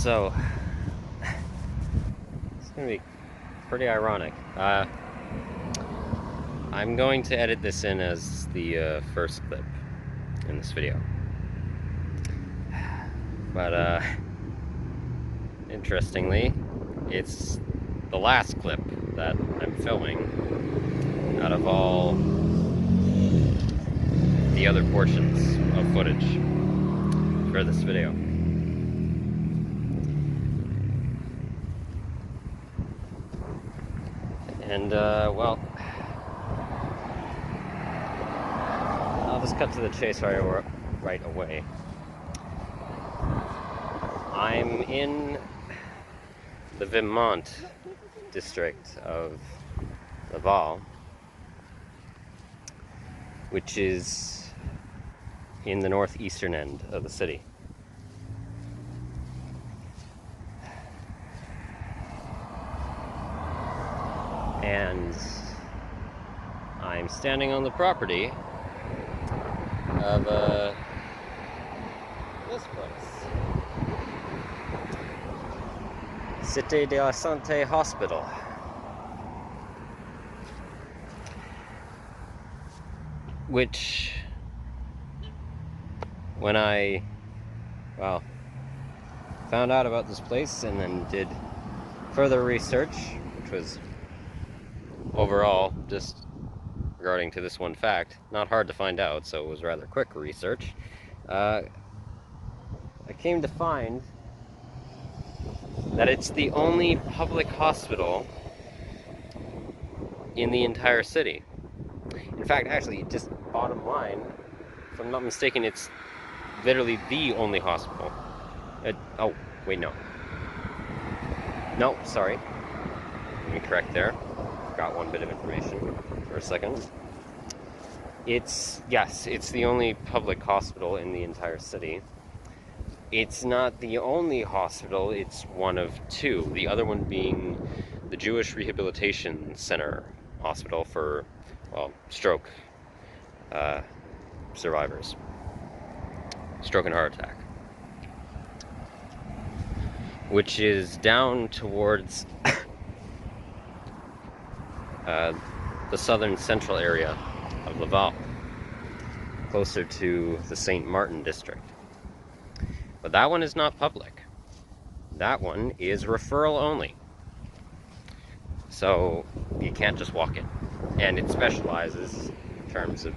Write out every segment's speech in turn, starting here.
So, it's gonna be pretty ironic. I'm going to edit this in as the first clip in this video. But, interestingly, it's the last clip that I'm filming out of all the other portions of footage for this video. And, well, I'll just cut to the chase right away. I'm in the Vermont district of Laval, which is in the northeastern end of the city. And I'm standing on the property of this place, Cité de la Santé Hospital, which, when I, found out about this place and then did further research, which was overall just regarding to this one fact, not hard to find out, so it was rather quick research. I came to find that it's the only public hospital in the entire city. In fact, actually, just bottom line, if I'm not mistaken, it's literally the only hospital. Oh, wait, no. No, sorry. Let me correct there. Got one bit of information for a second. Yes, it's the only public hospital in the entire city. It's not the only hospital, it's one of two. The other one being the Jewish Rehabilitation Center Hospital for, stroke survivors. Stroke and heart attack. Which is down towards the southern central area of Laval, closer to the St. Martin district. But that one is not public. That one is referral only. So you can't just walk in. And it specializes in terms of,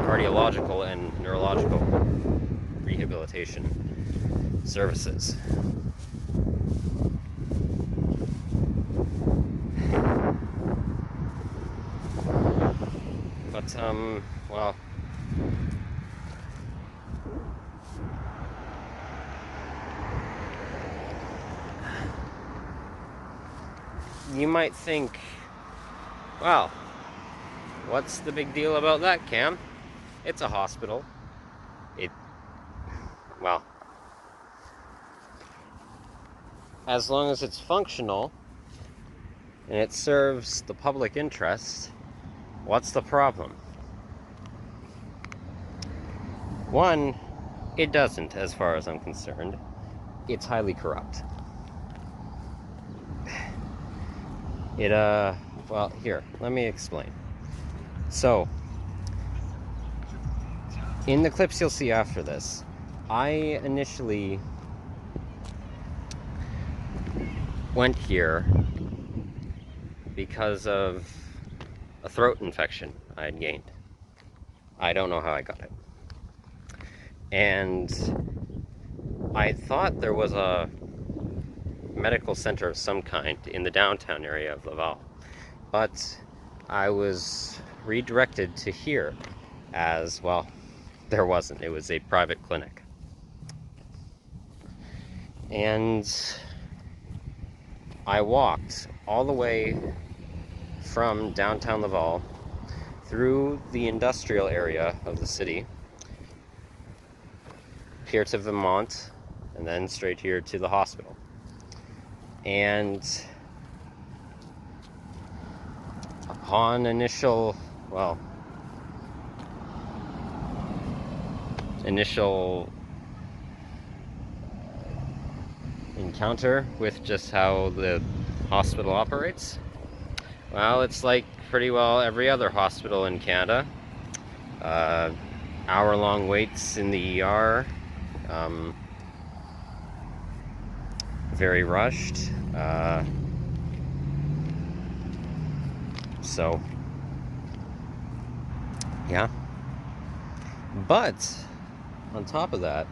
cardiological and neurological rehabilitation services. But, you might think, what's the big deal about that, Cam? It's a hospital. As long as it's functional and it serves the public interest, what's the problem? One, it doesn't, as far as I'm concerned. It's highly corrupt. Here, let me explain. So, in the clips you'll see after this, I initially went here because of a throat infection I had gained. I don't know how I got it. And I thought there was a medical center of some kind in the downtown area of Laval, but I was redirected to here as, there wasn't. It was a private clinic. And I walked all the way from downtown Laval through the industrial area of the city, here to Vermont, and then straight here to the hospital. And upon initial encounter with just how the hospital operates? Well, it's like pretty well every other hospital in Canada. Hour-long waits in the ER. Very rushed. So, yeah. But, on top of that,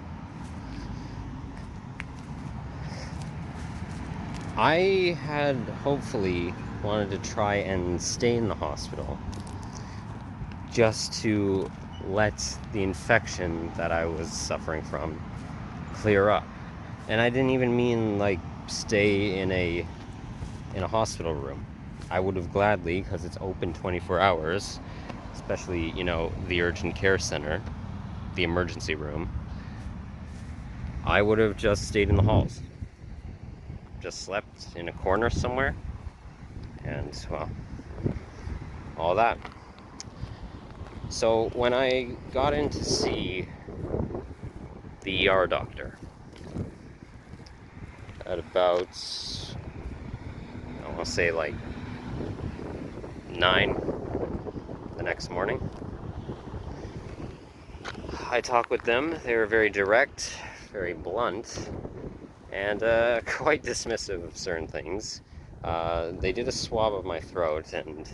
I had hopefully wanted to try and stay in the hospital just to let the infection that I was suffering from clear up. And I didn't even mean like stay in a hospital room. I would have gladly, because it's open 24 hours, especially, you know, the urgent care center, the emergency room, I would have just stayed in the halls. Just slept in a corner somewhere, and, well, all that. So when I got in to see the ER doctor at about, I want to say like 9 the next morning, I talked with them. They were very direct, very blunt, and quite dismissive of certain things. They did a swab of my throat, and,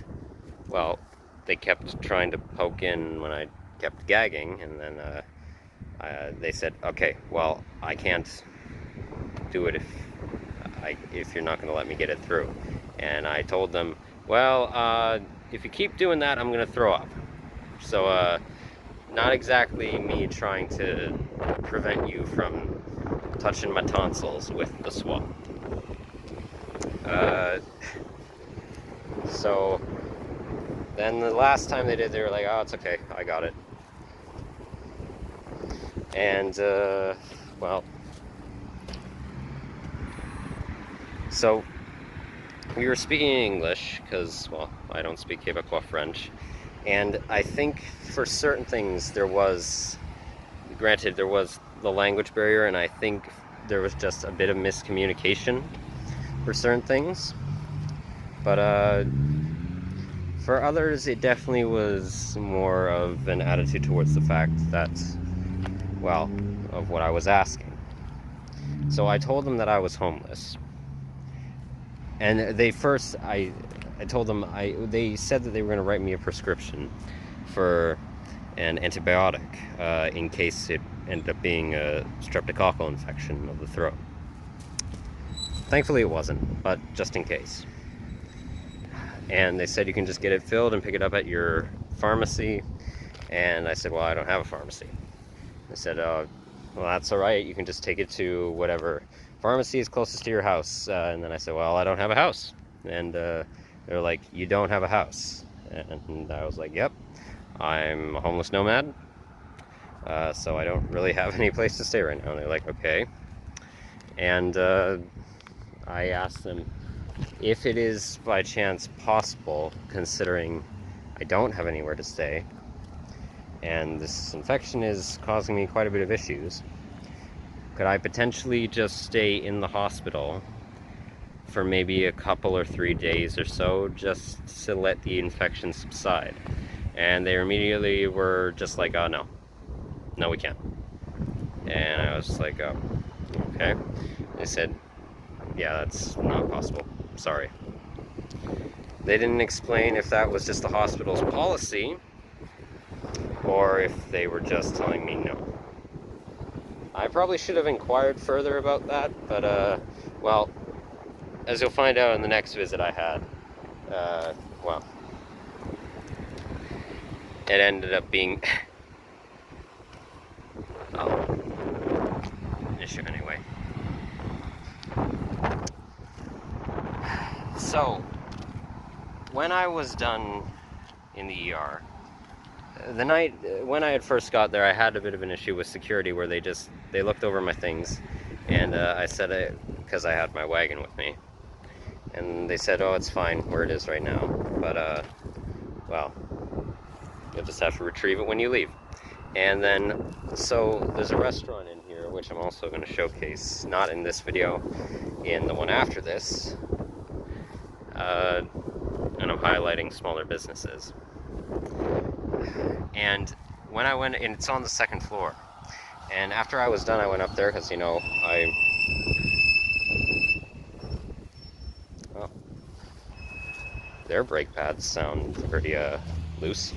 well, they kept trying to poke in when I kept gagging, and then they said, okay, well, I can't do it if you're not going to let me get it through. And I told them, well, if you keep doing that, I'm going to throw up. So, not exactly me trying to prevent you from touching my tonsils with the swab. So then the last time they did, they were like, oh, it's okay, I got it. And, well, so we were speaking in English, because, well, I don't speak Quebecois French, and I think for certain things there was, granted, there was the language barrier, and I think there was just a bit of miscommunication for certain things. But for others, it definitely was more of an attitude towards the fact that, well, of what I was asking. So I told them that I was homeless. And they first, I told them, they said that they were going to write me a prescription for an antibiotic in case it ended up being a streptococcal infection of the throat. Thankfully it wasn't, but just in case. And they said you can just get it filled and pick it up at your pharmacy. And I said, well, I don't have a pharmacy. They said, well, that's all right. You can just take it to whatever pharmacy is closest to your house. And then I said, well, I don't have a house. And they're like, you don't have a house? And I was like, yep, I'm a homeless nomad. So I don't really have any place to stay right now. And they're like, okay. And I asked them if it is by chance possible, considering I don't have anywhere to stay, and this infection is causing me quite a bit of issues, could I potentially just stay in the hospital for maybe a couple or 3 days or so, just to let the infection subside? And they immediately were just like, oh, no, we can't. And I was like, oh, okay. They said, yeah, that's not possible, sorry. They didn't explain if that was just the hospital's policy, or if they were just telling me no. I probably should have inquired further about that, but, well, as you'll find out in the next visit I had, well, it ended up being an issue anyway. So, when I was done in the ER, the night when I had first got there, I had a bit of an issue with security where they looked over my things, and I said, because I had my wagon with me, and they said, oh, it's fine where it is right now, but, well, you'll just have to retrieve it when you leave. And then, so there's a restaurant in here Chapter, which I'm also going to showcase, not in this video, in the one after this, and I'm highlighting smaller businesses. And when I went, and it's on the second floor, and after I was done, I went up there, because, you know, well, their brake pads sound pretty, loose.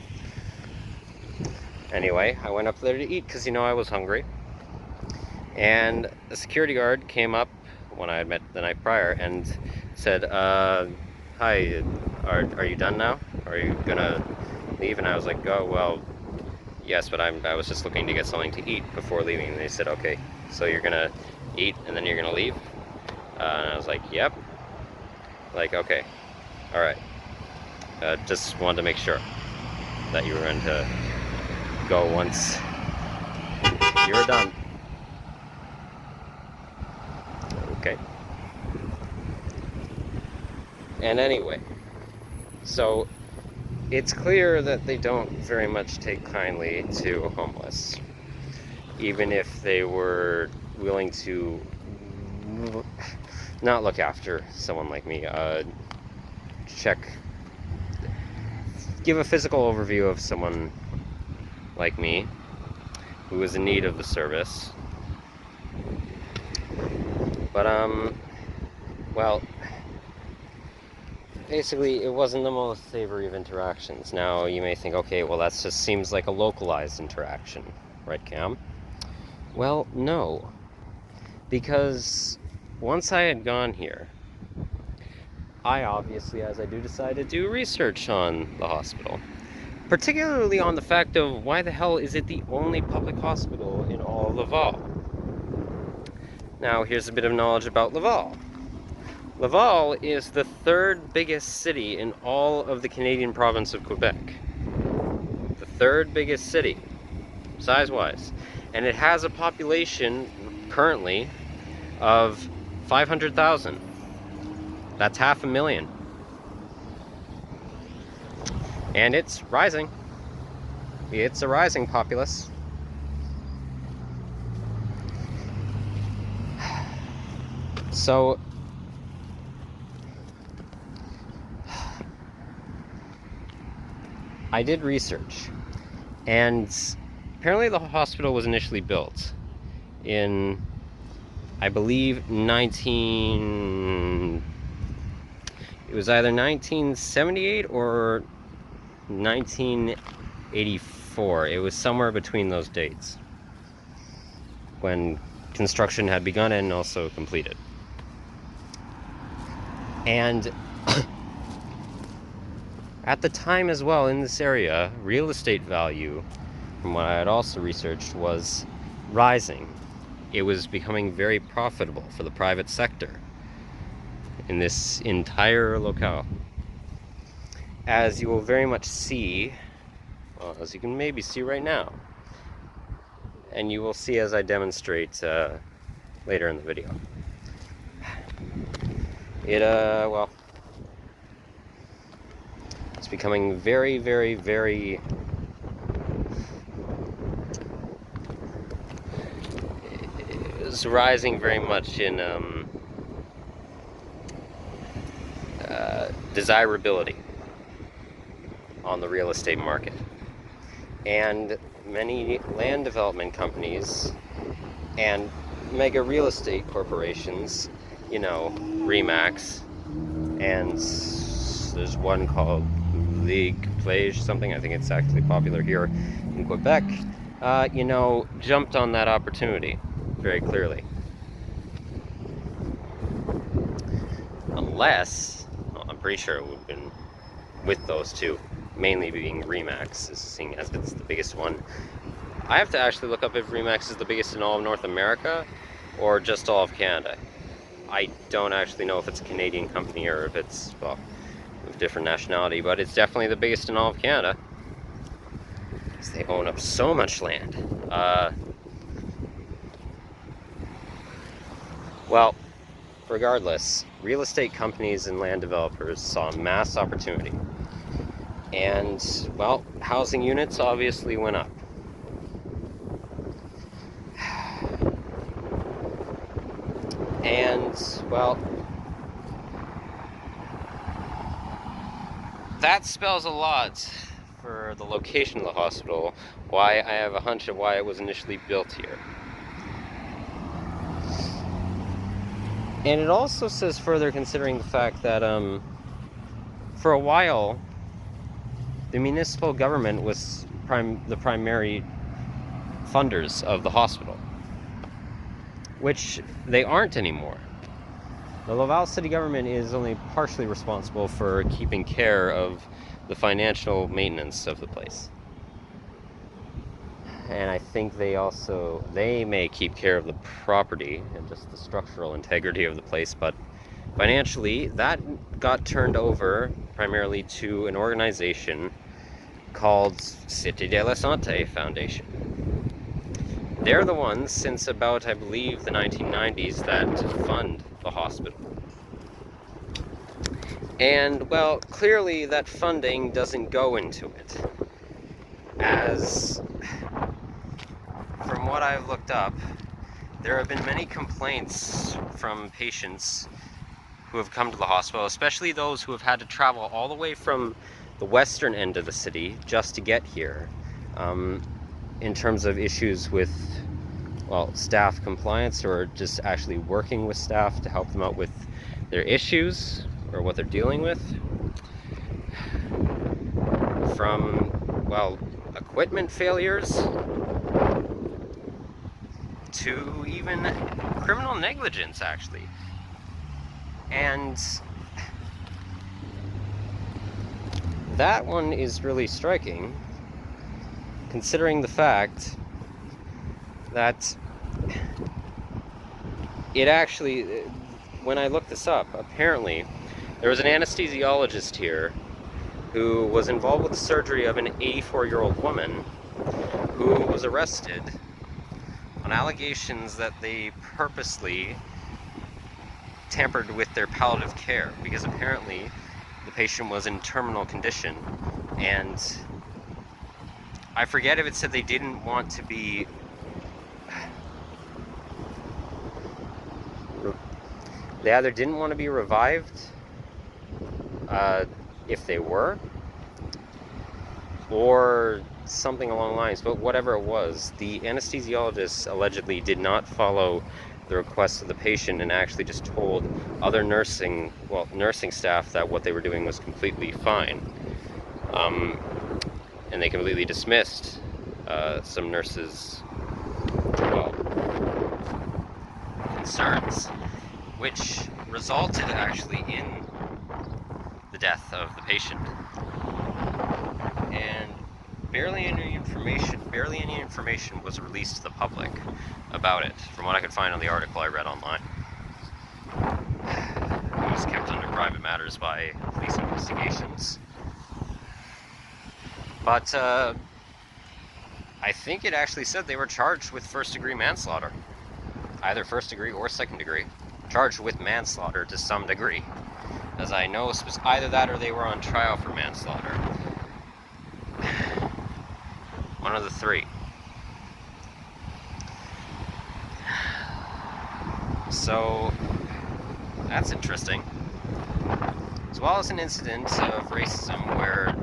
Anyway, I went up there to eat, because, you know, I was hungry. And a security guard came up when I had met the night prior and said, hi, are you done now? Are you gonna leave? And I was like, oh, well, yes, but I was just looking to get something to eat before leaving. And they said, okay, so you're gonna eat and then you're gonna leave? And I was like, yep. Like, okay, all right. Just wanted to make sure that you were going to go once you're done. Okay. And anyway, so it's clear that they don't very much take kindly to homeless, even if they were willing to not look after someone like me. Give a physical overview of someone like me who is in need of the service. But, well, basically, it wasn't the most savory of interactions. Now, you may think, okay, well, that just seems like a localized interaction, right, Cam? Well, no. Because once I had gone here, I obviously, as I do, decided to do research on the hospital. Particularly on the fact of why the hell is it the only public hospital in all of Laval? Now, here's a bit of knowledge about Laval. Laval is the third biggest city in all of the Canadian province of Quebec. The third biggest city, size-wise. And it has a population, currently, of 500,000. That's 500,000. And it's rising. It's a rising populace. So, I did research, and apparently the hospital was initially built in, I believe, it was either 1978 or 1984. It was somewhere between those dates when construction had begun and also completed. And at the time as well, in this area, real estate value, from what I had also researched, was rising. It was becoming very profitable for the private sector in this entire locale. As you will very much see, well, as you can maybe see right now, and you will see as I demonstrate later in the video. Well, it's becoming very, very, very it's rising very much in desirability on the real estate market. And many land development companies and mega real estate corporations, you know, Remax, and there's one called League Plage something, I think it's actually popular here in Quebec, you know, jumped on that opportunity very clearly. Unless, well, I'm pretty sure it would have been with those two, mainly being Remax, seeing as it's the biggest one. I have to actually look up if Remax is the biggest in all of North America or just all of Canada. I don't actually know if it's a Canadian company or if it's, well, of different nationality, but it's definitely the biggest in all of Canada, because they own up so much land. Well, regardless, real estate companies and land developers saw a mass opportunity. And, well, housing units obviously went up. And, well, that spells a lot for the location of the hospital, why I have a hunch of why it was initially built here. And it also says further, considering the fact that for a while the municipal government was the primary funders of the hospital, which they aren't anymore. The Laval city government is only partially responsible for keeping care of the financial maintenance of the place. And I think they may keep care of the property and just the structural integrity of the place, but financially, that got turned over primarily to an organization called Cité de la Santé Foundation. They're the ones, since about, I believe, the 1990s, that fund the hospital. And, well, clearly that funding doesn't go into it, as from what I've looked up, there have been many complaints from patients who have come to the hospital, especially those who have had to travel all the way from the western end of the city just to get here, in terms of issues with, well, staff compliance, or just actually working with staff to help them out with their issues or what they're dealing with. From, well, equipment failures to even criminal negligence, actually. And that one is really striking, considering the fact that it actually, when I looked this up, apparently there was an anesthesiologist here who was involved with the surgery of an 84-year-old woman who was arrested on allegations that they purposely tampered with their palliative care, because apparently the patient was in terminal condition, and I forget if it said they didn't want to be they either didn't want to be revived if they were, or something along the lines, but whatever it was, the anesthesiologist allegedly did not follow the request of the patient and actually just told other nursing staff that what they were doing was completely fine. And they completely dismissed some nurses', well, concerns, which resulted actually in the death of the patient. And barely any information was released to the public about it, from what I could find on the article I read online. It was kept under private matters by police investigations. But I think it actually said they were charged with first-degree manslaughter. Either first degree or second degree. Charged with manslaughter to some degree. As I know, either that or they were on trial for manslaughter. One of the three. So, that's interesting. As well as an incident of racism where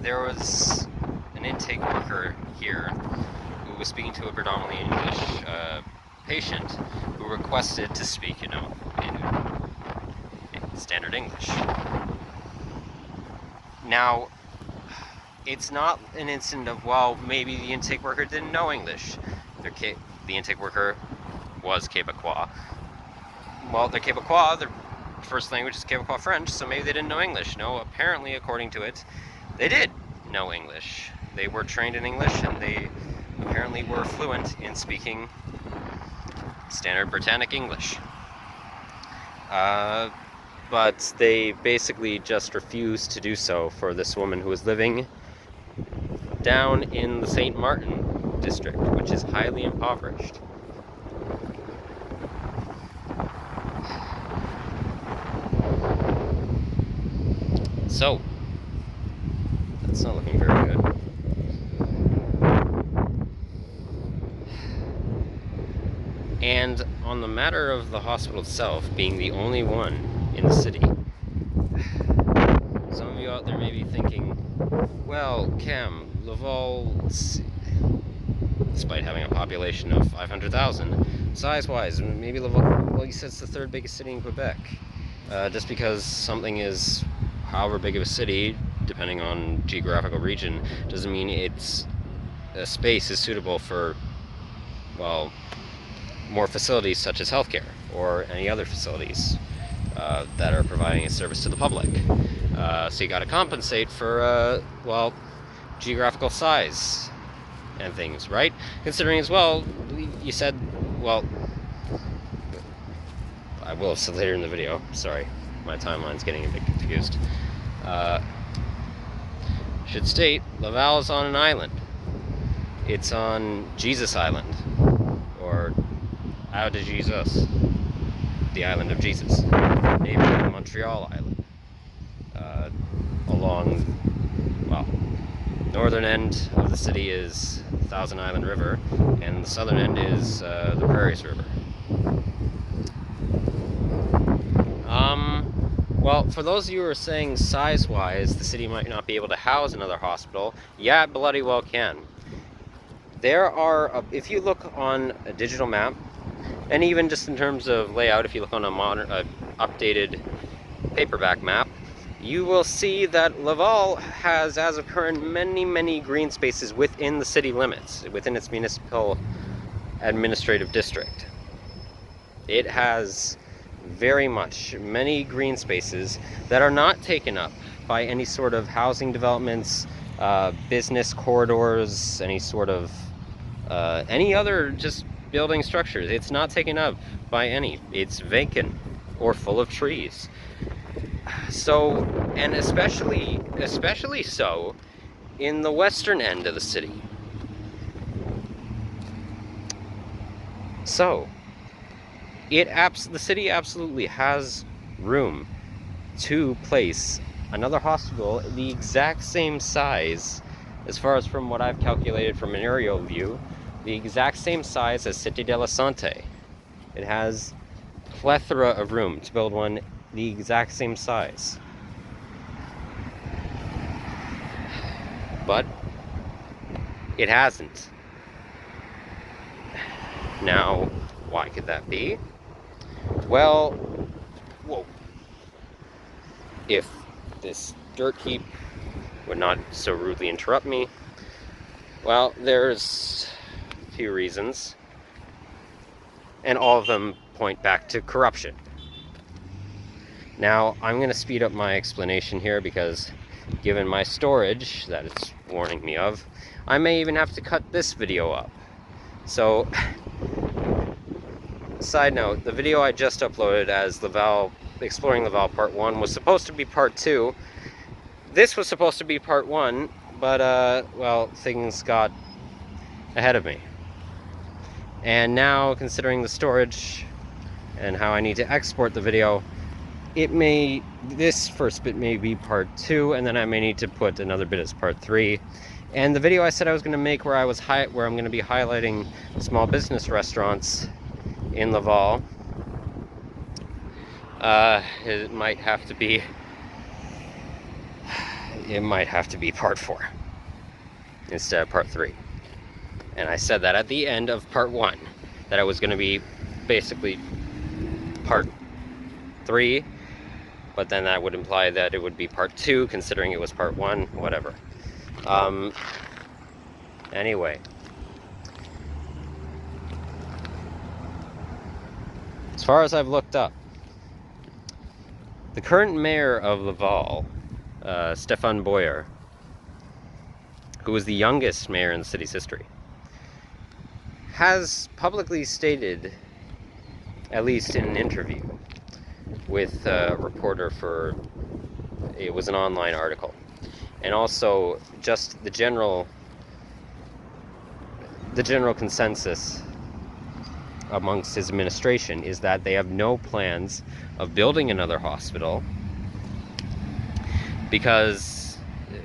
there was an intake worker here who was speaking to a predominantly English patient who requested to speak, in standard English. Now, it's not an incident of, well, maybe the intake worker didn't know English. The intake worker was Quebecois. Well, they're Quebecois, their first language is Quebecois French, so maybe they didn't know English. No, apparently, according to it, they did know English. They were trained in English, and they apparently were fluent in speaking standard Britannic English. But they basically just refused to do so for this woman who was living down in the St. Martin district, which is highly impoverished. So, that's not looking very good. And on the matter of the hospital itself being the only one in the city, some of you out there may be thinking, well, Cam, Laval, despite having a population of 500,000, size-wise, maybe Laval, well, you said it's the third biggest city in Quebec. Just because something is however big of a city, depending on geographical region, doesn't mean its space is suitable for, well, more facilities such as healthcare or any other facilities that are providing a service to the public. So you got to compensate for, well, geographical size and things, right? Considering as well, you said, well, I will have said later in the video, sorry, my timeline's getting a bit confused. Should state, Laval is on an island. It's on Jesus Island, or Isle de Jesus, the island of Jesus, neighboring Montreal Island, along, well, northern end of the city is Thousand Island River, and the southern end is the Prairies River. Well, for those of you who are saying size-wise, the city might not be able to house another hospital, yeah, it bloody well can. There are, if you look on a digital map, and even just in terms of layout, if you look on a modern, updated paperback map, you will see that Laval has, as of current, many green spaces within the city limits, within its municipal administrative district. It has very much many green spaces that are not taken up by any sort of housing developments, business corridors, any sort of any other just building structures. It's not taken up by any. It's vacant or full of trees. So, and especially so in the western end of the city. So, the city absolutely has room to place another hospital the exact same size, as far as from what I've calculated from an aerial view, the exact same size as Cité de la Santé. It has a plethora of room to build one the exact same size. But it hasn't. Now, why could that be? Well, whoa. If this dirt heap would not so rudely interrupt me, well, there's a few reasons, and all of them point back to corruption. Now, I'm going to speed up my explanation here because, given my storage that it's warning me of, I may even have to cut this video up. So, side note, the video I just uploaded as Laval, Exploring Laval Part 1 was supposed to be Part 2. This was supposed to be Part 1, but, well, things got ahead of me. And now, considering the storage and how I need to export the video, this first bit may be Part 2, and then I may need to put another bit as Part 3. And the video I said I was going to make where I'm going to be highlighting small business restaurants in Laval, it might have to be Part 4 instead of Part 3. And I said that at the end of Part 1, that it was going to be basically Part 3, but then that would imply that it would be Part 2, considering it was Part 1, whatever. Anyway. As far as I've looked up, the current mayor of Laval, Stéphane Boyer, who was the youngest mayor in the city's history, has publicly stated, at least in an interview with a reporter it was an online article, and also just the general consensus amongst his administration is that they have no plans of building another hospital because,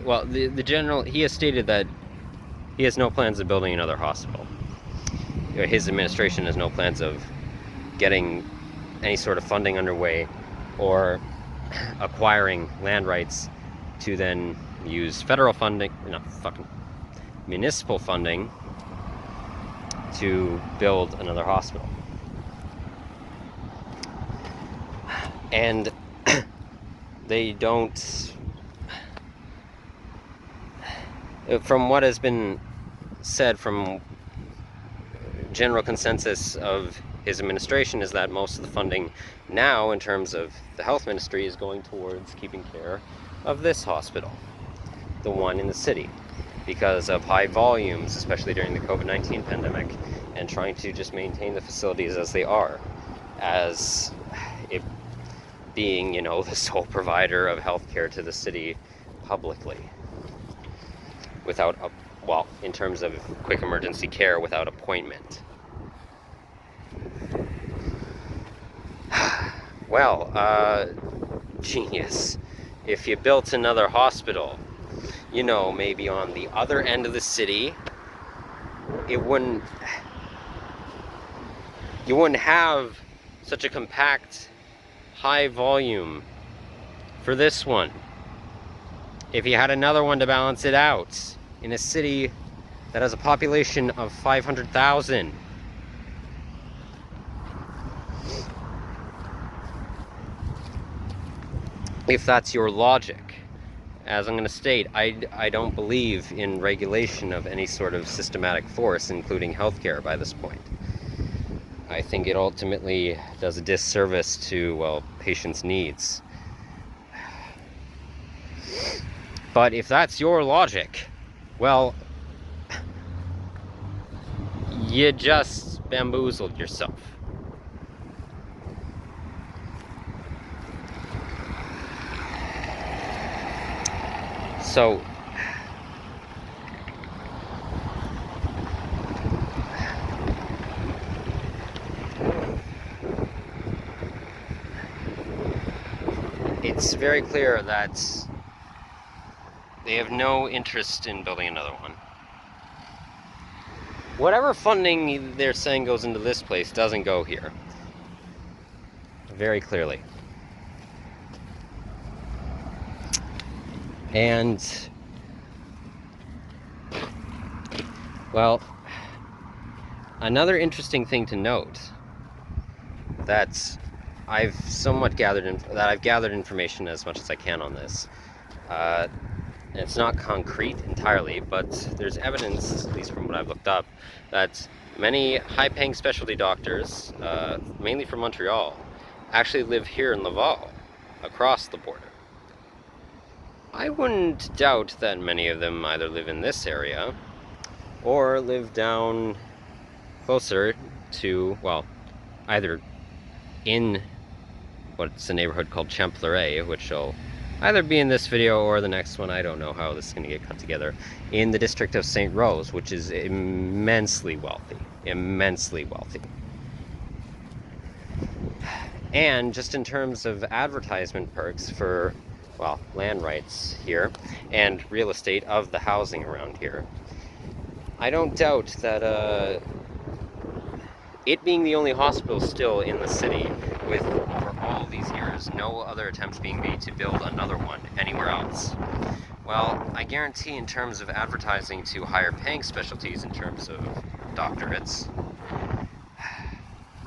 well, he has stated that he has no plans of building another hospital. His administration has no plans of getting any sort of funding underway or acquiring land rights to then use federal funding, no, fucking municipal funding to build another hospital. And they don't, from what has been said, from general consensus of his administration, is that most of the funding now in terms of the health ministry is going towards keeping care of this hospital, the one in the city, because of high volumes, especially during the COVID-19 pandemic, and trying to just maintain the facilities as they are, as it being, you know, the sole provider of healthcare to the city publicly, without a, well, in terms of quick emergency care, without appointment. Well, genius. If you built another hospital, you know, maybe on the other end of the city, you wouldn't have such a compact, high volume for this one. If you had another one to balance it out in a city that has a population of 500,000. If that's your logic. As I'm going to state, I don't believe in regulation of any sort of systematic force, including healthcare, by this point. I think it ultimately does a disservice to, well, patients' needs. But if that's your logic, well, you just bamboozled yourself. So, it's very clear that they have no interest in building another one. Whatever funding they're saying goes into this place doesn't go here. Very clearly. And, well, another interesting thing to note that I've somewhat gathered information as much as I can on this. It's not concrete entirely, but there's evidence, at least from what I've looked up, that many high-paying specialty doctors, mainly from Montreal, actually live here in Laval, across the border. I wouldn't doubt that many of them either live in this area or live down closer to, well, either in what's a neighborhood called Champlain, which will either be in this video or the next one. I don't know how this is going to get cut together. In the district of St. Rose, which is immensely wealthy. Immensely wealthy. And just in terms of advertisement perks for, well, land rights here and real estate of the housing around here, I don't doubt that it being the only hospital still in the city, with for all these years no other attempts being made to build another one anywhere else, well, I guarantee in terms of advertising to higher paying specialties, in terms of doctorates,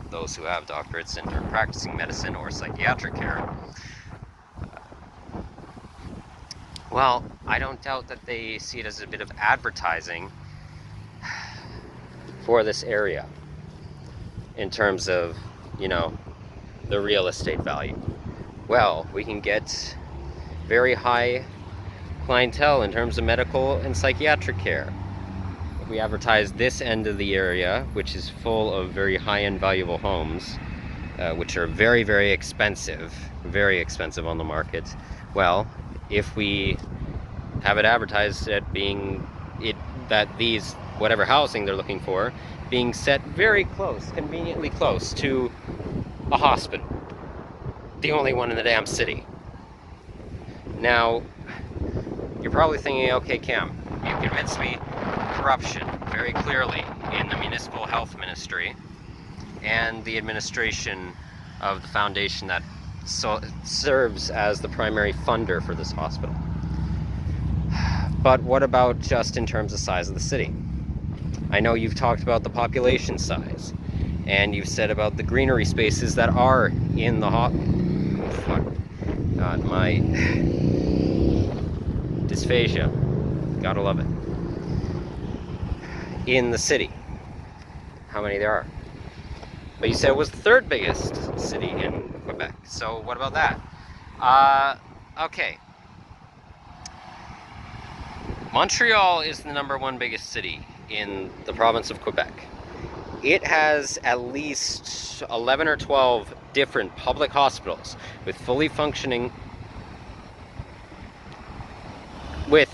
those who have doctorates and are practicing medicine or psychiatric care, well, I don't doubt that they see it as a bit of advertising for this area in terms of, you know, the real estate value. Well, we can get very high clientele in terms of medical and psychiatric care. If we advertise this end of the area, which is full of very high-end valuable homes, which are very, very expensive on the market, well, if we have it advertised at being that these, whatever housing they're looking for, being set very close, conveniently close to a hospital, the only one in the damn city. Now, you're probably thinking, okay, Cam, you convinced me. Corruption, very clearly, in the municipal health ministry. and the administration of the foundation that serves as the primary funder for this hospital. But what about just in terms of size of the city? I know you've talked about the population size, and you've said about the greenery spaces that are in the fuck. God, my dysphagia. Gotta love it. In the city. How many there are. But you said it was the third biggest city in Quebec. So what about that? Okay. Montreal is the #1 biggest city in the province of Quebec. It has at least 11 or 12 different public hospitals with fully functioning, with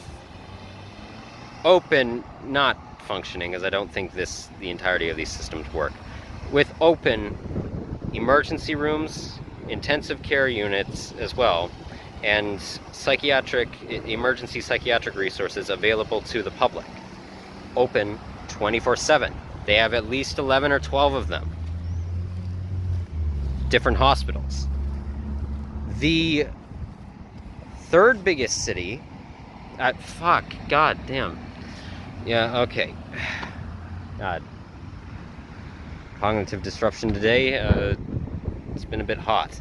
open, not functioning, as I don't think the entirety of these systems work, with open emergency rooms, intensive care units as well, and emergency psychiatric resources available to the public. Open 24/7. They have at least 11 or 12 of them. Different hospitals. The third biggest city god damn. Yeah, okay. God. Cognitive disruption today. It's been a bit hot.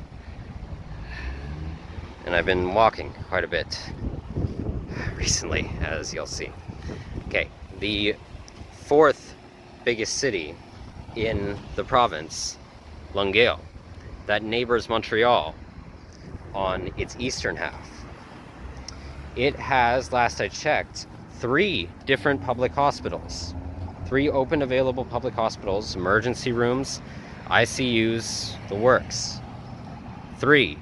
And I've been walking quite a bit recently, as you'll see. Okay, the fourth biggest city in the province, Longueuil, that neighbors Montreal on its eastern half. It has, last I checked, 3 different public hospitals. 3 open available public hospitals, emergency rooms, ICUs, the works. 3.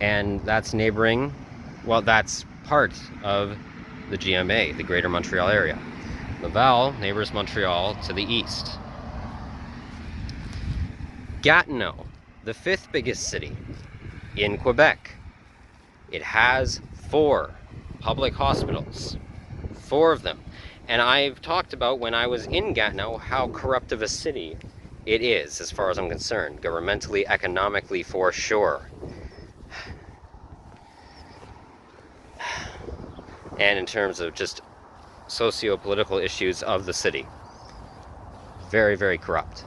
And that's neighboring, well, that's part of the GMA, the Greater Montreal area. Laval neighbors Montreal to the east. Gatineau, the 5th biggest city in Quebec. It has 4 public hospitals, 4 of them. And I've talked about, when I was in Gatineau, how corrupt of a city it is, as far as I'm concerned, governmentally, economically, for sure. And in terms of just socio-political issues of the city. Very, very corrupt.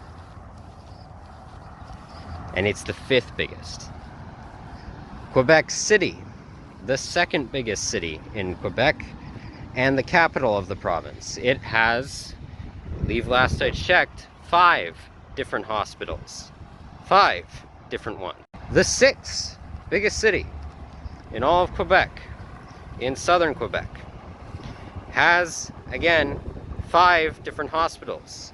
And it's the 5th biggest. Quebec City, the 2nd biggest city in Quebec, and the capital of the province. It has, I believe last I checked, 5 different hospitals. 5 different ones. The 6th biggest city in all of Quebec, in southern Quebec, has, again, 5 different hospitals.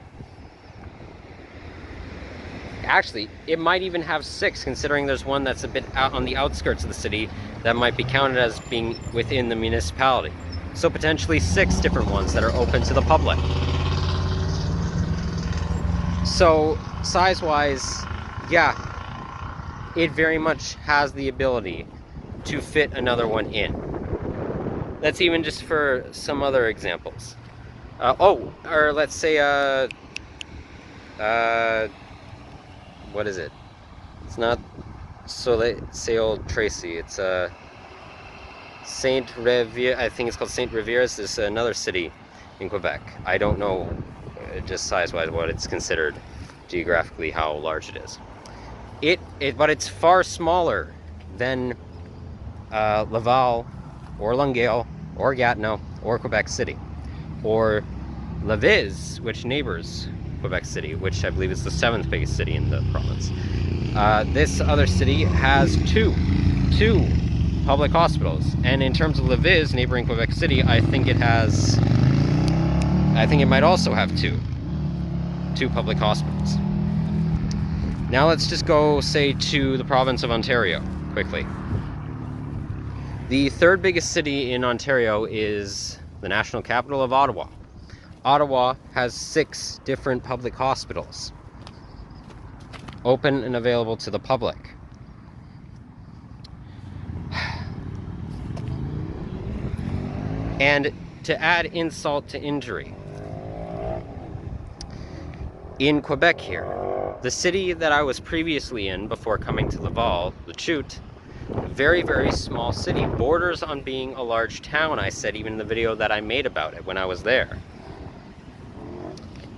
Actually, it might even have 6, considering there's one that's a bit out on the outskirts of the city that might be counted as being within the municipality. So potentially 6 different ones that are open to the public. So, size-wise, yeah, it very much has the ability to fit another one in. That's even just for some other examples. Or let's say, what is it? It's not Old Tracy. It's Saint Riviere. I think it's called Saint Rivieres. Is another city in Quebec. I don't know, just size-wise, what it's considered geographically, how large it is. But it's far smaller than Laval, or Longueuil, or Gatineau, or Quebec City, or Lévis, which neighbors Quebec City, which I believe is the 7th biggest city in the province. This other city has two public hospitals, and in terms of Lévis, neighboring Quebec City, I think it might also have two public hospitals. Now let's just go, say, to the province of Ontario, quickly. The 3rd biggest city in Ontario is the national capital of Ottawa. Ottawa has 6 different public hospitals, open and available to the public. And to add insult to injury, in Quebec here. The city that I was previously in before coming to Laval, Lachute, very, very small city, borders on being a large town, I said even in the video that I made about it when I was there.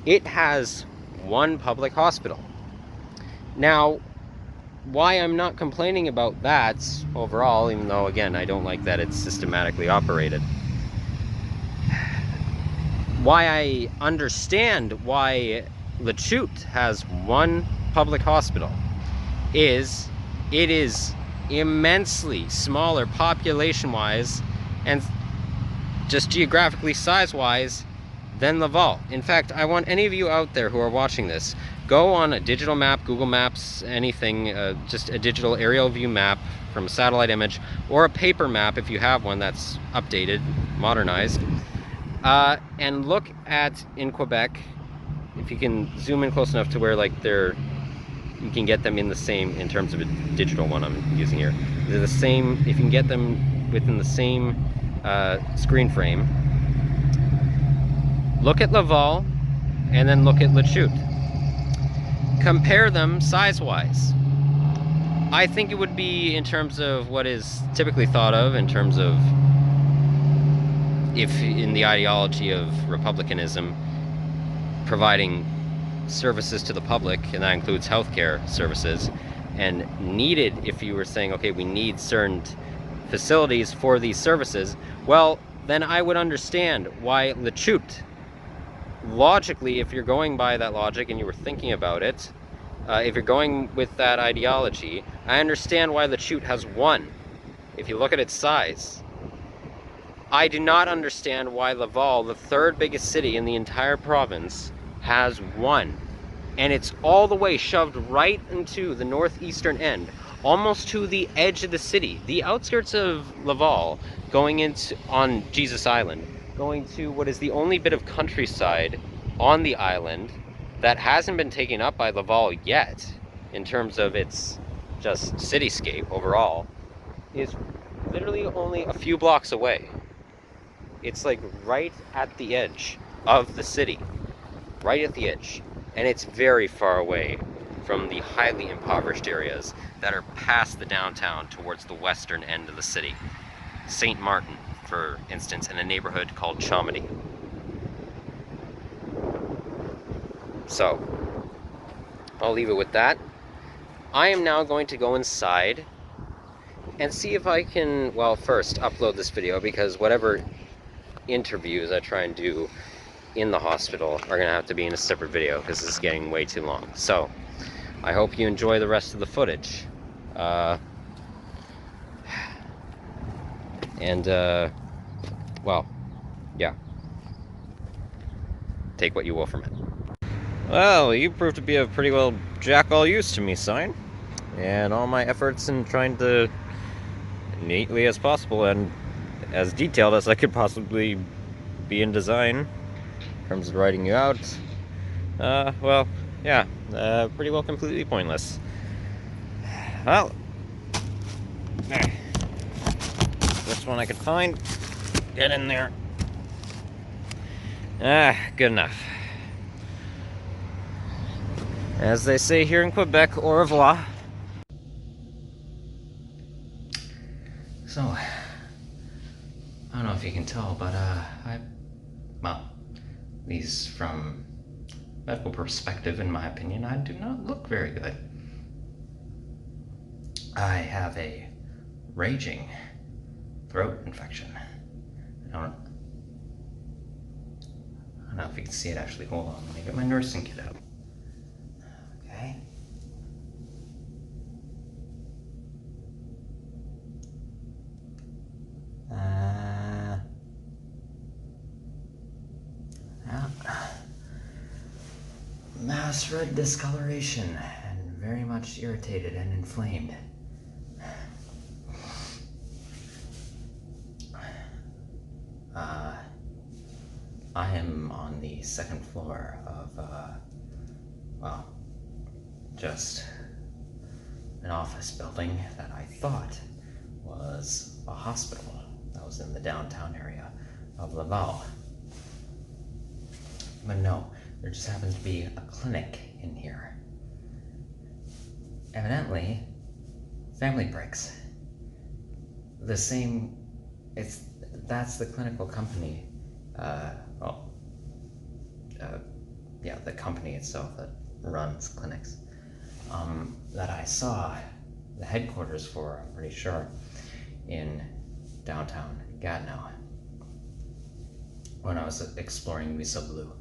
It has one public hospital. Now, why I'm not complaining about that overall, even though, again, I don't like that it's systematically operated. Why I understand why Lachute has one public hospital is it is immensely smaller population-wise and just geographically size-wise than Laval. In fact, I want any of you out there who are watching this, go on a digital map, Google Maps, anything, just a digital aerial view map from a satellite image, or a paper map if you have one that's updated, modernized, and look at, in Quebec, if you can zoom in close enough to where like you can get them in the same, in terms of a digital one I'm using here, they're the same, if you can get them within the same screen frame. Look at Laval, and then look at Lachute. Compare them size-wise. I think it would be, in terms of what is typically thought of, in terms of, if in the ideology of republicanism, providing services to the public, and that includes healthcare services, and needed, if you were saying, okay, we need certain facilities for these services, well, then I would understand why Lachute, logically, if you're going by that logic and you were thinking about it, if you're going with that ideology, I understand why Lachute has one, if you look at its size. I do not understand why Laval, the third biggest city in the entire province, has one. And it's all the way shoved right into the northeastern end, almost to the edge of the city. The outskirts of Laval, going into on Jesus Island, going to what is the only bit of countryside on the island that hasn't been taken up by Laval yet, in terms of its just cityscape overall, is literally only a few blocks away. It's like right at the edge of the city, right at the edge. And it's very far away from the highly impoverished areas that are past the downtown towards the western end of the city. St. Martin, for instance, in a neighborhood called Chomedy. So, I'll leave it with that. I am now going to go inside and see if I can, well, first upload this video, because whatever interviews I try and do in the hospital are going to have to be in a separate video, because this is getting way too long. So, I hope you enjoy the rest of the footage. Well, yeah. Take what you will from it. Well, you proved to be a pretty well jack-all-use to me, Sign. And all my efforts in trying to, neatly as possible and as detailed as I could possibly be in design, in terms of writing you out, well, yeah, pretty well completely pointless. Well, this one I could find. Get in there. Good enough. As they say here in Quebec, au revoir. So, I don't know if you can tell, but, well, at least from medical perspective, in my opinion, I do not look very good. I have a raging throat infection. I don't know if you can see it actually. Hold on, let me get my nursing kit out. Okay. Mass red discoloration and very much irritated and inflamed. I am on the second floor of, well, just an office building that I thought was a hospital that was in the downtown area of Laval. But no, there just happens to be a clinic in here. Evidently, Family Bricks. That's the clinical company, the company itself that runs clinics, that I saw the headquarters for, I'm pretty sure, in downtown Gatineau when I was exploring Mesa Blue.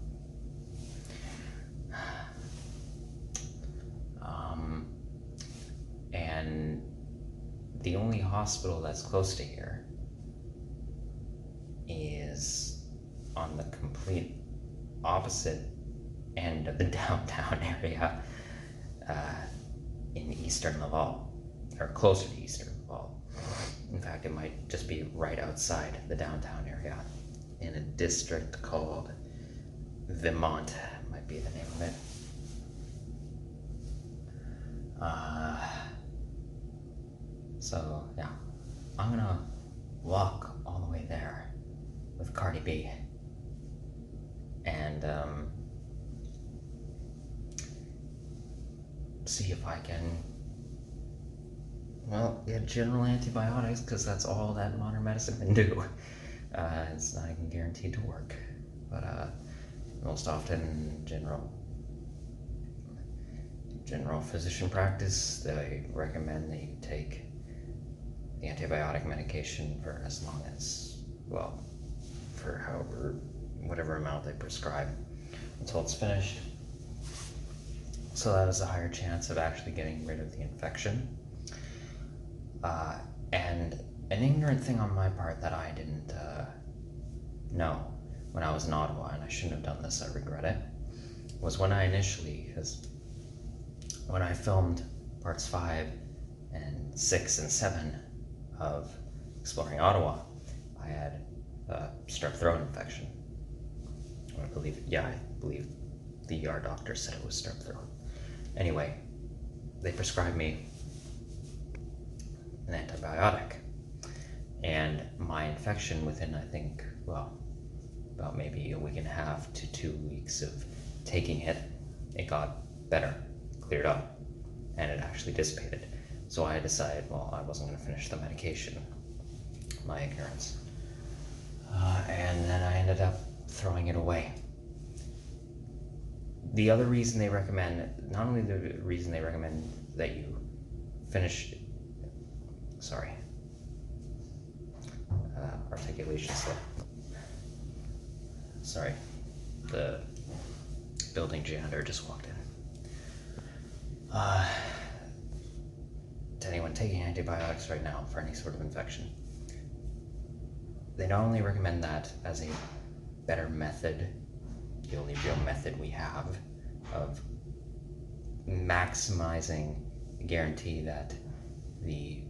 And the only hospital that's close to here is on the complete opposite end of the downtown area, in eastern Laval, or closer to eastern Laval. In fact, it might just be right outside the downtown area in a district called Vermont, might be the name of it. So yeah, I'm gonna walk all the way there with Cardi B and see if I can, get general antibiotics, because that's all that modern medicine can do. It's not even guaranteed to work, but most often general physician practice, they recommend that you take the antibiotic medication for as long as, for whatever amount they prescribe until it's finished. So that has a higher chance of actually getting rid of the infection. And an ignorant thing on my part that I didn't know when I was in Ottawa, and I shouldn't have done this, I regret it, was when I filmed parts 5 and 6 and 7 of Exploring Ottawa, I had a strep throat infection. I believe the ER doctor said it was strep throat. Anyway, they prescribed me an antibiotic, and my infection within, I think, about maybe a week and a half to 2 weeks of taking it, it got better, cleared up, and it actually dissipated. So I decided, I wasn't going to finish the medication, my ignorance. And then I ended up throwing it away. The other reason they recommend, not only the reason they recommend that you finish, articulation slip. Sorry, the building janitor just walked in. To anyone taking antibiotics right now for any sort of infection, they not only recommend that as a better method, the only real method we have of maximizing the guarantee that the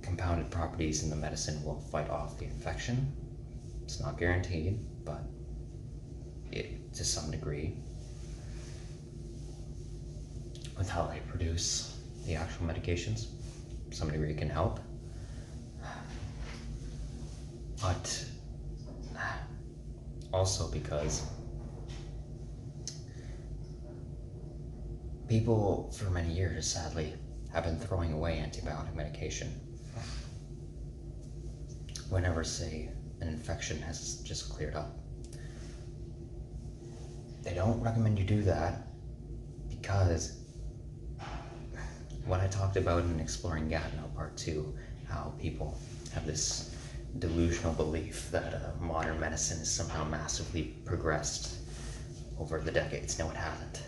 compounded properties in the medicine will fight off the infection. It's not guaranteed, but to some degree, with how they produce the actual medications, to some degree it can help. But also because people for many years, sadly, have been throwing away antibiotic medication whenever, say, an infection has just cleared up. They don't recommend you do that because what I talked about in Exploring Gatineau Part 2, how people have this delusional belief that modern medicine has somehow massively progressed over the decades. No, it hasn't.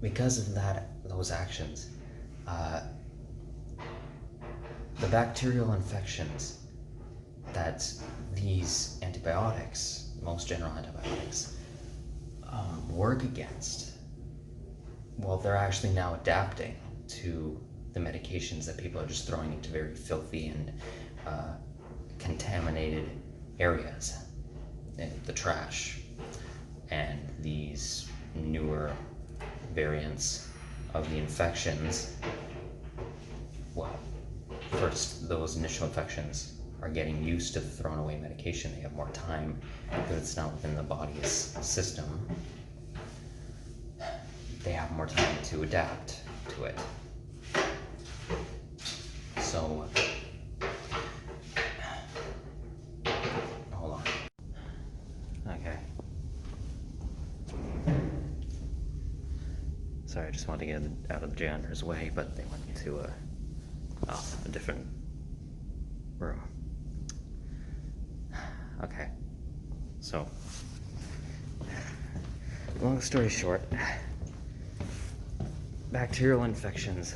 Because of those actions, the bacterial infections that these antibiotics, most general antibiotics, work against, they're actually now adapting to the medications that people are just throwing into very filthy and contaminated areas, in the trash. And these newer variants of the infections, first, those initial infections are getting used to thrown away medication. They have more time because it's not within the body's system. They have more time to adapt to it. So, hold on. Okay. Sorry, I just wanted to get out of the janitor's way, but they went to a different room. Okay. So, long story short, bacterial infections,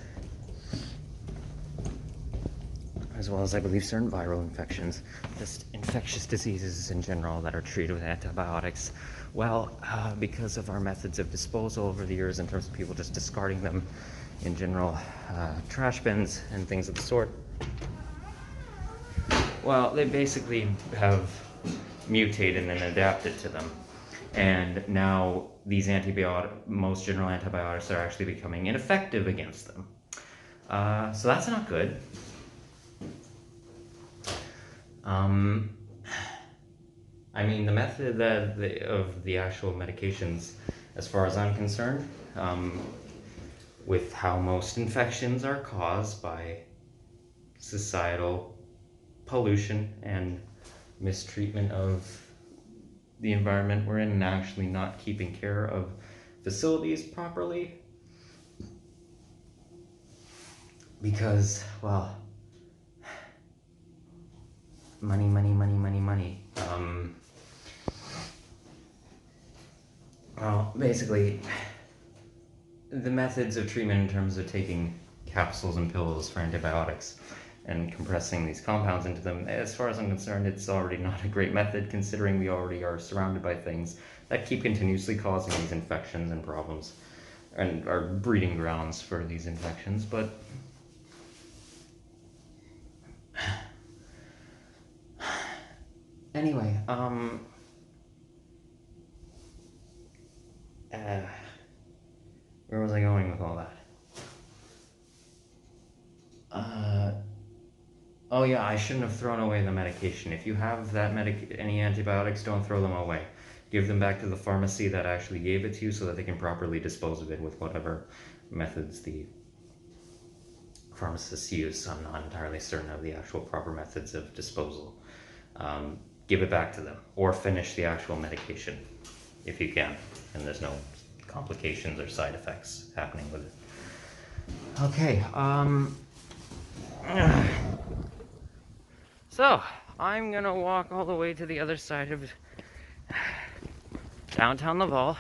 as well as I believe certain viral infections, just infectious diseases in general that are treated with antibiotics. Well, because of our methods of disposal over the years in terms of people just discarding them in general, trash bins and things of the sort, well, they basically have mutated and adapted to them. And now these most general antibiotics are actually becoming ineffective against them. So that's not good. I mean, the method of the actual medications, as far as I'm concerned, with how most infections are caused by societal pollution and mistreatment of the environment we're in and actually not keeping care of facilities properly. Because, well, money. Well, basically, the methods of treatment in terms of taking capsules and pills for antibiotics and compressing these compounds into them, as far as I'm concerned, it's already not a great method, considering we already are surrounded by things that keep continuously causing these infections and problems and are breeding grounds for these infections. But anyway, where was I going with all that? Oh yeah, I shouldn't have thrown away the medication. If you have any antibiotics, don't throw them away. Give them back to the pharmacy that actually gave it to you so that they can properly dispose of it with whatever methods the pharmacists use. I'm not entirely certain of the actual proper methods of disposal. Give it back to them, or finish the actual medication if you can, and there's no complications or side effects happening with it. Okay, so I'm gonna walk all the way to the other side of downtown Laval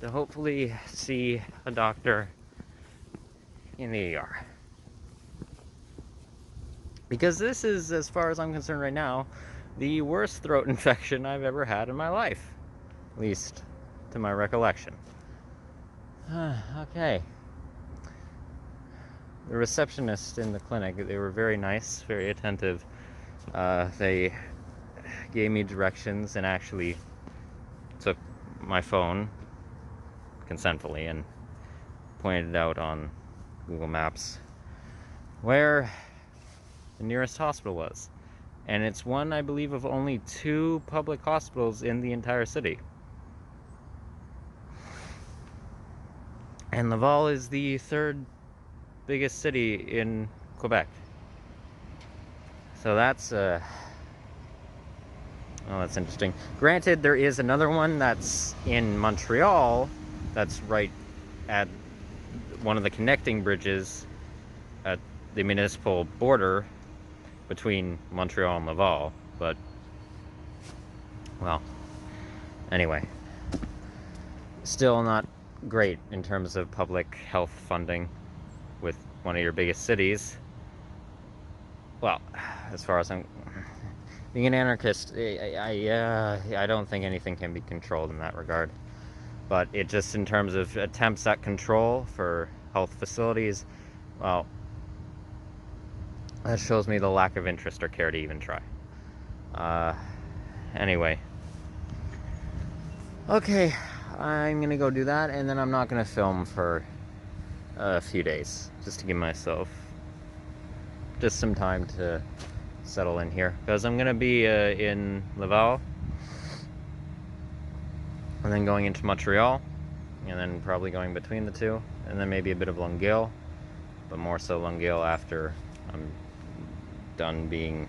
to hopefully see a doctor in the ER. Because this is, as far as I'm concerned right now, the worst throat infection I've ever had in my life. At least to my recollection. Okay. The receptionist in the clinic, they were very nice, very attentive. They gave me directions and actually took my phone consentfully and pointed out on Google Maps where the nearest hospital was. And it's one, I believe, of only 2 public hospitals in the entire city. And Laval is the 3rd biggest city in Quebec. So that's oh, that's interesting. Granted, there is another one that's in Montreal that's right at one of the connecting bridges at the municipal border between Montreal and Laval, but, well, anyway, still not great in terms of public health funding with one of your biggest cities. Well, as far as I'm being an anarchist, I don't think anything can be controlled in that regard. But it just, in terms of attempts at control for health facilities, well, that shows me the lack of interest or care to even try. Anyway. Okay, I'm gonna go do that, and then I'm not gonna film for a few days, just to give myself just some time to settle in here, because I'm gonna be in Laval, and then going into Montreal, and then probably going between the two, and then maybe a bit of Longueuil, but more so Longueuil after I'm done being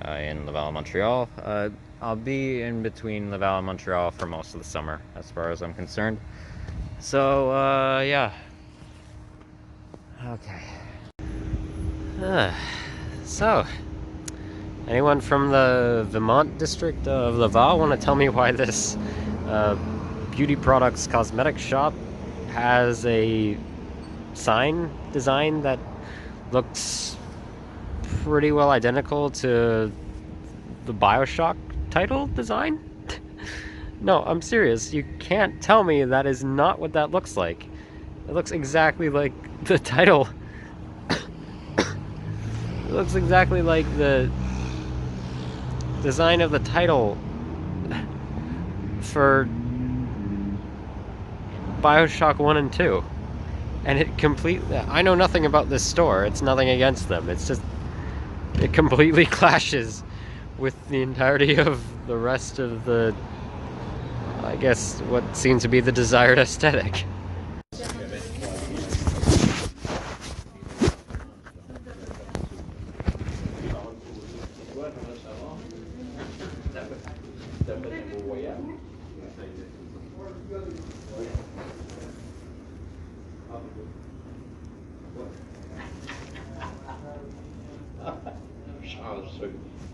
in Laval and Montreal. I'll be in between Laval and Montreal for most of the summer, as far as I'm concerned. So, yeah. Okay. So, anyone from the Vermont district of Laval want to tell me why this beauty products cosmetic shop has a sign design that looks pretty well identical to the BioShock title design? No, I'm serious. You can't tell me that is not what that looks like. It looks exactly like the title. It looks exactly like the design of the title for BioShock 1 and 2. And it completely... I know nothing about this store. It's nothing against them. It's just... it completely clashes with the entirety of the rest of the... I guess what seems to be the desired aesthetic.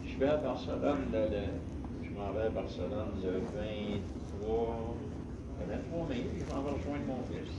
Je vais à Barcelone, je m'en vais à Barcelone le 23 mai, je m'en vais rejoindre mon fils.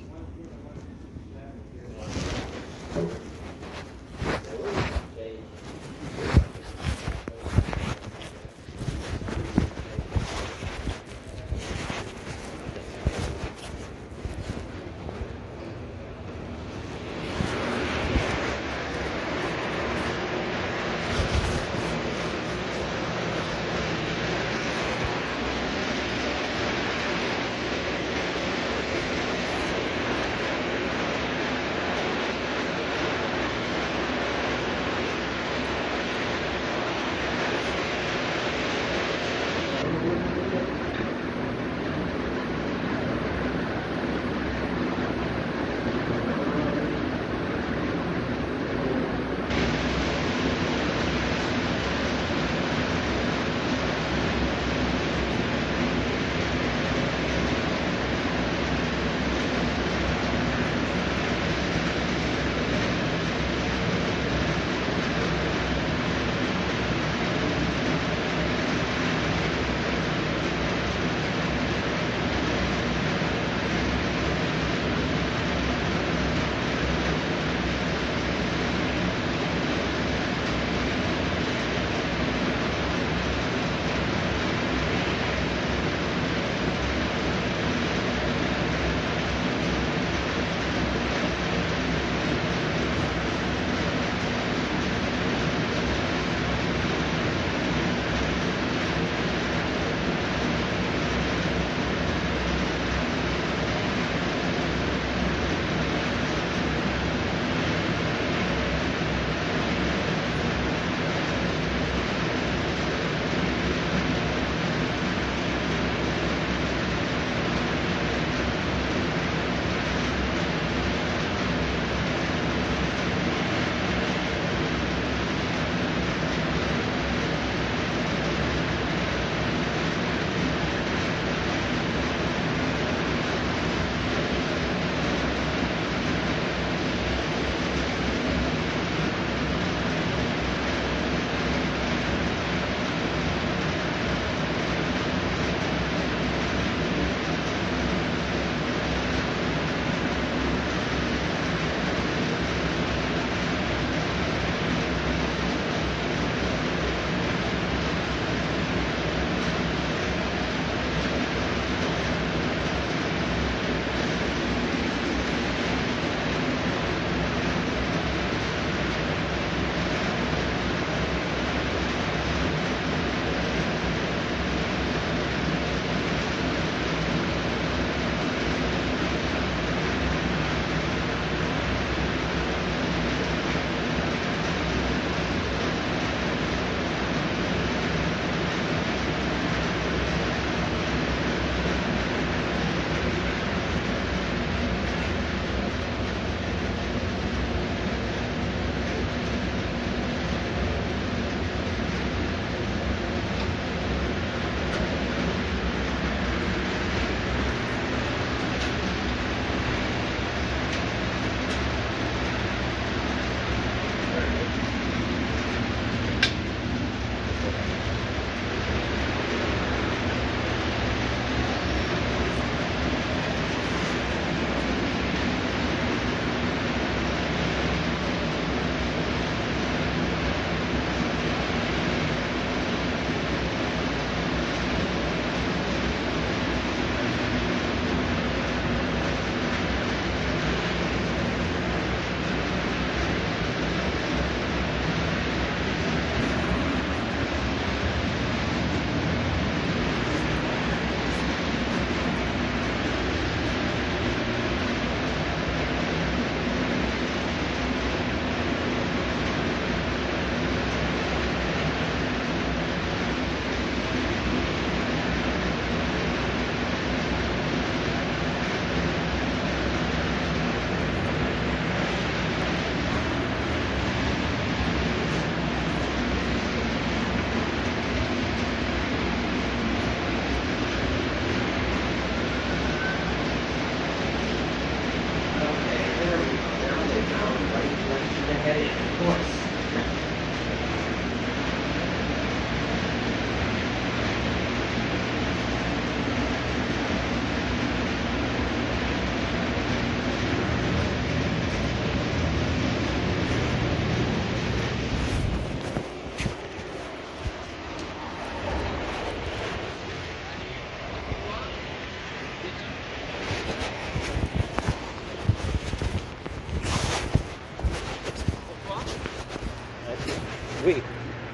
Oui.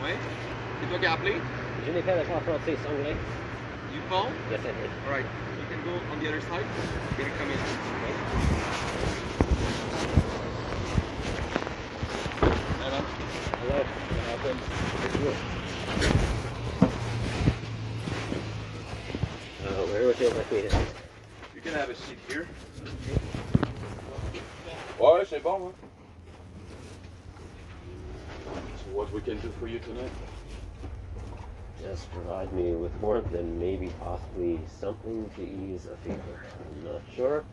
Ouais. C'est toi qui as appelé? Je n'ai pas l'accent français, c'est anglais. You call? Yes, I did. All right. You can go on the other side. You're gonna come in. Hello. Hello. What happened? Where would you like me to sit? You can have a seat here. Ouais, c'est bon, hein? So what we can do for you tonight? Just provide me with warmth and maybe possibly something to ease a fever. I'm not sure.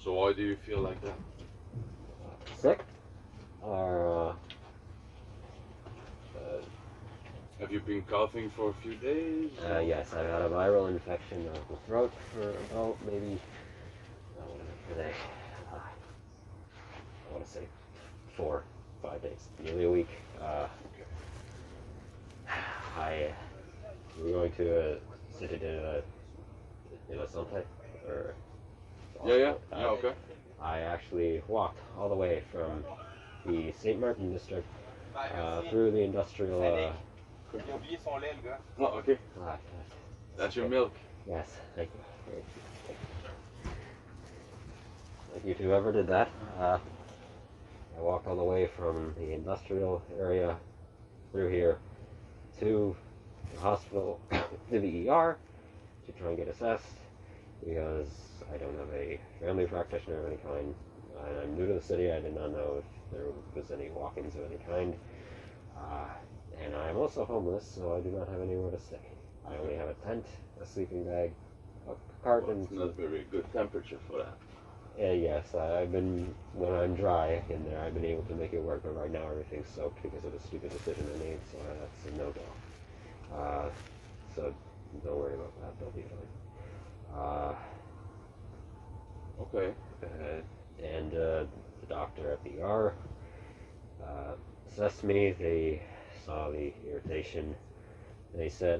So why do you feel like that? Sick? Or, Have you been coughing for a few days? yes, I've had a viral infection of the throat for about maybe, what is it today? I want to say 4, 5 days, nearly a week. We're going to sit in a Santé, or Yeah, okay. I actually walked all the way from the St. Martin district through the industrial. Oh, okay. That's your milk. Yes, thank you. Thank you to whoever did that. I walked all the way from the industrial area through here to the hospital, to the ER, to try and get assessed, because I don't have a family practitioner of any kind. I'm new to the city. I did not know if there was any walk-ins of any kind. And I'm also homeless, so I do not have anywhere to stay. I only have a tent, a sleeping bag, a cart, and It's not very good temperature for that. yes, when I'm dry in there, I've been able to make it work, but right now everything's soaked because of a stupid decision I made, so that's a no-go. So don't worry about that, they'll be fine. Okay. And the doctor at the ER assessed me. They saw the irritation. They said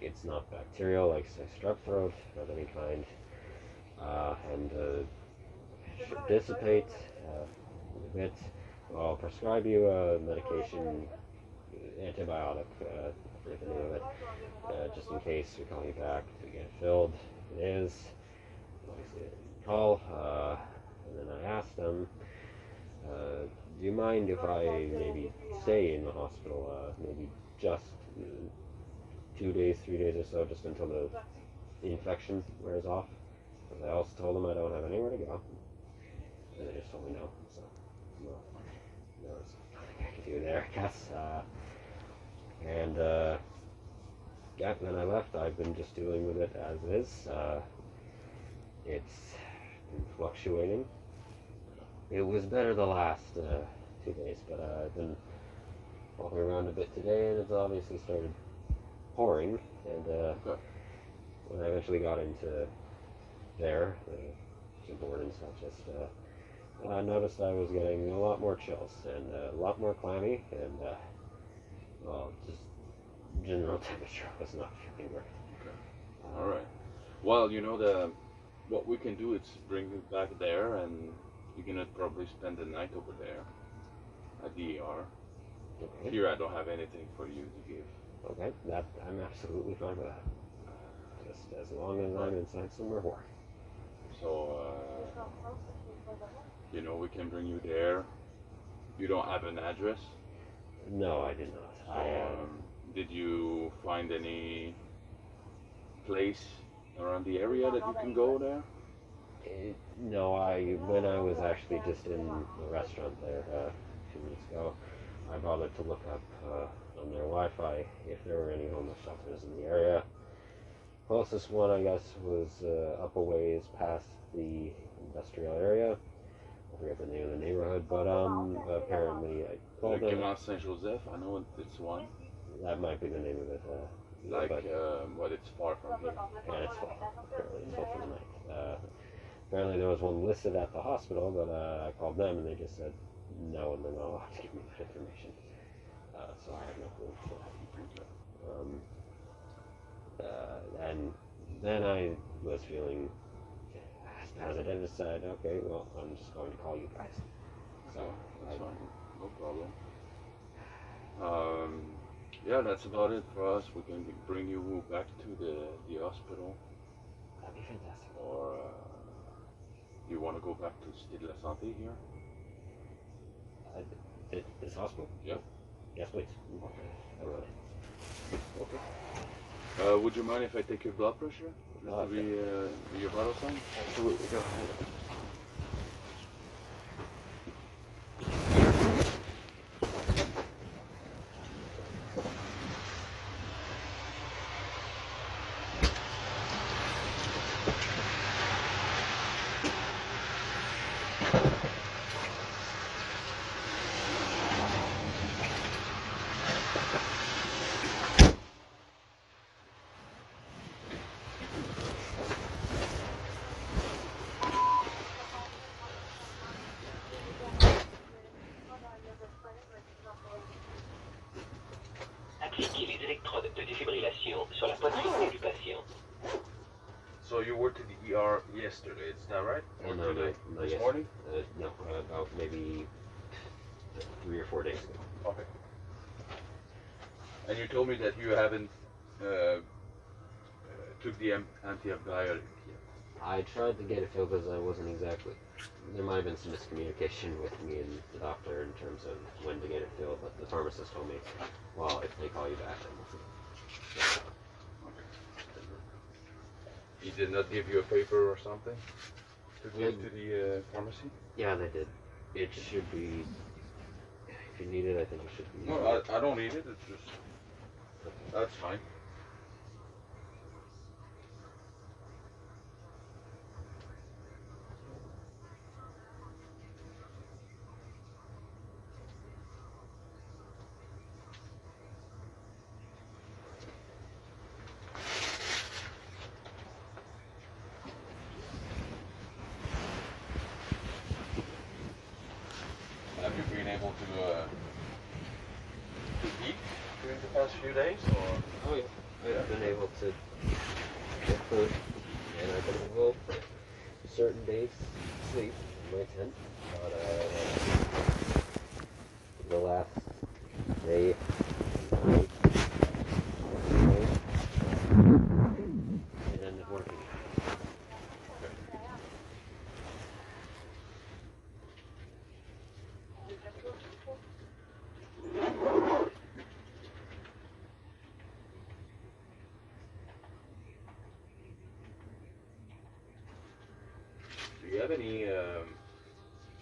it's not bacterial, like say strep throat of any kind, and should dissipate a bit. I'll prescribe you a medication, antibiotic, I forget the name of it, just in case we call you back to get it filled. It is. Obviously, I didn't call, and then I asked them, do you mind if I maybe stay in the hospital, maybe just 2 days, 3 days or so, just until the infection wears off? Because I also told them I don't have anywhere to go, and they just told me no. So, well, there's nothing I can do there, I guess. And yeah, then I left. I've been just dealing with it as is. It's been fluctuating. It was better the last 2 days, but I've been walking around a bit today, and it's obviously started pouring. And when I eventually got into there, the board and such, I noticed I was getting a lot more chills and a lot more clammy, and well, just general temperature was not feeling right. Okay. All right. Well, you know what we can do is bring you back there, and you're gonna probably spend the night over there at the ER. Okay. Here, I don't have anything for you to give. Okay, that I'm absolutely fine with that. Just as long as I'm inside somewhere warm. So, you know, we can bring you there. You don't have an address? No, I did not. Did you find any place around the area that you can go there? No, when I was actually just in the restaurant there a few weeks ago, I bothered to look up on their Wi-Fi if there were any homeless shelters in the area. Closest one, I guess, was up a ways past the industrial area. I forget the name of the neighborhood, but apparently I called them. Saint-Joseph, I know it's one. That might be the name of it. But it's far from here. And it's full. Apparently it's full for the night. Apparently there was one listed at the hospital, but I called them and they just said no, and they're not allowed to give me that information. So I have no clue for that. then I was feeling positive and decided, okay, well, I'm just going to call you guys. So That's fine. No problem. Yeah, that's about it for us. We can bring you back to the hospital, that'd be fantastic. or you want to go back to Cité de la Santé here? This hospital? Yeah. Yes, please. Okay. Would you mind if I take your blood pressure? Just to be your vital sign? Absolutely. Go ahead. Appliquez les électrodes de défibrillation sur la poitrine du patient. So you were to the ER yesterday, is that right? Or No, today? no, This yes. morning? No, about maybe 3 or 4 days ago. Okay. And you told me that you haven't took the antibiotic yet. I tried to get it filled because I wasn't exactly. There might have been some miscommunication with me and the doctor in terms of when to get it filled, but the pharmacist told me, well, if they call you back, then we'll see. He did not give you a paper or something to give Yeah. to the pharmacy? Yeah, they did. It should be. If you need it, I think it should be. No, I don't need it. It's just that's fine. Have you been able to eat during the past few days, or? Oh yeah. I've been able to get food, and I've been able certain days to sleep in my tent. But the last day, night, it ended working. Do you have any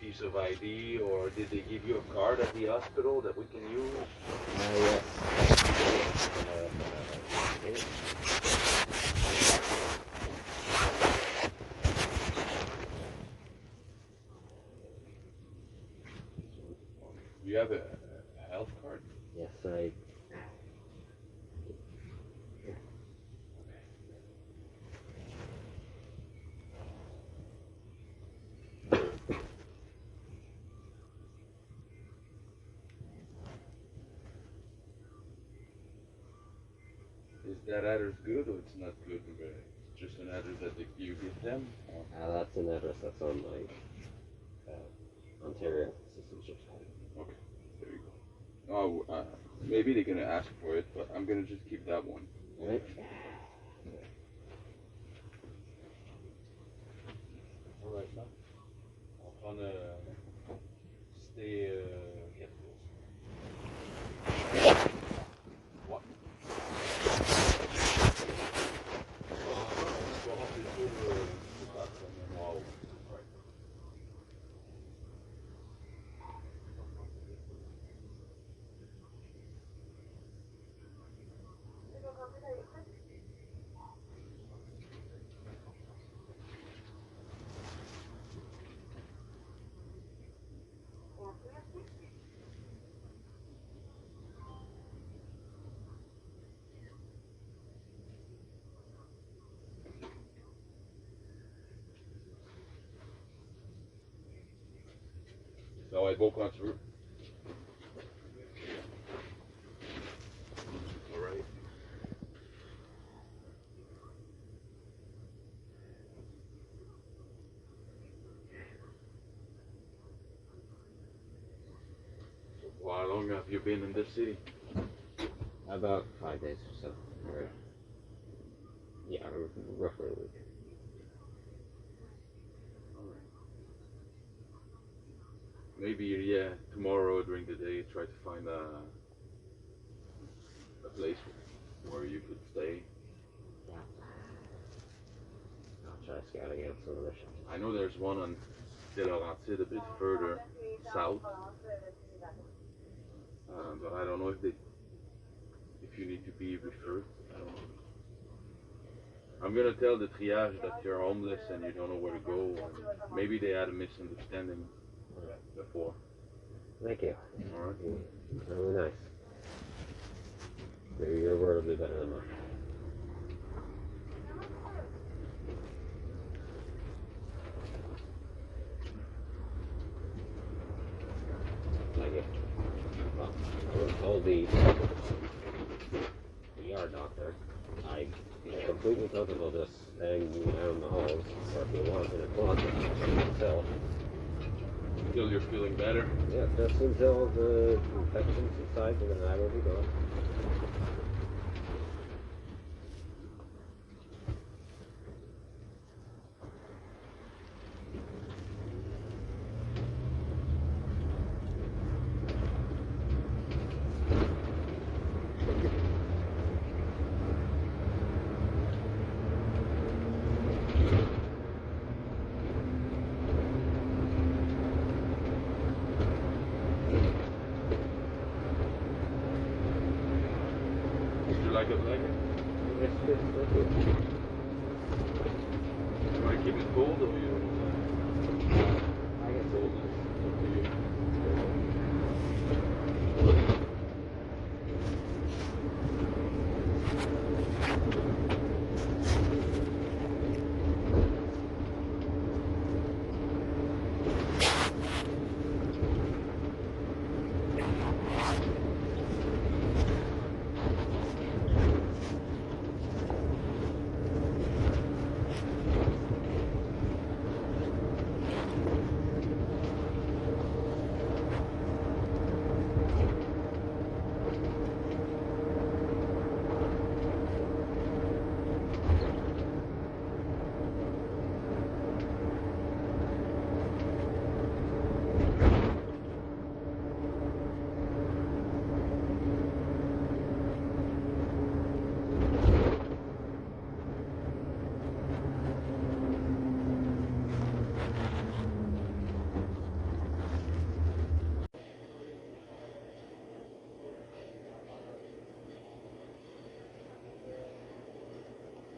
piece of ID, or did they give you a card at the hospital that we can use? Yes. Do you have a health card? Yes, I. Is that address good or it's not good? It's just an address that you give them? Or? That's an address that's on my Ontario citizenship card. Okay, there you go. Oh, maybe they're gonna ask for it, but I'm gonna just keep that one. Right? All right, now. I'll try to stay careful. What? Ça va être beau quand tu veux. All right. long have you been in this city? About 5 days or so. Or, yeah, roughly a week. Maybe, yeah, tomorrow during the day try to find a place where you could stay. Yeah. I'll try scouting out some of the shops. I know there's one on De Laurentides a bit further south, but I don't know if you need to be referred. I don't know. I'm gonna tell the triage that you're homeless and you don't know where to go, and maybe they had a misunderstanding before. Thank you. All right. Really nice. Maybe your word will be better than mine. Thank you. Well, I was told the ER doctor I am completely comfortable just staying down the halls, or if you want in a closet until Until you're feeling better. yeah, just until the infection subsides, and then I will be gone. Would you like a blanket? Yes, yes, thank you. You want to keep it cold or you? I guess Cold is up to you.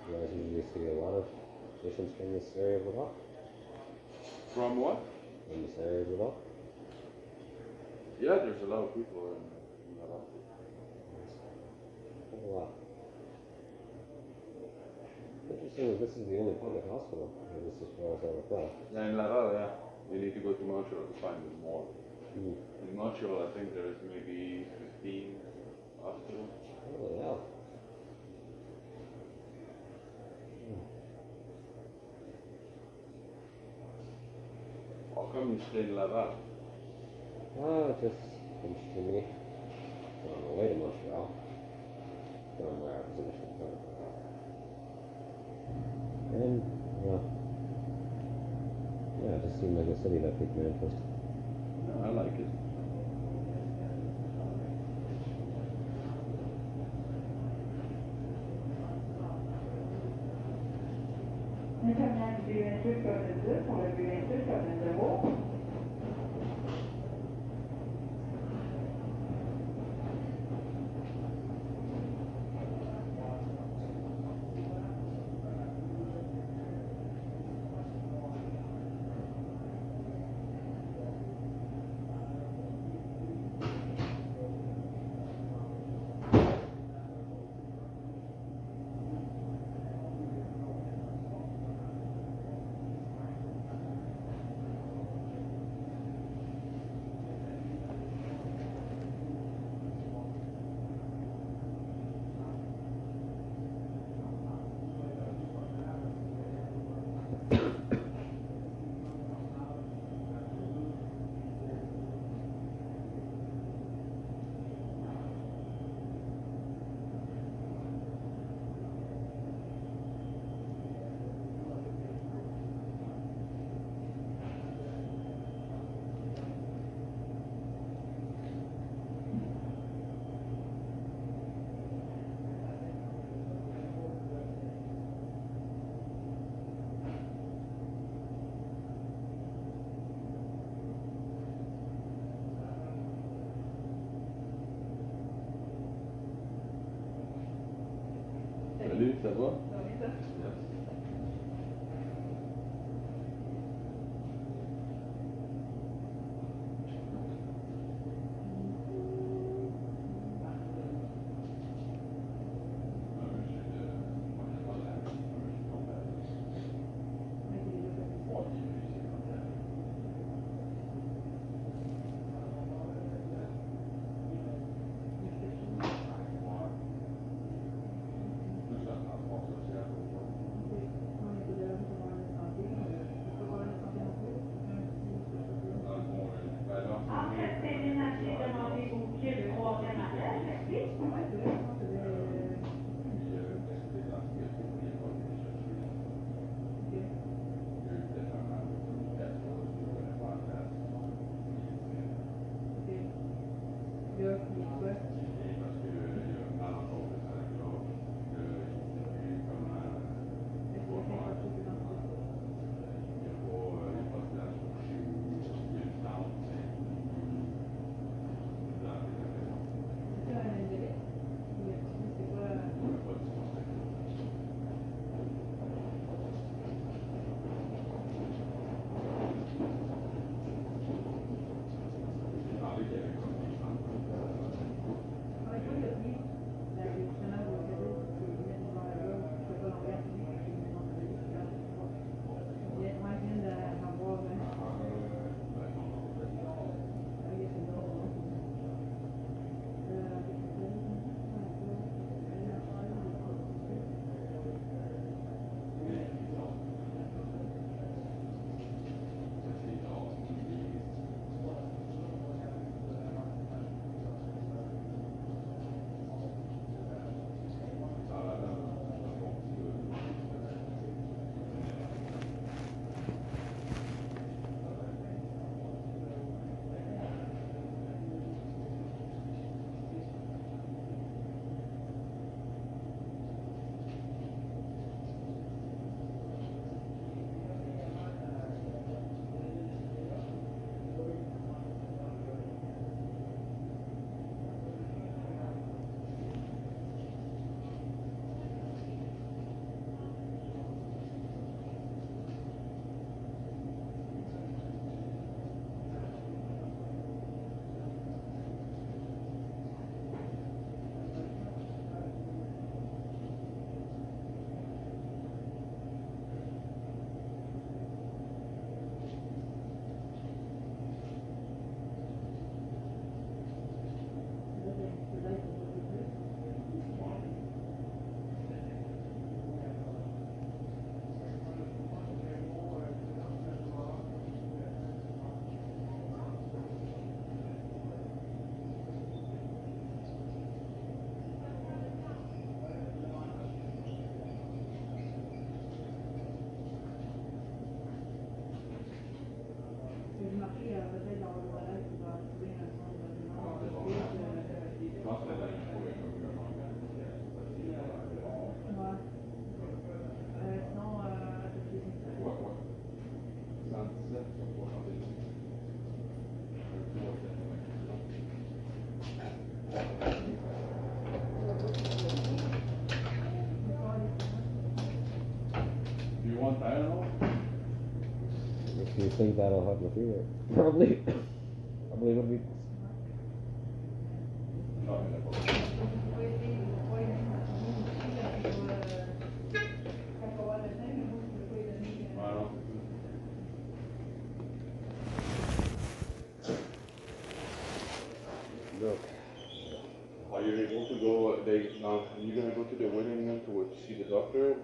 You guys usually see a lot of patients from this area of Laval? From what? In this area of Laval? Yeah, there's a lot of people in Laval. A lot. Interesting that this is the only public hospital, at least as far as I recall. Yeah, in Laval, yeah. You need to go to Montreal to find more. Hmm. In Montreal, I think there's maybe 15 hospitals. Holy hell. How come you stay in Laval? Just interesting me. On the way to Montreal. From where I was initially coming from. And, well, yeah, it just seemed like a city that piqued my interest. Yeah, I like it. Le terminal du BUNSE code 2 pour le BUNSE code 0. Salut, ça va? Ça va bien, ça? Yes. Do you want Tylenol? If you think that'll help you feel it. Probably. Probably would be. Look. Are you able to go? You're gonna go to the waiting room to see the doctor.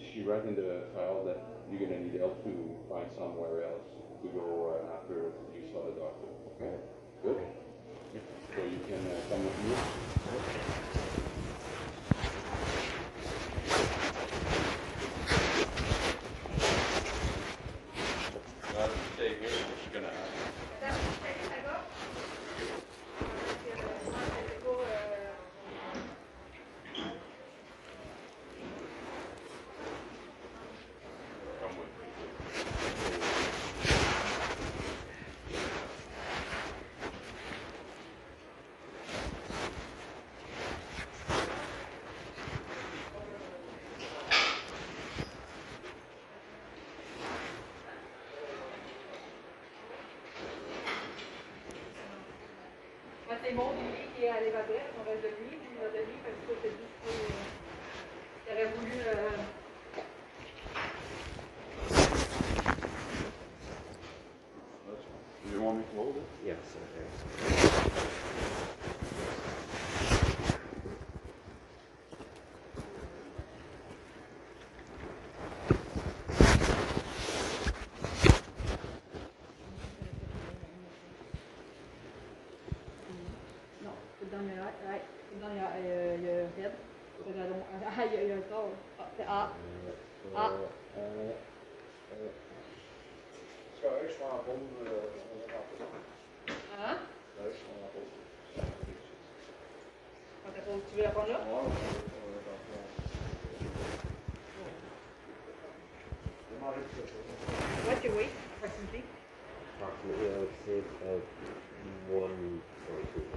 She write in the file that you're gonna need help to find somewhere else to go after you saw the doctor. Okay. Good. So you can come with me. Stay here. She's gonna. Come with me. c'est mon nuit qui est à l'évacuer, on reste de nuit, on reste de nuit, parce que c'est juste qu'il aurait voulu. Do you want me to hold it? Yes, okay. Non, c'est dans le right. C'est dans le head. C'est dans le. Ah, il y a un corps. Ah, c'est A. A. Hein? Tu veux la prendre là? What's your weight, approximately? Approximately, I would say about 1.2.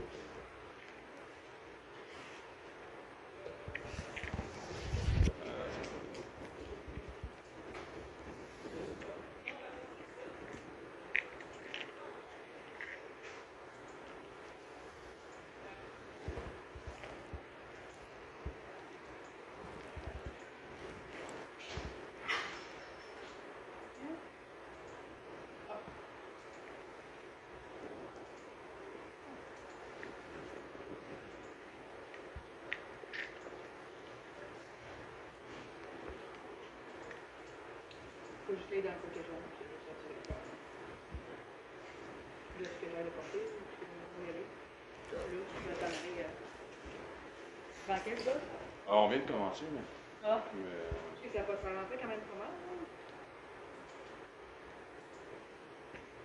Faut juste l'aider un peu que jaune. Là, ce que j'allais porter, je vais y aller. Là, je vais t'amener. Tranquille, là? Ah, on vient de commencer, mais. Ah, mais ça va se rentrer quand même pas mal.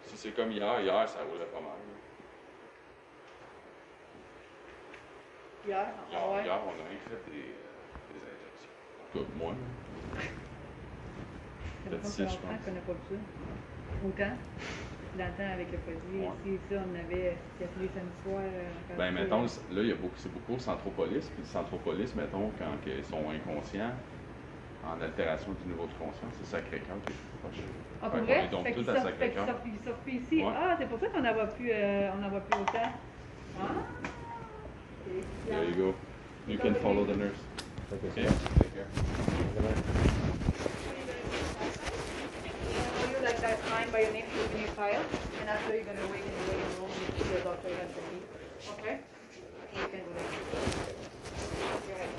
si c'est comme hier, ça roulerait pas mal. Hier, ah ouais. Hier, on a rien fait des injections. En tout cas, moi. Ça me Peut-être semble que longtemps qu'on n'a pas vu ça. Autant. Dans le temps avec le produit, Ouais. ici, ça, on avait. Il y a tous les samedis soirs. Ben, mettons, là, il y a beaucoup, c'est beaucoup au Centropolis. Puis le Centropolis, mettons, quand ils sont inconscients, en altération du niveau de conscience, c'est Sacré-Cœur qui est plus proche. Ah, Fait pour qu'on vrai? est donc Fait tous qu'ils à sortent, Sacré-Cœur. ils sortent plus ici. Ouais. Ah, c'est pour ça qu'on n'en voit plus, autant. Ah. Okay. There you go. You can follow the nurse. Okay. Okay, take care. Tell you like that sign by your name in your file, and after you're gonna wait in the waiting room to see your doctor and the meet. Okay? You can go there. Go ahead.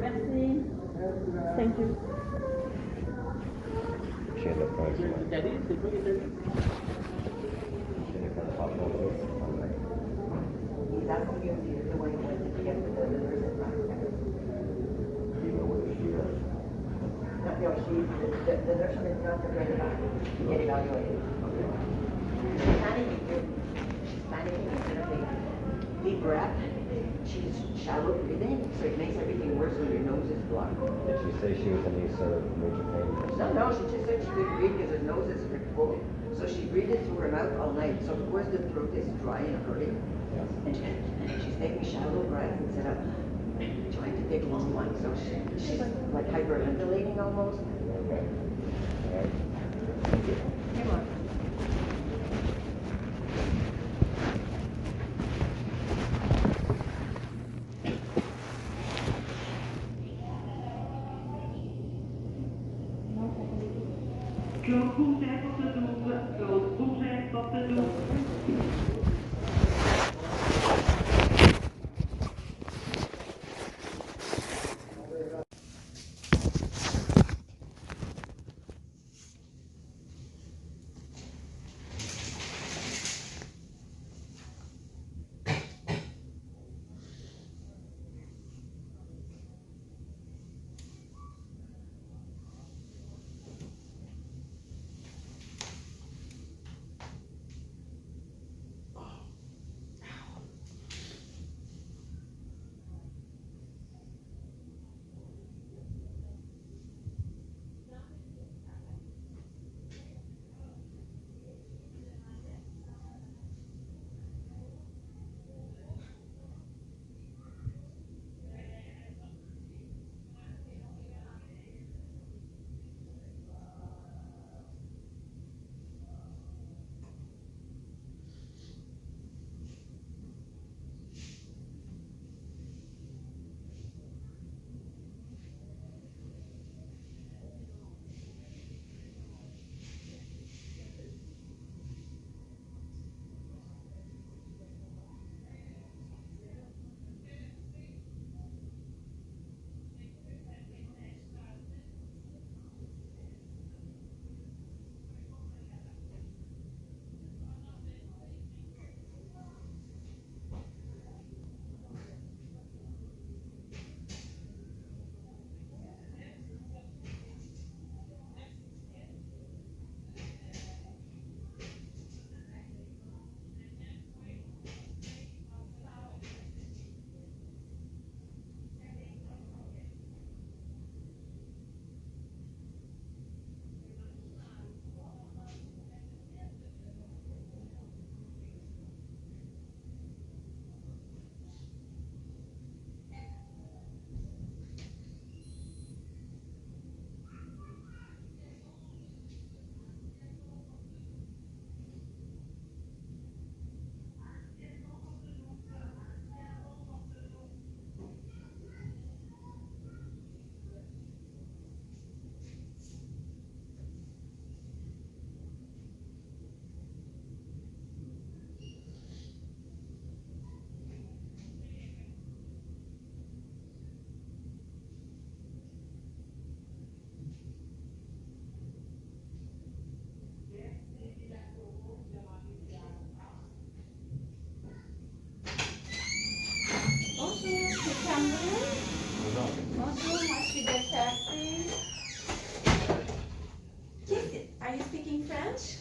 Merci. Thank you. She ended up going to my... She ended up hospital on my... He's asking you if you're the one who went to get the nurse at last time. Do you know whether she was... No, the nurse on the front to bring it back to get evaluated. She's panicking. She's panicking instead of taking deep breath. She's shallow breathing, so it makes everything worse when your nose is blocked. Did she say she was in any sort of major pain? No, she just said she couldn't breathe because her nose is full. So she breathed it through her mouth all night. So of course the throat is dry and hurting. Yes. And she's taking shallow breaths instead of trying to take long ones. So she's like hyperventilating almost. Okay. All right. Thank you. Come on. Bonjour, c'est Cameron. Bonjour, moi je suis de Cassie. Are you speaking French?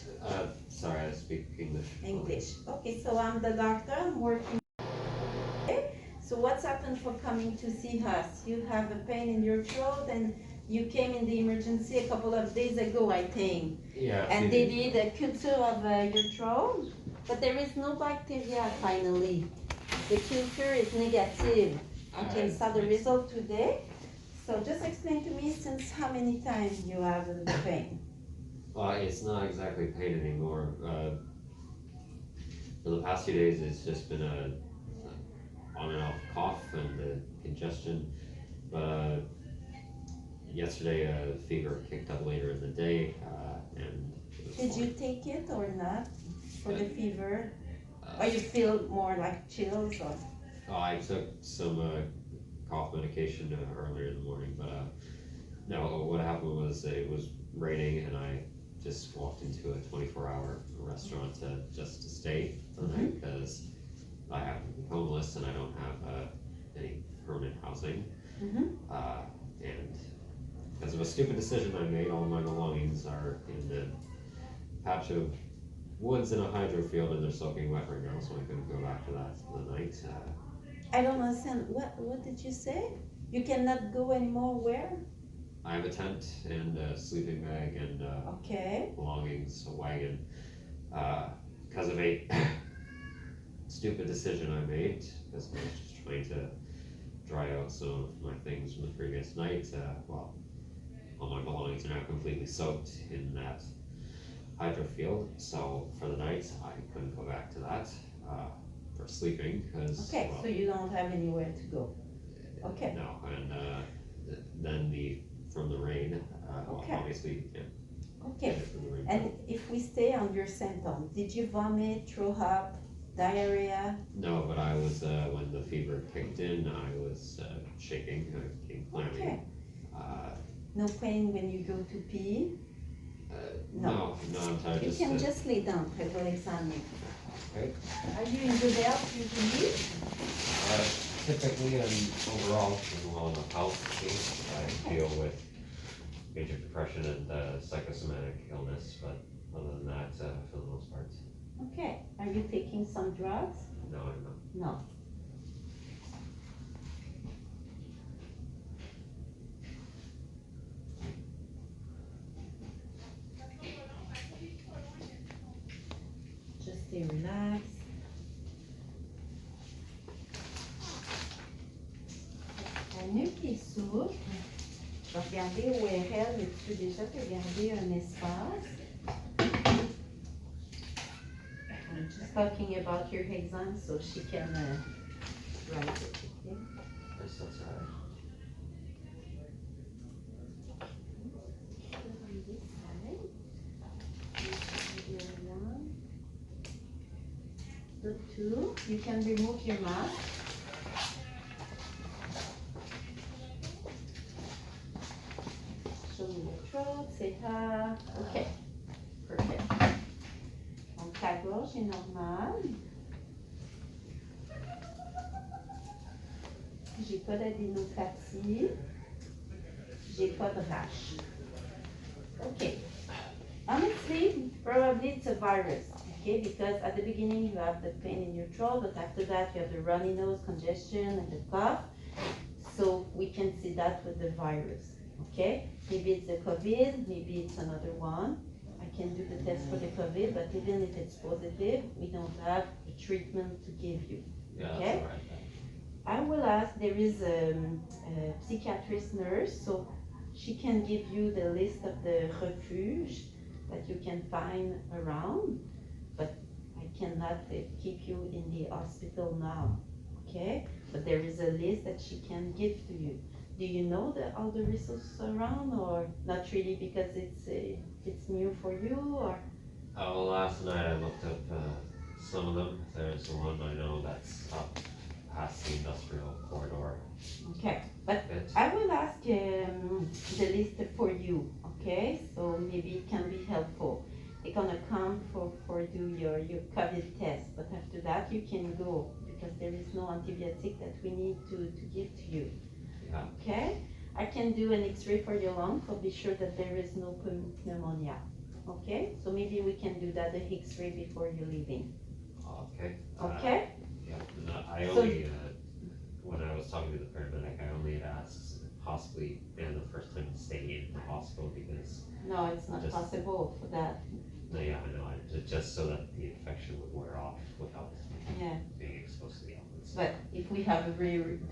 Sorry, I speak English. English. Okay, so I'm the doctor. I'm working. Okay. So what's happened for coming to see us? You have a pain in your throat and you came in the emergency a couple of days ago, I think. Yeah. And they did a culture of your throat, but there is no bacteria finally. The culture is negative. I can start the result today. So just explain to me since how many times you have the pain. Well, it's not exactly pain anymore. For the past few days, it's just been a on and off cough and congestion. But yesterday, fever kicked up later in the day, and it was Did you fine. take it or not for the fever? Or you feel more like chills or? I took some cough medication earlier in the morning, but no. What happened was it was raining, and I just walked into a 24-hour restaurant just to stay for the night because I am homeless and I don't have any permanent housing. And because of a stupid decision I made, all my belongings are in the patch of woods in a hydro field and they're soaking wet right now, so I couldn't go back to that for the night. I don't understand. What did you say? You cannot go anymore where? I have a tent and a sleeping bag and Okay. belongings, a wagon. Because of a stupid decision I made, because I was just trying to dry out some of my things from the previous night. Well, all my belongings are now completely soaked in that hydro field, so for the night I couldn't go back to that for sleeping because Okay, so you don't have anywhere to go. Okay. no, and then from the rain, well, Okay. obviously Okay. And if we stay on your symptoms, did you vomit, throw up, diarrhea? No, but I was, when the fever kicked in, I was shaking, I became clammy. Okay. Uh, No pain when you go to pee? no, I'm sorry, You can just lay down, I will examine you. Okay. Are you in good health usually? Typically and overall, in well enough health, I deal with major depression and psychosomatic illness, but other than that, for the most part, Okay. Are you taking some drugs? no, I'm not. No. Just stay relaxed. La nuque est souple. Je vais regarder ORL, mais tu peux déjà te garder un espace. I'm just talking about your exam so she can write it, okay? That's all right. On this side. Here one. The two. You can remove your mask. Show me your throat, say ha. Okay. Perfect. Donc ta gorge est normale. J'ai pas d'adénopathie. J'ai pas de rash. Okay. Honestly, probably it's a virus, okay? Because at the beginning you have the pain in your throat, but after that you have the runny nose, congestion, and the cough. So we can see that with the virus, okay? Maybe it's the COVID, maybe it's another one. I can do the test for the COVID, but even if it's positive, we don't have a treatment to give you, Yeah, okay? that's all right. I will ask, there is a psychiatrist nurse, so she can give you the list of the refuge that you can find around, but I cannot keep you in the hospital now, okay? But there is a list that she can give to you. Do you know all the resources around, or not really because it's new for you, or? Well, last night I looked up some of them. There's one I know that's up past the industrial corridor. Okay, but Bit. I will ask the list for you, okay? So maybe it can be helpful. They're gonna come for do your COVID test, but after that you can go because there is no antibiotic that we need to give to you. Yeah. Okay? I can do an x-ray for your lung to be sure that there is no pneumonia. Okay? So maybe we can do that, the x-ray before you're leaving. Okay. Okay? Yeah. No, I So- only, when I was talking to the paramedic, I only had asked possibly the first time to stay in the hospital because, No, it's not Just- possible for that. no, yeah, I know, just so that the infection would wear off without Yeah. being exposed to the elements. But if we have a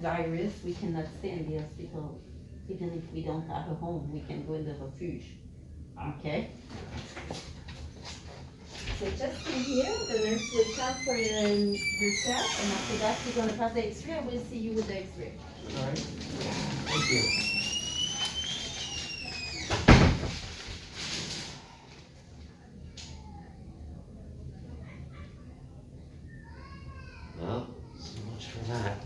virus, we cannot stay in the hospital. Even if we don't have a home, we can go in the refuge. Okay? So just stay here, the nurse will come for your test, and after that, we're gonna have the x-ray, and we'll see you with the x-ray. All right. Thank you. Well, so much for that.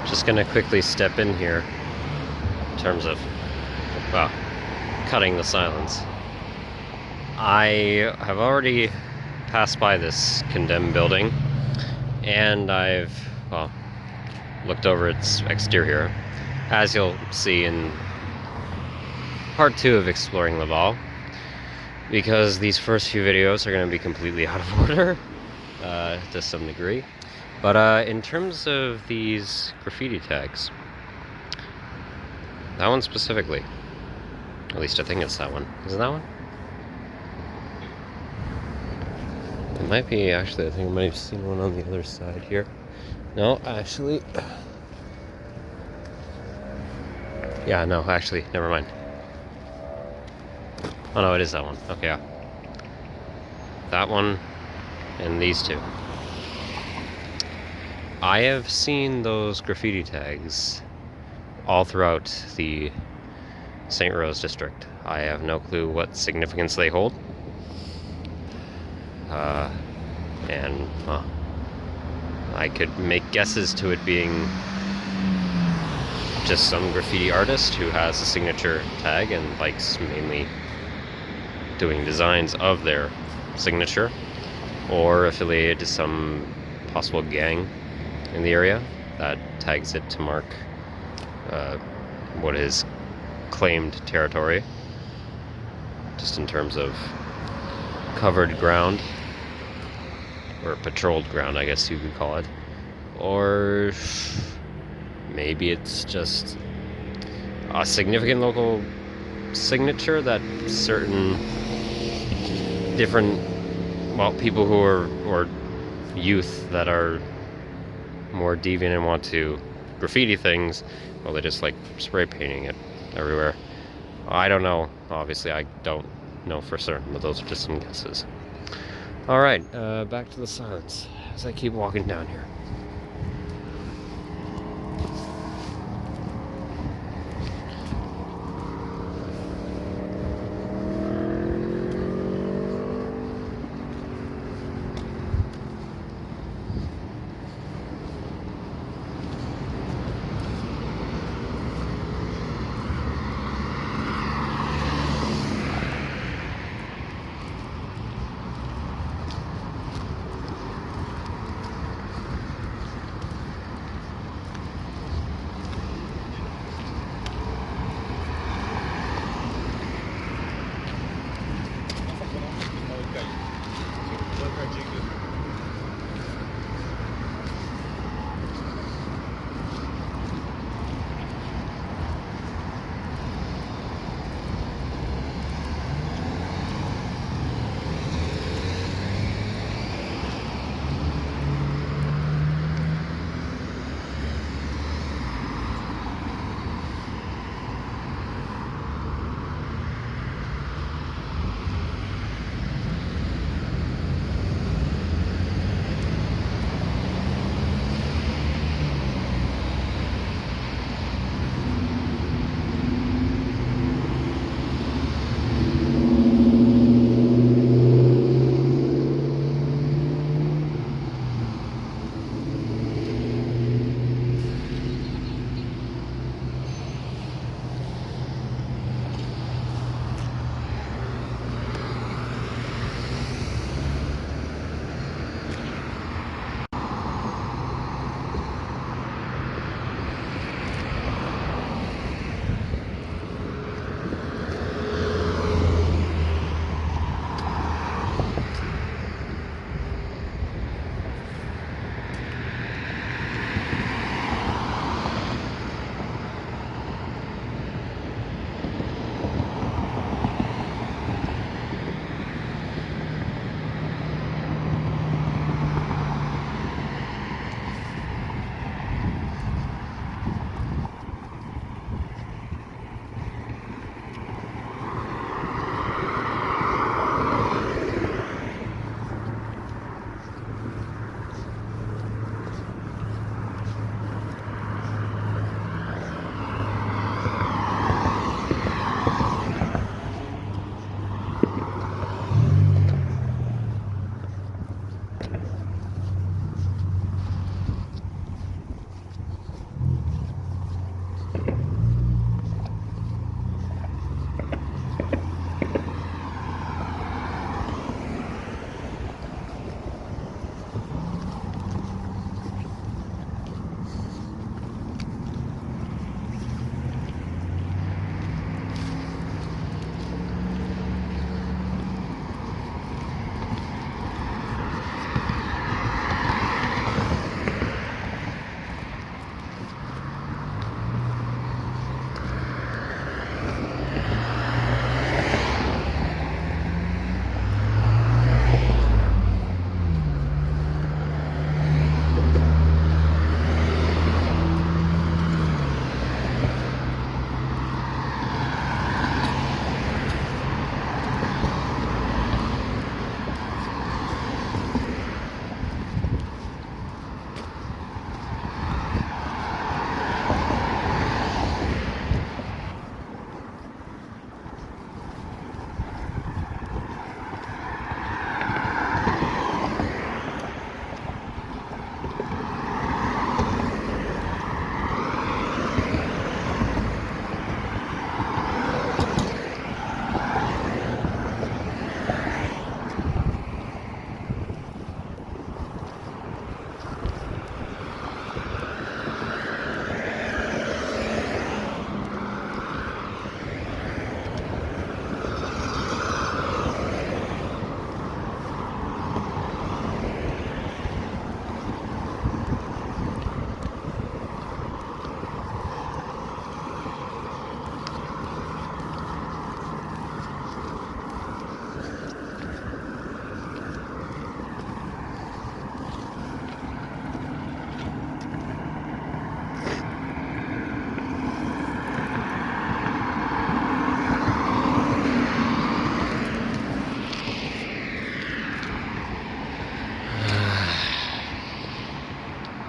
Just gonna quickly step in here in terms of, well, cutting the silence. I have already passed by this condemned building, and I've, well, looked over its exterior, as you'll see in part 2 of Exploring Laval, because these first few videos are going to be completely out of order, to some degree. But in terms of these graffiti tags, that one specifically, at least I think it's that one. Is it that one? It might be, actually. I think I might have seen one on the other side here. No, actually. Yeah, no, actually, never mind. Oh no, it is that one. Okay, yeah. That one and these two. I have seen those graffiti tags all throughout the St. Rose district. I have no clue what significance they hold. And, well, I could make guesses to it being just some graffiti artist who has a signature tag and likes mainly doing designs of their signature, or affiliated to some possible gang in the area that tags it to mark what is claimed territory, just in terms of covered ground, or patrolled ground, I guess you could call it. Or maybe it's just a significant local signature that certain different, well, people who are, or youth that are more deviant and want to graffiti things, well, they just like spray painting it everywhere. I don't know. Obviously, I don't know for certain, but those are just some guesses. Alright, back to the silence as I keep walking down here.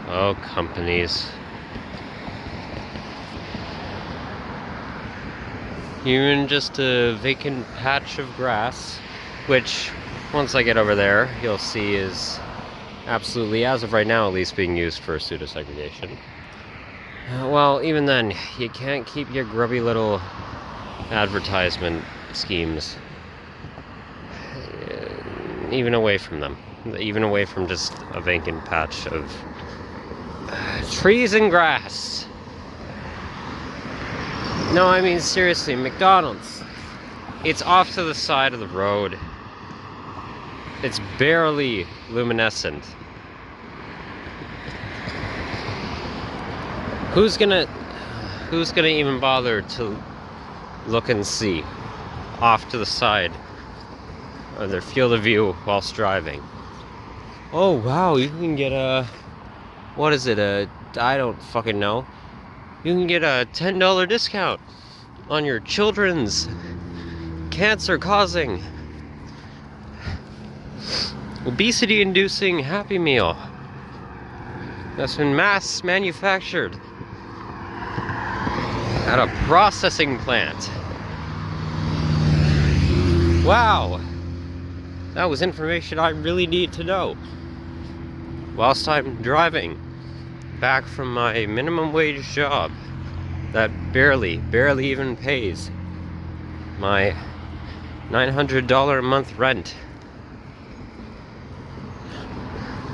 Oh, companies. Even just a vacant patch of grass, which, once I get over there, you'll see is absolutely, as of right now at least, being used for pseudo-segregation. Well, even then, you can't keep your grubby little advertisement schemes even away from them. Even away from just a vacant patch of trees and grass. No, I mean seriously, McDonald's. It's off to the side of the road. It's barely luminescent. Who's gonna even bother to look and see off to the side of their field of view whilst driving? Oh wow, you can get what is it, I don't fucking know. You can get a $10 discount on your children's cancer-causing, obesity-inducing Happy Meal that's been mass manufactured at a processing plant. Wow, that was information I really need to know whilst I'm driving back from my minimum wage job that barely even pays my $900 a month rent.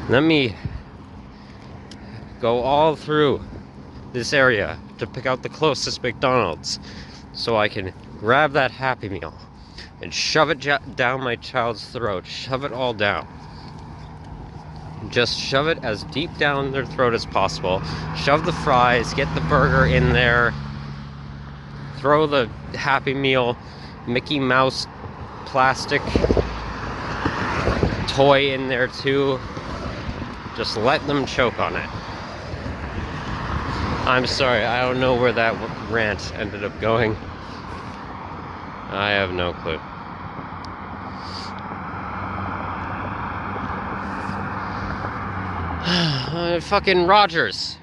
Let me go all through this area to pick out the closest McDonald's so I can grab that Happy Meal and shove it down my child's throat. Shove it all down. Just shove it as deep down their throat as possible. Shove the fries, get the burger in there, throw the Happy Meal Mickey Mouse plastic toy in there too. Just let them choke on it. I'm sorry, I don't know where that rant ended up going. I have no clue. Fucking Rogers.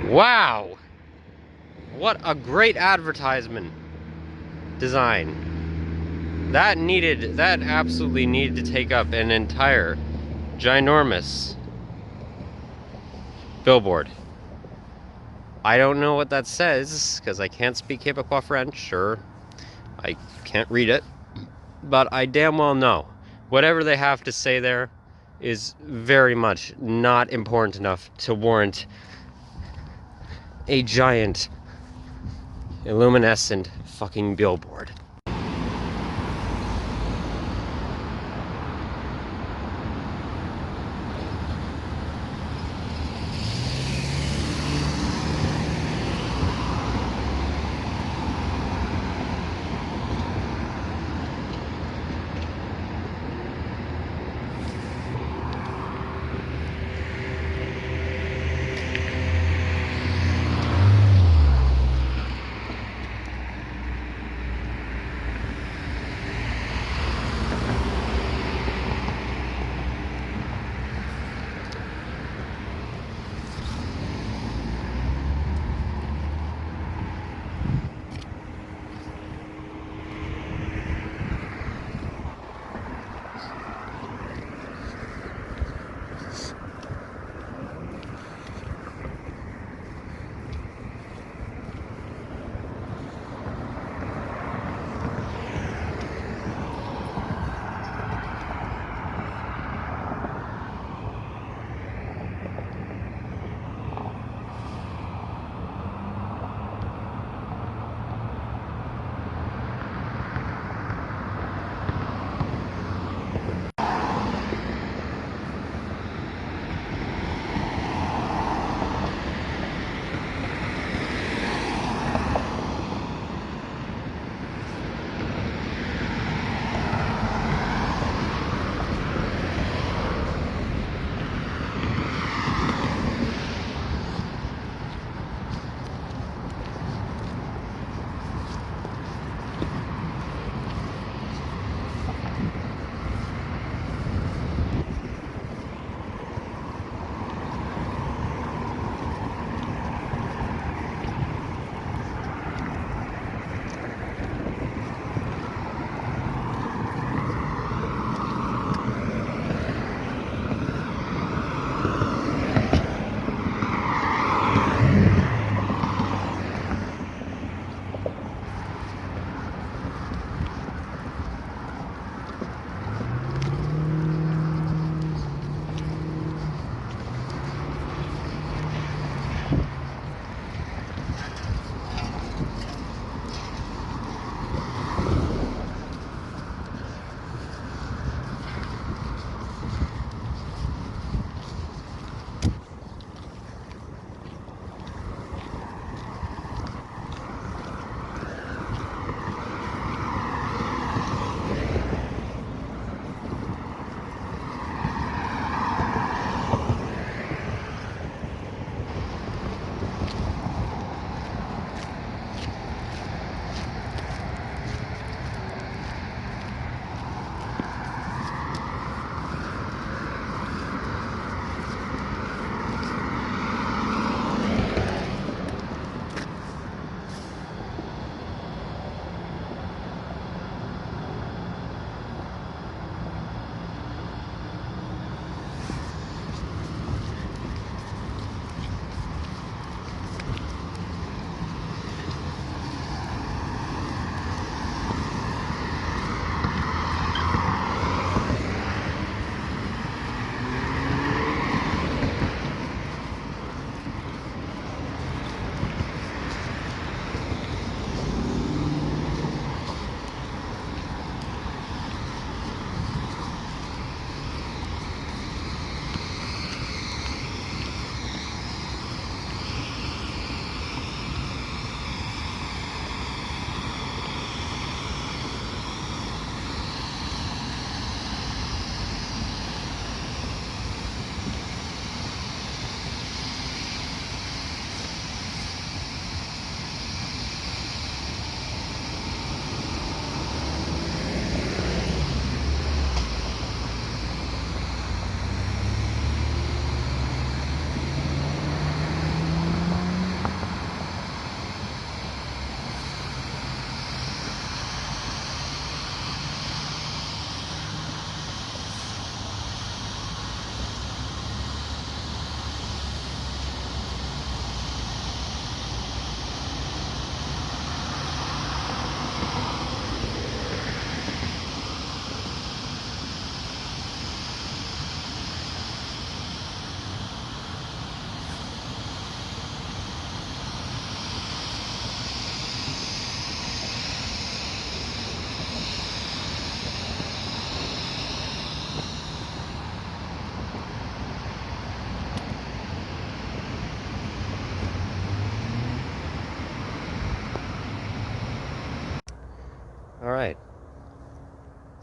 Wow. What a great advertisement design. That absolutely needed to take up an entire ginormous billboard. I don't know what that says because I can't speak Quebecois French, or I can't read it, but I damn well know whatever they have to say there is very much not important enough to warrant a giant illuminescent fucking billboard.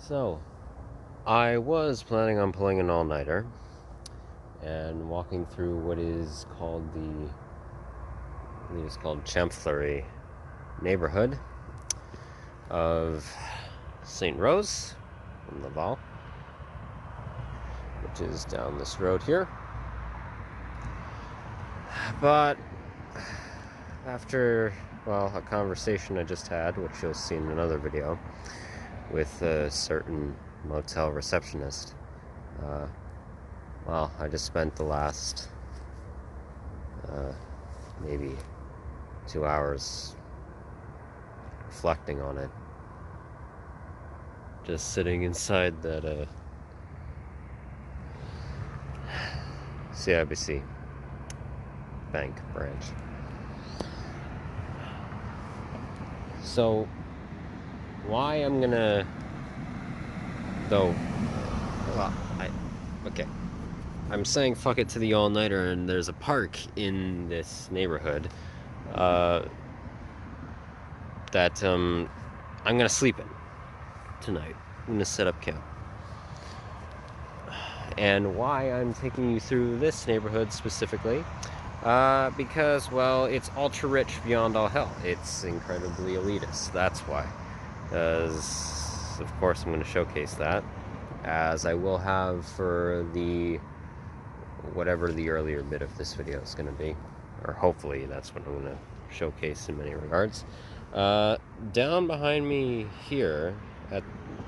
So, I was planning on pulling an all-nighter and walking through what is called Champfleury neighborhood of St. Rose in Laval, which is down this road here. But after, well, a conversation I just had, which you'll see in another video, with a certain motel receptionist, well, I just spent the last maybe 2 hours reflecting on it. Just sitting inside that CIBC bank branch. So, why I'm gonna, though, well, okay. I'm saying fuck it to the all-nighter, and there's a park in this neighborhood that I'm gonna sleep in tonight. I'm gonna set up camp. And why I'm taking you through this neighborhood specifically, because, well, it's ultra rich beyond all hell. It's incredibly elitist. That's why. As, of course, I'm going to showcase that, as I will have for the whatever the earlier bit of this video is going to be, or hopefully that's what I'm going to showcase in many regards. Down behind me here,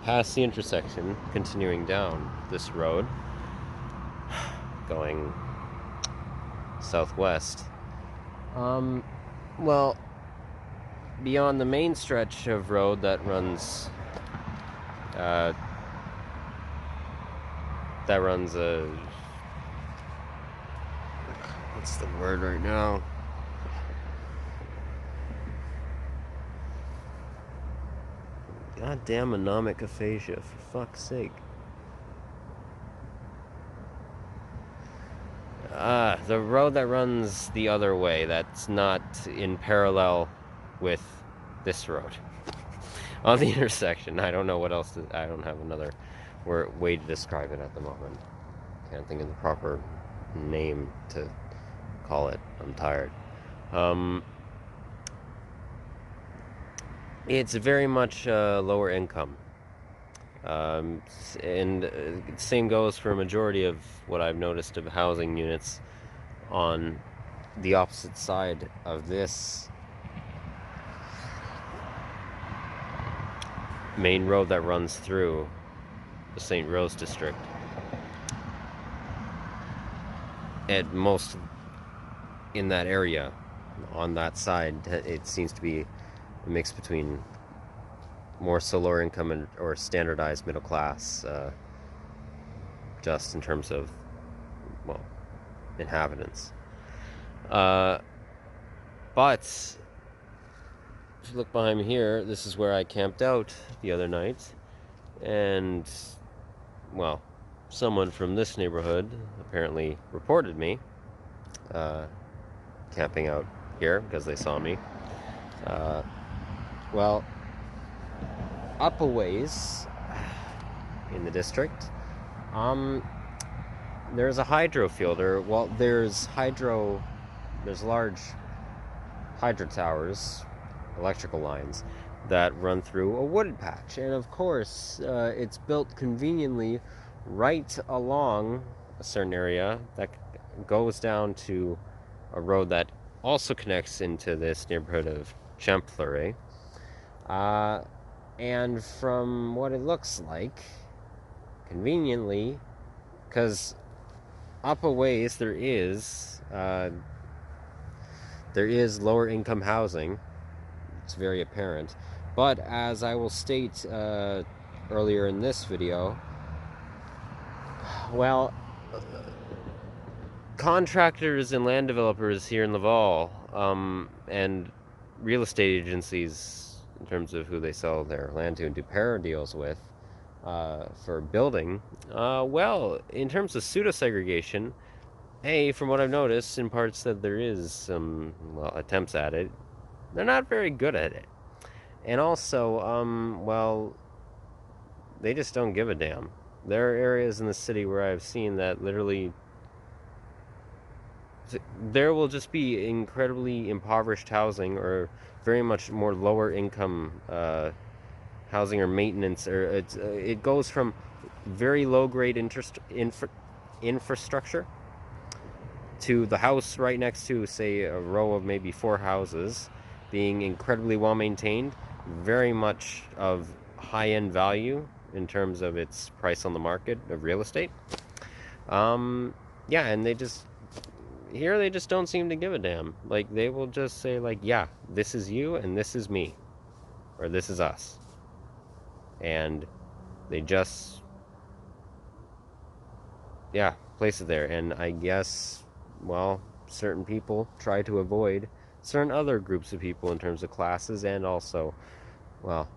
past the intersection, continuing down this road, going southwest, well, beyond the main stretch of road that runs what's the word right now? Goddamn anomic aphasia, for fuck's sake. The road that runs the other way, that's not in parallel with this road. On the intersection. I don't know what else I don't have another way to describe it at the moment. Can't think of the proper name to call it. I'm tired. It's very much lower income. And same goes for a majority of what I've noticed of housing units on the opposite side of this main road that runs through the St. Rose district. At most in that area, on that side, it seems to be a mix between more so lower income or standardized middle class, just in terms of, well, inhabitants. But if you look behind me here, this is where I camped out the other night, and, well, someone from this neighborhood apparently reported me camping out here because they saw me. Well, up a ways in the district, there's a hydro field, or, well, there's large hydro towers, electrical lines that run through a wooded patch, and of course it's built conveniently right along a certain area that goes down to a road that also connects into this neighborhood of Champfleury. And from what it looks like, conveniently, because up a ways there is lower income housing. It's very apparent. But as I will state earlier in this video, well, contractors and land developers here in Laval, and real estate agencies, in terms of who they sell their land to and do para deals with for building, well, in terms of pseudo-segregation, from what I've noticed in parts that there is some, well, attempts at it, they're not very good at it. And also, well, they just don't give a damn. There are areas in the city where I've seen that literally there will just be incredibly impoverished housing or very much more lower income housing or maintenance, or it goes from very low grade infrastructure to the house right next to, say, a row of maybe 4 houses being incredibly well maintained, very much of high-end value in terms of its price on the market of real estate. Yeah, and they just don't seem to give a damn. Like, they will just say, like, yeah, this is you and this is me, or this is us. And they just, yeah, place it there. And I guess, well, certain people try to avoid certain other groups of people in terms of classes, and also, well,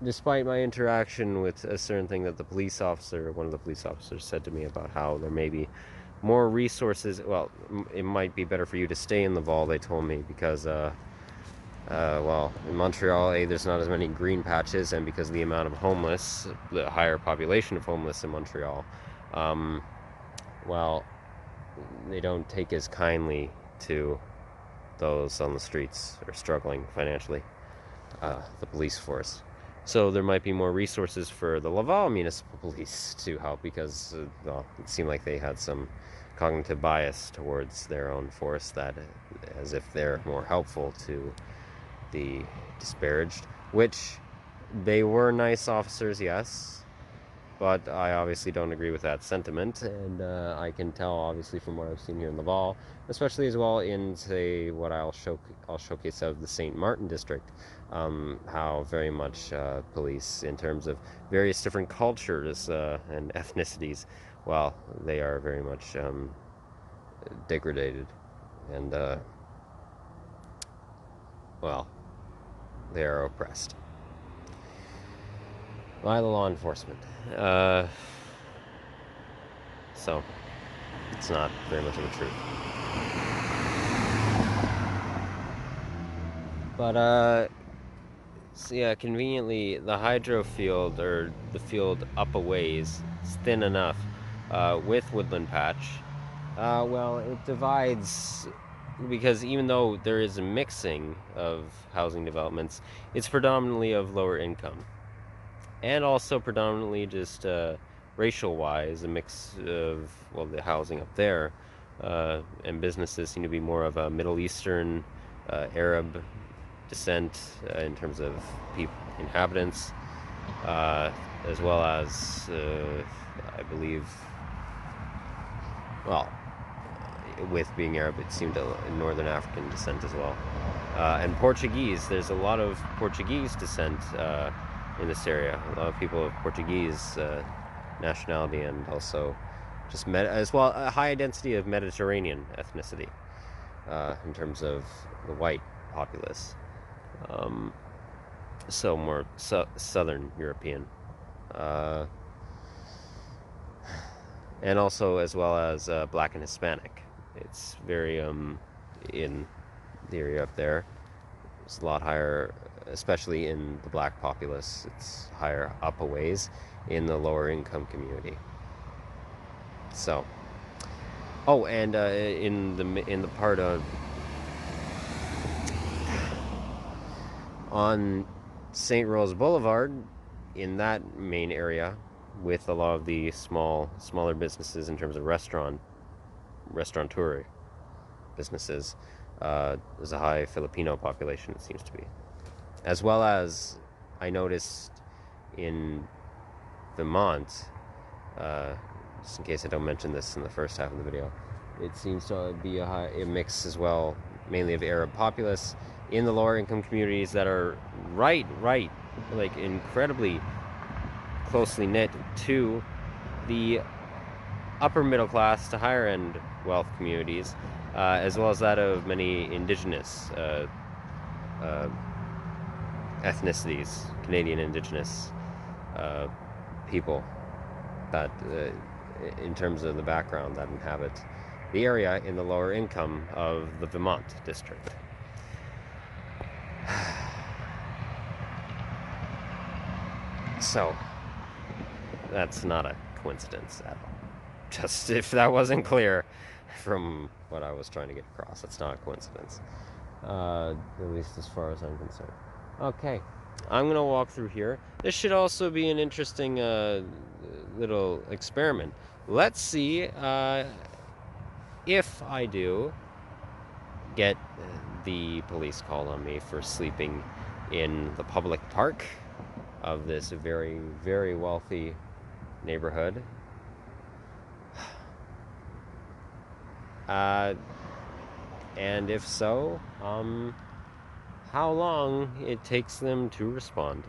despite my interaction with a certain thing that one of the police officers said to me about how there may be more resources, well, it might be better for you to stay in Laval, they told me, because, well, in Montreal, there's not as many green patches, and because of the amount of homeless, the higher population of homeless in Montreal, well, they don't take as kindly to those on the streets or struggling financially, the police force. So there might be more resources for the Laval Municipal Police to help, because well, it seemed like they had some cognitive bias towards their own force, that as if they're more helpful to the disparaged, which they were nice officers, yes, but I obviously don't agree with that sentiment, and I can tell obviously from what I've seen here in Laval, especially as well in, say, what I'll showcase of the St. Martin district, how very much police, in terms of various different cultures and ethnicities, well, they are very much degraded, and well, they are oppressed by the law enforcement. So it's not very much of the truth. But so yeah, conveniently, the hydro field, or the field up a ways, is thin enough with woodland patch. Well, it divides, because even though there is a mixing of housing developments, it's predominantly of lower income, and also predominantly just racial-wise, a mix of, well, the housing up there, and businesses seem to be more of a Middle Eastern, Arab descent in terms of inhabitants, as well as, I believe, well, with being Arab, it seemed a Northern African descent as well. And Portuguese, there's a lot of Portuguese descent in this area. A lot of people of Portuguese nationality, and also just as well a high density of Mediterranean ethnicity in terms of the white populace. So more Southern European. And also as well as Black and Hispanic. It's very in the area up there, it's a lot higher, especially in the Black populace. It's higher up a ways in the lower income community. So, oh, and in the part of on St. Rose Boulevard, in that main area, with a lot of the smaller businesses in terms of restaurateur businesses, there's a high Filipino population, it seems to be. As well as, I noticed in Vermont, just in case I don't mention this in the first half of the video, it seems to be a mix as well, mainly of Arab populace in the lower income communities that are right, like incredibly closely knit to the upper middle class to higher end wealth communities, as well as that of many indigenous ethnicities, Canadian indigenous people, that in terms of the background, that inhabit the area in the lower income of the Vermont district. So, that's not a coincidence at all. Just if that wasn't clear from what I was trying to get across, it's not a coincidence. At least as far as I'm concerned. Okay, I'm gonna walk through here. This should also be an interesting little experiment. Let's see if I do get the police call on me for sleeping in the public park of this very, very wealthy neighborhood. And if so, how long it takes them to respond.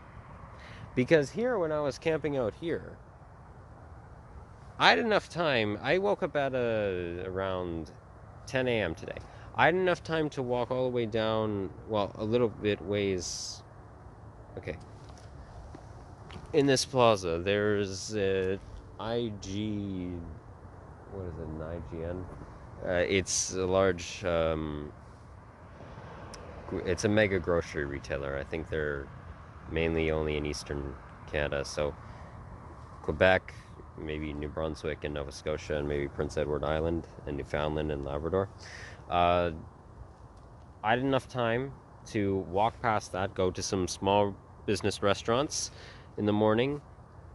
Because here, when I was camping out here, I had enough time. I woke up at around 10 a.m. today. I had enough time to walk all the way down, well, a little bit ways. Okay. In this plaza, there's IG, what is it, an IGN? It's a large, it's a mega grocery retailer. I think they're mainly only in Eastern Canada, so Quebec, maybe New Brunswick and Nova Scotia, and maybe Prince Edward Island and Newfoundland and Labrador. I had enough time to walk past that, go to some small business restaurants in the morning.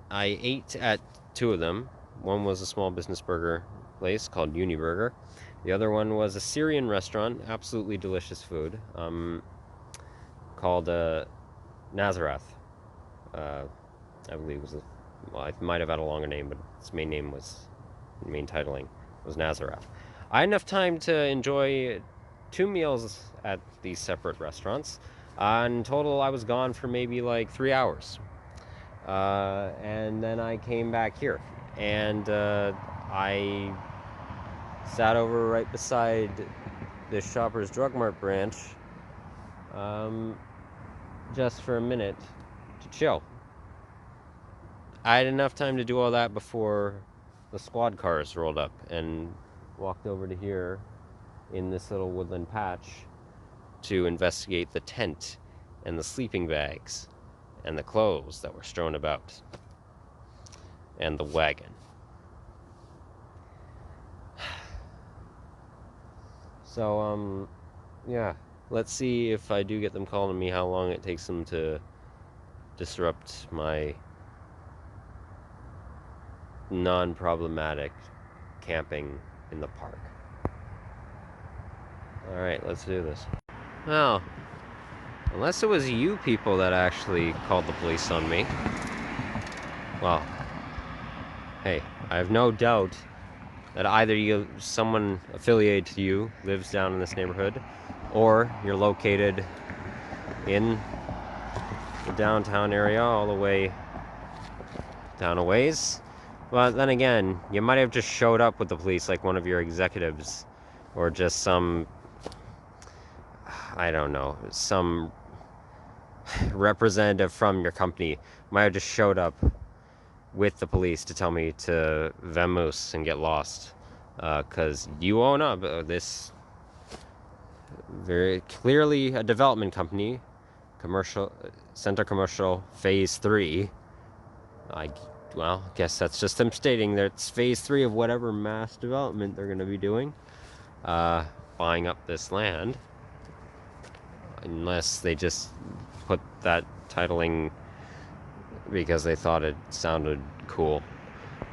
I ate at two of them. One was a small business burger place called Uniburger. The other one was a Syrian restaurant, absolutely delicious food, called Nazareth. I believe it was well, it might have had a longer name, but its main titling was Nazareth. I had enough time to enjoy 2 meals at these separate restaurants. In total, I was gone for maybe like 3 hours. And then I came back here, and I sat over right beside the Shoppers Drug Mart branch just for a minute to chill. I had enough time to do all that before the squad cars rolled up and walked over to here in this little woodland patch to investigate the tent and the sleeping bags and the clothes that were strewn about and the wagon. So, yeah, let's see if I do get them calling me, how long it takes them to disrupt my non-problematic camping in the park. Alright, let's do this. Well, unless it was you people that actually called the police on me. Well, hey, I have no doubt that either someone affiliated to you lives down in this neighborhood, or you're located in the downtown area all the way down a ways. But then again, you might have just showed up with the police like one of your executives, or just some, I don't know, some representative from your company might have just showed up with the police to tell me to vamoose and get lost, because you own up this very clearly a development company, Center Commercial Phase 3. Well, I guess that's just them stating that it's Phase 3 of whatever mass development they're going to be doing, buying up this land, unless they just put that titling because they thought it sounded cool.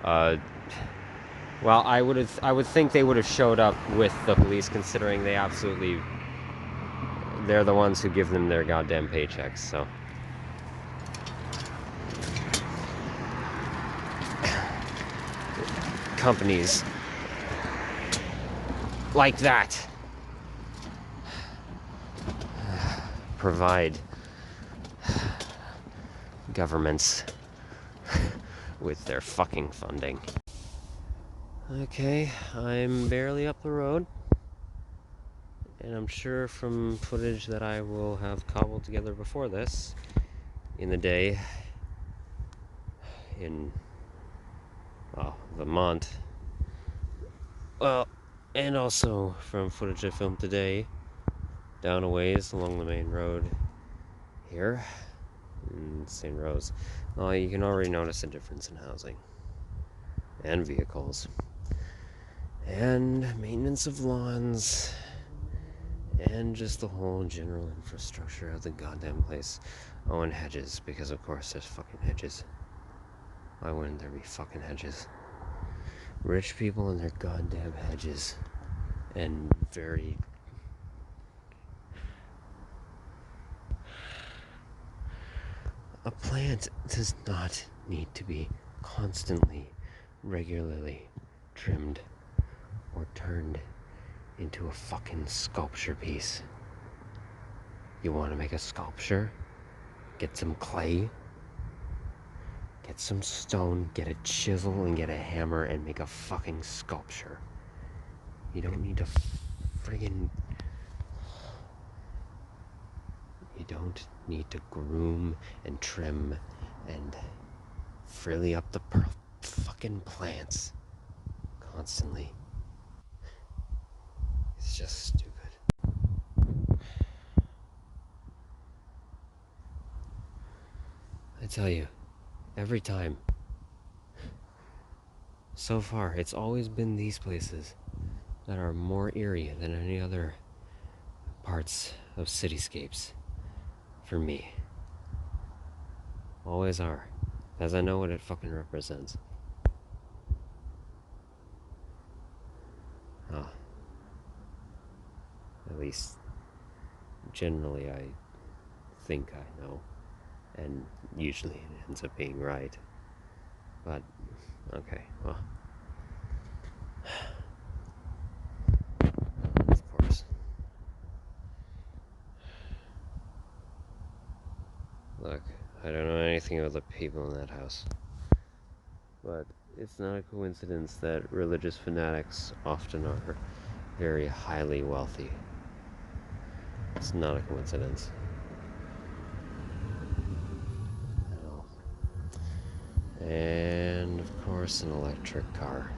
Well, I would think they would have showed up with the police, considering they're the ones who give them their goddamn paychecks, so. Companies like that provide governments with their fucking funding. Okay, I'm barely up the road, and I'm sure from footage that I will have cobbled together before this in the day in Vermont, well, and also from footage I filmed today down a ways along the main road here, in St. Rose, well, you can already notice a difference in housing and vehicles and maintenance of lawns and just the whole general infrastructure of the goddamn place. Oh, and hedges, because of course there's fucking hedges. Why wouldn't there be fucking hedges? Rich people and their goddamn hedges. And very... A plant does not need to be constantly, regularly trimmed or turned into a fucking sculpture piece. You want to make a sculpture? Get some clay, get some stone, get a chisel and get a hammer and make a fucking sculpture. You don't need to friggin'... You don't need to groom and trim and frilly up the fucking plants constantly. It's just stupid. I tell you, every time, so far, it's always been these places that are more eerie than any other parts of cityscapes for me. Always are, as I know what it fucking represents. Huh. At least, generally, I think I know, and usually it ends up being right. But, okay, well. Of course. Look, I don't know anything about the people in that house. But it's not a coincidence that religious fanatics often are very highly wealthy. It's not a coincidence. At all. And, of course, an electric car.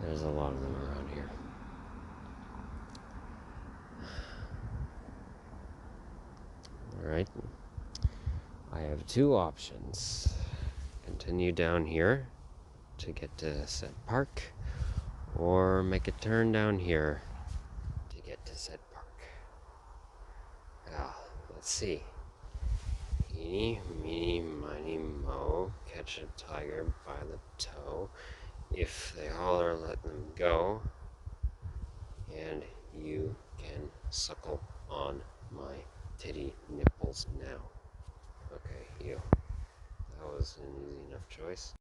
There's a lot of them around here. Alright. I have two options. Continue down here to get to said park, or make a turn down here to get to said park. Well, let's see. Eeny, meeny, miny, moe, catch a tiger by the toe. If they holler, let them go. And you can suckle on my titty nipples now. Okay, you. That was an easy enough choice.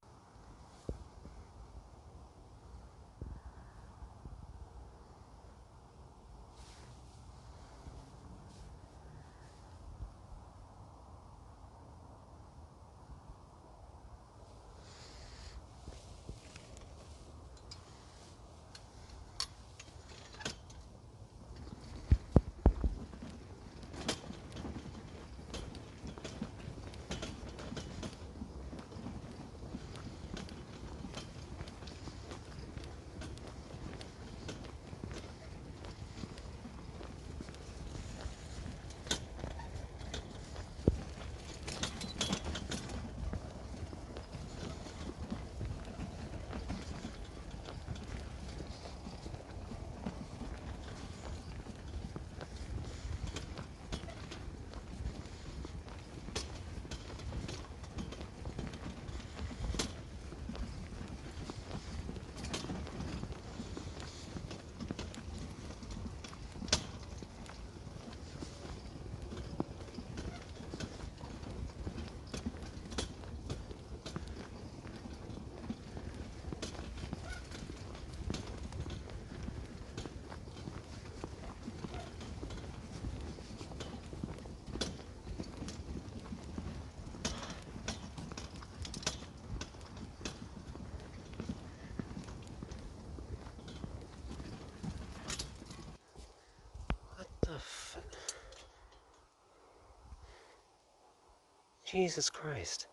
Jesus Christ.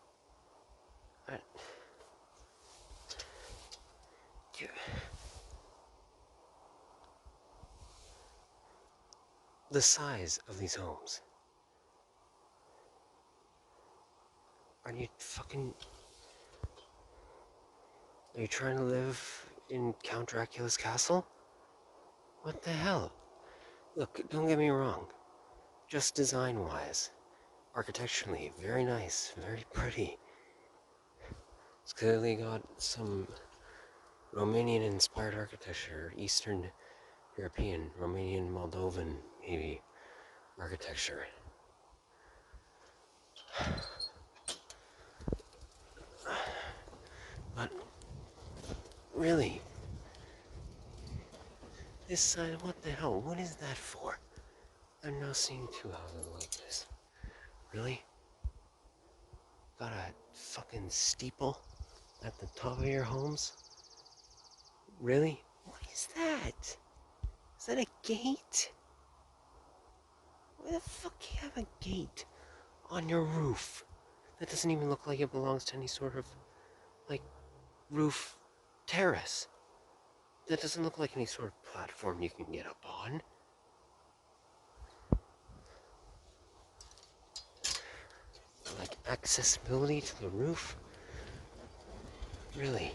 The size of these homes. Are you fucking... Are you trying to live in Count Dracula's castle? What the hell? Look, don't get me wrong. Just design-wise. Architecturally, very nice, very pretty. It's clearly got some Romanian-inspired architecture, Eastern European, Romanian, Moldovan, maybe, architecture. But, really, this side, what the hell, what is that for? I've not seen two houses like this. Really? Got a fucking steeple at the top of your homes? Really? What is that? Is that a gate? Why the fuck do you have a gate on your roof? That doesn't even look like it belongs to any sort of, like, roof terrace. That doesn't look like any sort of platform you can get up on. Like, accessibility to the roof? Really?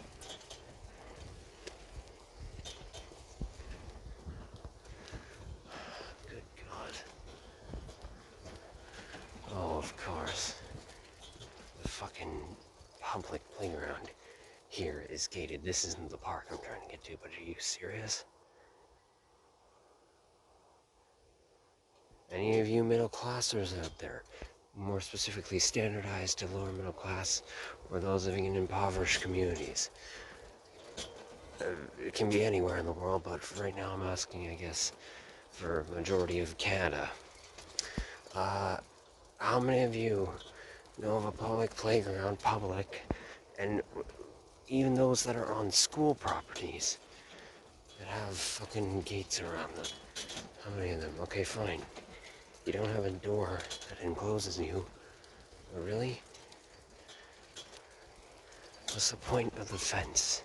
Good God. Oh, of course. The fucking public playground here is gated. This isn't the park I'm trying to get to, but are you serious? Any of you middle classers out there, more specifically standardized to lower middle class, or those living in impoverished communities? It can be anywhere in the world, but for right now I'm asking, I guess, for majority of Canada. How many of you know of a public playground, and even those that are on school properties that have fucking gates around them? How many of them? Okay, fine. You don't have a door that encloses you. But really? What's the point of the fence?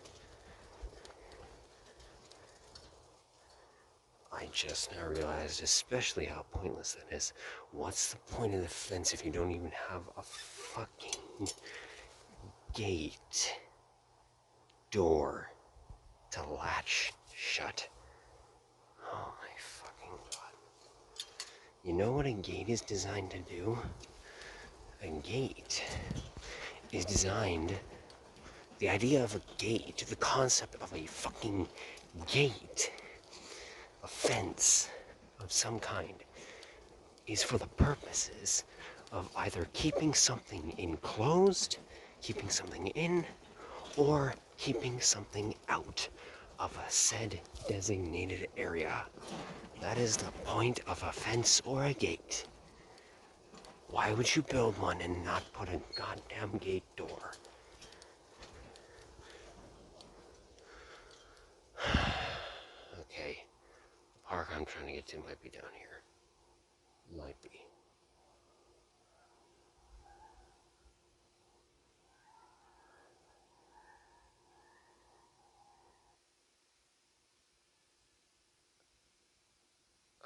I just now realized especially how pointless that is. What's the point of the fence if you don't even have a fucking gate door to latch shut? Oh my fucking God. You know what a gate is designed to do? A gate is designed... The idea of a gate, the concept of a fucking gate, a fence of some kind, is for the purposes of either keeping something enclosed, keeping something in, or keeping something out of a said designated area. That is the point of a fence or a gate. Why would you build one and not put a goddamn gate door? Okay, the park I'm trying to get to might be down here. Might be.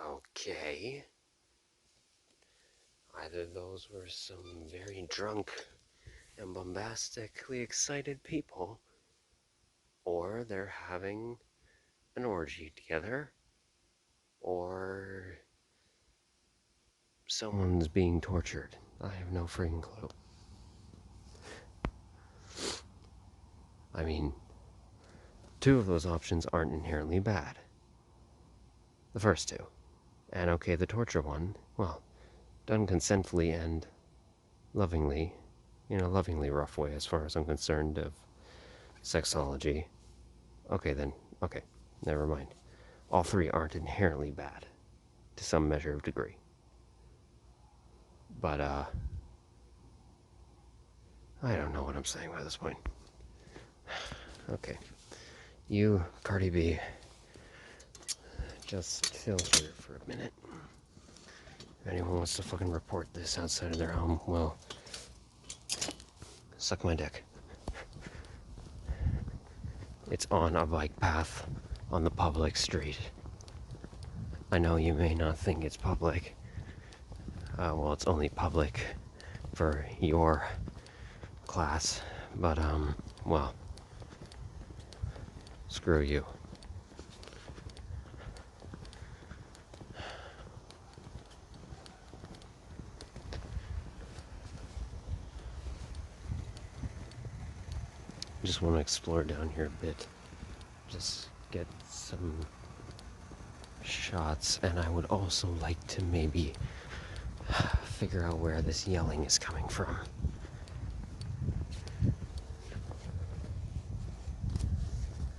Okay. Either those were some very drunk and bombastically excited people, or they're having an orgy together, or someone's being tortured. I have no freaking clue. I mean, two of those options aren't inherently bad. The first two. And okay, the torture one, well, done consentfully and lovingly, in a lovingly rough way as far as I'm concerned of sexology. Okay then, okay, never mind. All three aren't inherently bad, to some measure of degree. But, I don't know what I'm saying by this point. Okay. You, Cardi B, just chill here for a minute. If anyone wants to fucking report this outside of their home, well, suck my dick. It's on a bike path on the public street. I know you may not think it's public. Well, it's only public for your class, but, well, screw you. Just want to explore down here a bit. Just get some shots, and I would also like to maybe figure out where this yelling is coming from.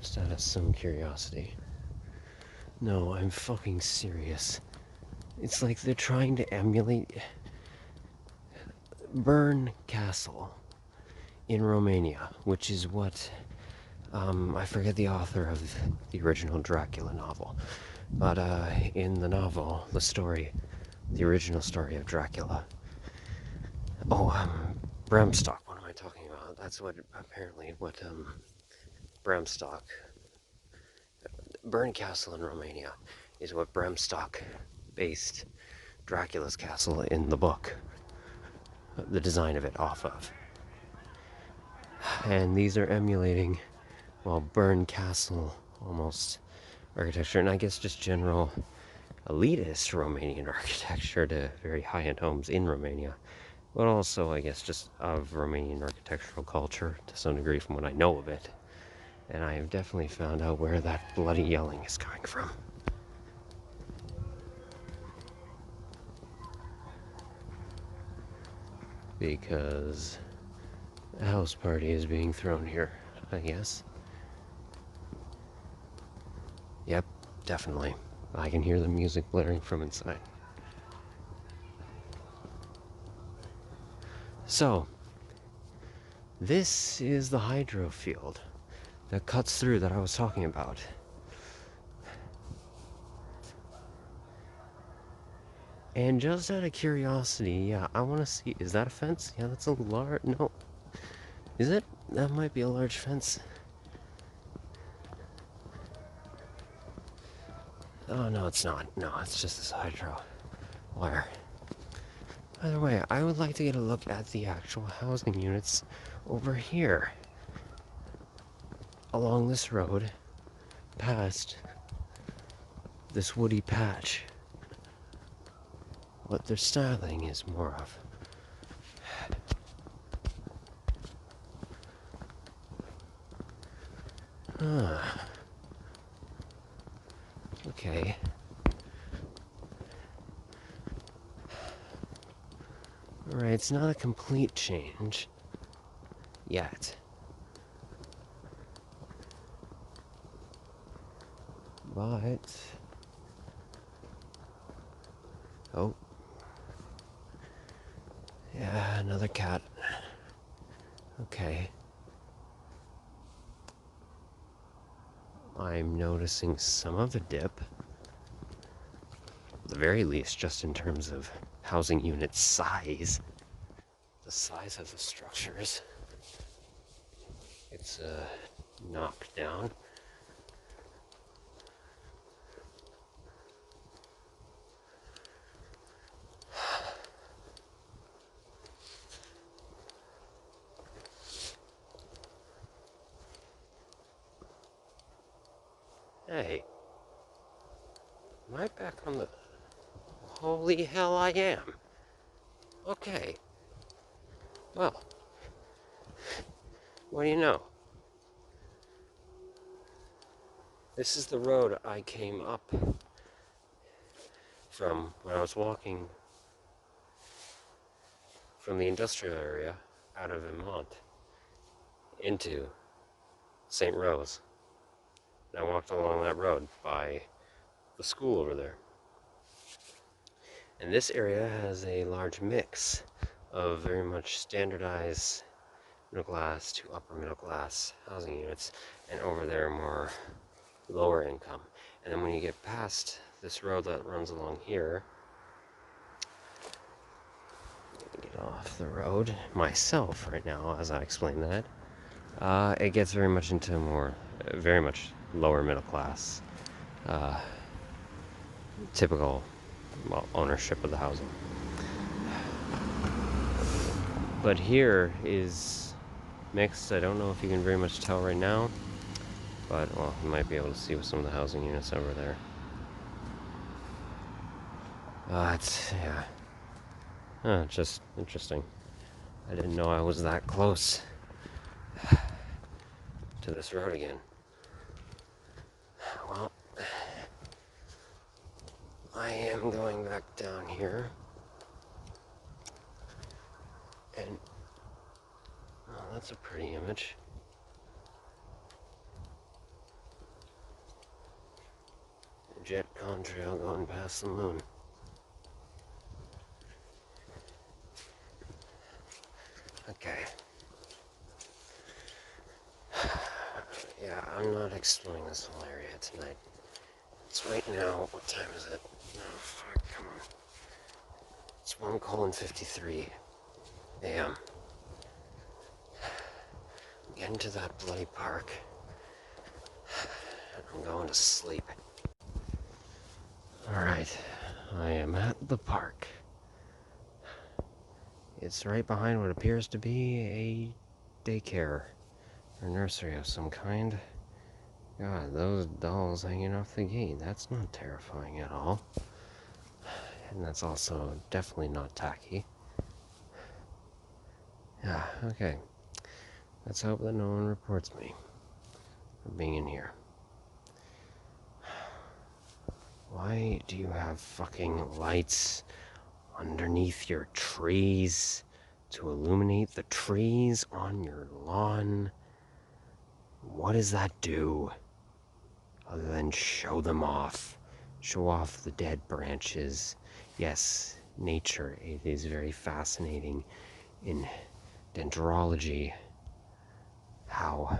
Just out of some curiosity. No, I'm fucking serious. It's like they're trying to emulate Bern Castle in Romania, which is what, I forget the author of the original Dracula novel, but in the novel, the original story of Dracula, Bram Stoker, what am I talking about? That's what Bram Stoker, Bern Castle in Romania is what Bram Stoker based Dracula's castle in the book, the design of it off of. And these are emulating, well, Bern Castle almost architecture, and I guess just general elitist Romanian architecture to very high-end homes in Romania, but also I guess just of Romanian architectural culture to some degree from what I know of it. And I have definitely found out where that bloody yelling is coming from. Because a house party is being thrown here, I guess. Yep, definitely. I can hear the music blaring from inside. So, this is the hydro field that cuts through that I was talking about. And just out of curiosity, yeah, I want to see, is that a fence? Yeah, that's a large, no. Is it? That might be a large fence. Oh, no, it's not. No, it's just this hydro wire. By the way, I would like to get a look at the actual housing units over here. Along this road, past this woody patch. What their styling is more of. Okay. Alright, it's not a complete change. Yet. But... oh. Yeah, another cat. Okay. I'm noticing some of the dip. At the very least, just in terms of housing unit size. The size of the structures. It's knocked down. Hey, am I back on the... holy hell I am. Okay. Well, what do you know? This is the road I came up from when I was walking from the industrial area out of Vermont into St. Rose. And I walked along that road by the school over there. And this area has a large mix of very much standardized middle class to upper middle class housing units, and over there more lower income. And then when you get past this road that runs along here, get off the road myself right now as I explain that, it gets very much into more, very much lower middle class, typical, well, ownership of the housing. But here is mixed. I don't know if you can very much tell right now, but, well, you might be able to see with some of the housing units over there. Yeah. Just interesting. I didn't know I was that close to this road again. Well, I am going back down here. And, oh, that's a pretty image. A jet contrail going past the moon. Okay. Yeah, I'm not exploring this whole area tonight. It's right now, what time is it? Oh, fuck, come on. It's 1:53 a.m. I'm getting to that bloody park. And I'm going to sleep. Alright, I am at the park. It's right behind what appears to be a daycare or nursery of some kind. God, those dolls hanging off the gate, that's not terrifying at all. And that's also definitely not tacky. Yeah, okay. Let's hope that no one reports me for being in here. Why do you have fucking lights underneath your trees to illuminate the trees on your lawn? What does that do other than show them off? Show off the dead branches. Yes, nature, it is very fascinating in dendrology how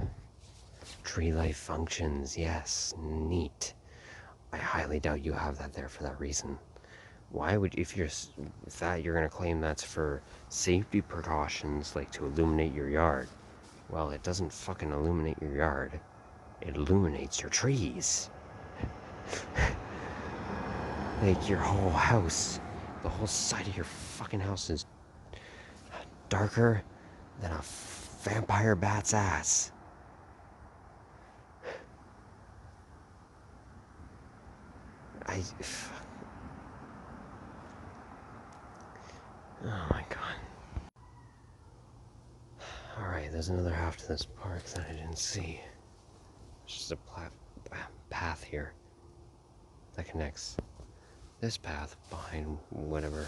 tree life functions. Yes, neat. I highly doubt you have that there for that reason. Why would, if you're gonna claim that's for safety precautions, like to illuminate your yard? Well, it doesn't fucking illuminate your yard. It illuminates your trees. Like your whole house, the whole side of your fucking house is darker than a vampire bat's ass. Oh my god. Alright, there's another half to this park that I didn't see. It's just a path here that connects this path behind whatever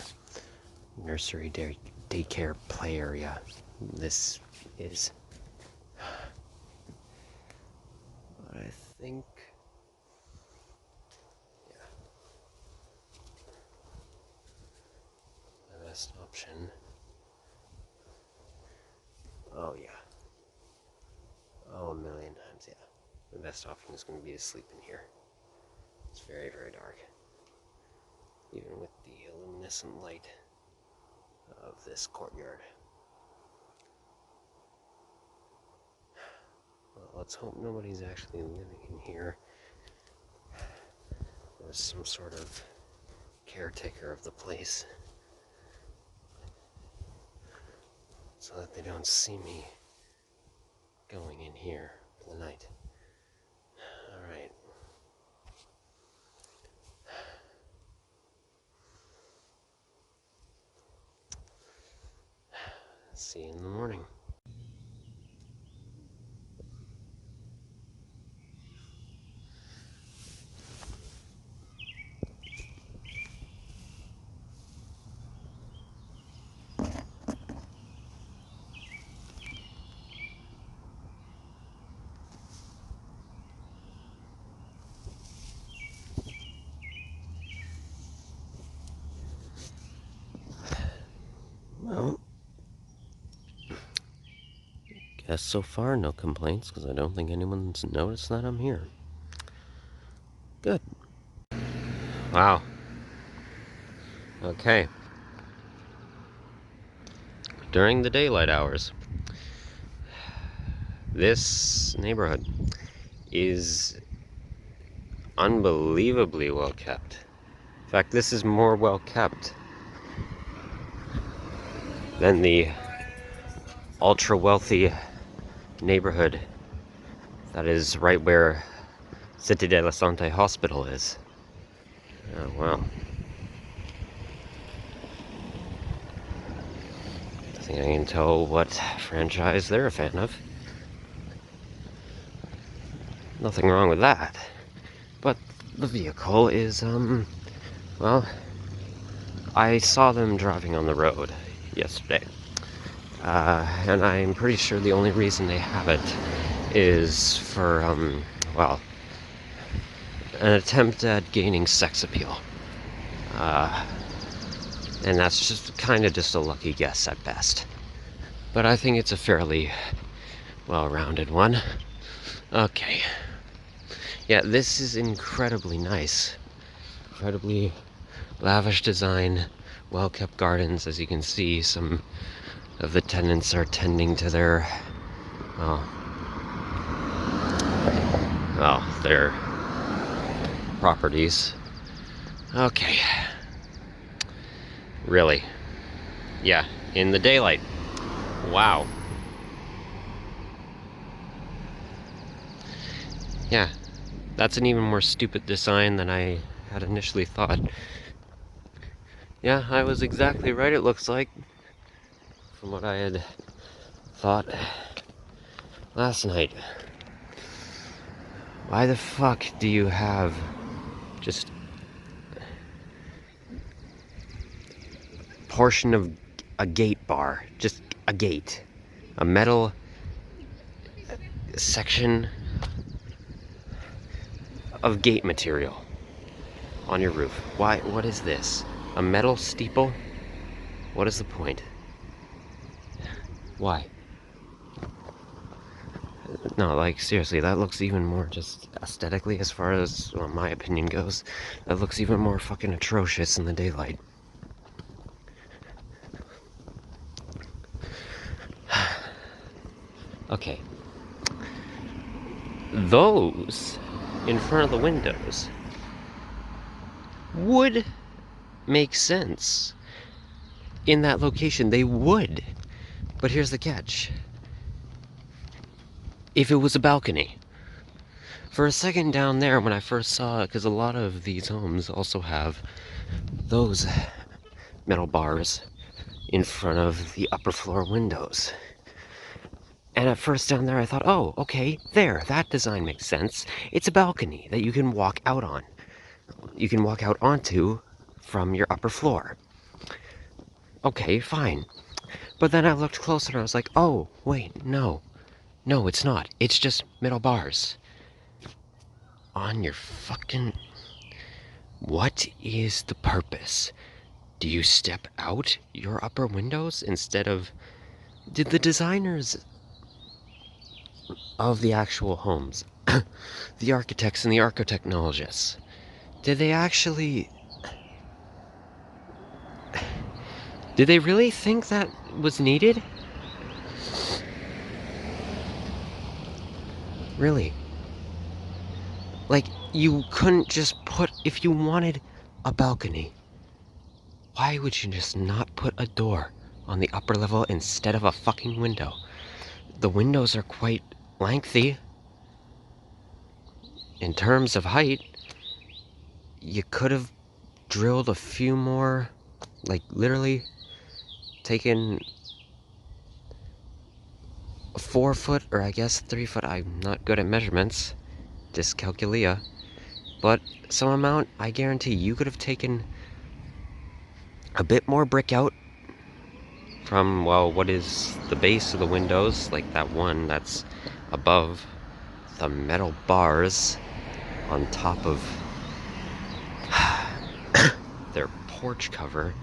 nursery daycare play area this is. But I think, yeah, the best option. Oh yeah. Oh, a million times, yeah. The best option is going to be to sleep in here. It's very, very dark. Even with the luminescent light of this courtyard. Well, let's hope nobody's actually living in here. There's some sort of caretaker of the place. So that they don't see me going in here for the night. Alright. See you in the morning. Well, guess so far no complaints, because I don't think anyone's noticed that I'm here. Good. Wow. Okay. During the daylight hours, this neighborhood is unbelievably well kept. In fact, this is more well kept than the ultra wealthy neighborhood that is right where Cité de la Santé Hospital is. Oh, wow. I think I can tell what franchise they're a fan of. Nothing wrong with that. But the vehicle is, well, I saw them driving on the road yesterday. And I'm pretty sure the only reason they have it is for, well, an attempt at gaining sex appeal. And that's just kind of just a lucky guess at best. But I think it's a fairly well-rounded one. Okay. Yeah, this is incredibly nice. Incredibly lavish design, well-kept gardens. As you can see, some of the tenants are tending to their, well, their properties. Okay. Really? Yeah, in the daylight. Wow. Yeah, that's an even more stupid design than I had initially thought. Yeah, I was exactly right, it looks like, from what I had thought last night. Why the fuck do you have just a portion of a gate bar? Just a gate. A metal section of gate material on your roof. Why? What is this? A metal steeple? What is the point? Why? No, like, seriously, that looks even more just aesthetically, as far as, well, my opinion goes, that looks even more fucking atrocious in the daylight. Okay. Those in front of the windows would make sense in that location. They would. But here's the catch. If it was a balcony. For a second down there when I first saw it, because a lot of these homes also have those metal bars in front of the upper floor windows. And at first down there I thought, oh, okay, there, that design makes sense. It's a balcony that you can walk out on. You can walk out onto from your upper floor. Okay, fine. But then I looked closer and I was like, oh, wait, no. No, it's not. It's just metal bars. On your fucking... What is the purpose? Do you step out your upper windows instead of... Did the designers of the actual homes, the architects and the architechnologists, did they actually... Did they really think that was needed? Really? Like, you couldn't just put... If you wanted a balcony, why would you just not put a door on the upper level instead of a fucking window? The windows are quite lengthy. In terms of height, you could have drilled a few more, like, literally taken a 4 foot, or I guess 3 foot, I'm not good at measurements, dyscalculia, but some amount, I guarantee you could have taken a bit more brick out from, well, what is the base of the windows, like that one that's above the metal bars on top of their porch cover,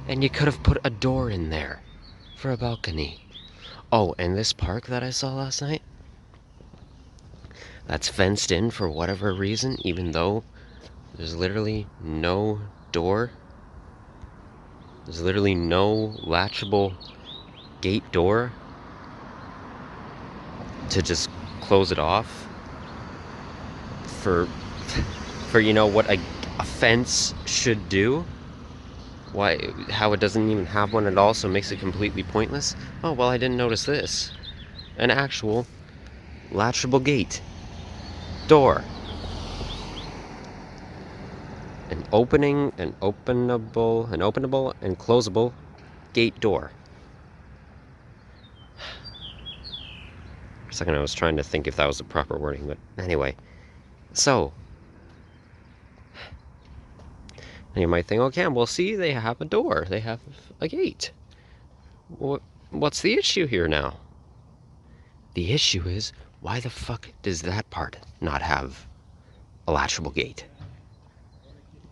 and you could have put a door in there for a balcony. Oh, and this park that I saw last night, that's fenced in for whatever reason, even though there's literally no door. There's literally no latchable gate door to just close it off for you know what a fence should do. Why, how it doesn't even have one at all, so it makes it completely pointless. Oh, well, I didn't notice this. An actual latchable gate. Door. An openable and closable gate door. For a second I was trying to think if that was the proper wording, but anyway. So, and you might think, okay, well, see, they have a door. They have a gate. What's the issue here now? The issue is, why the fuck does that part not have a latchable gate?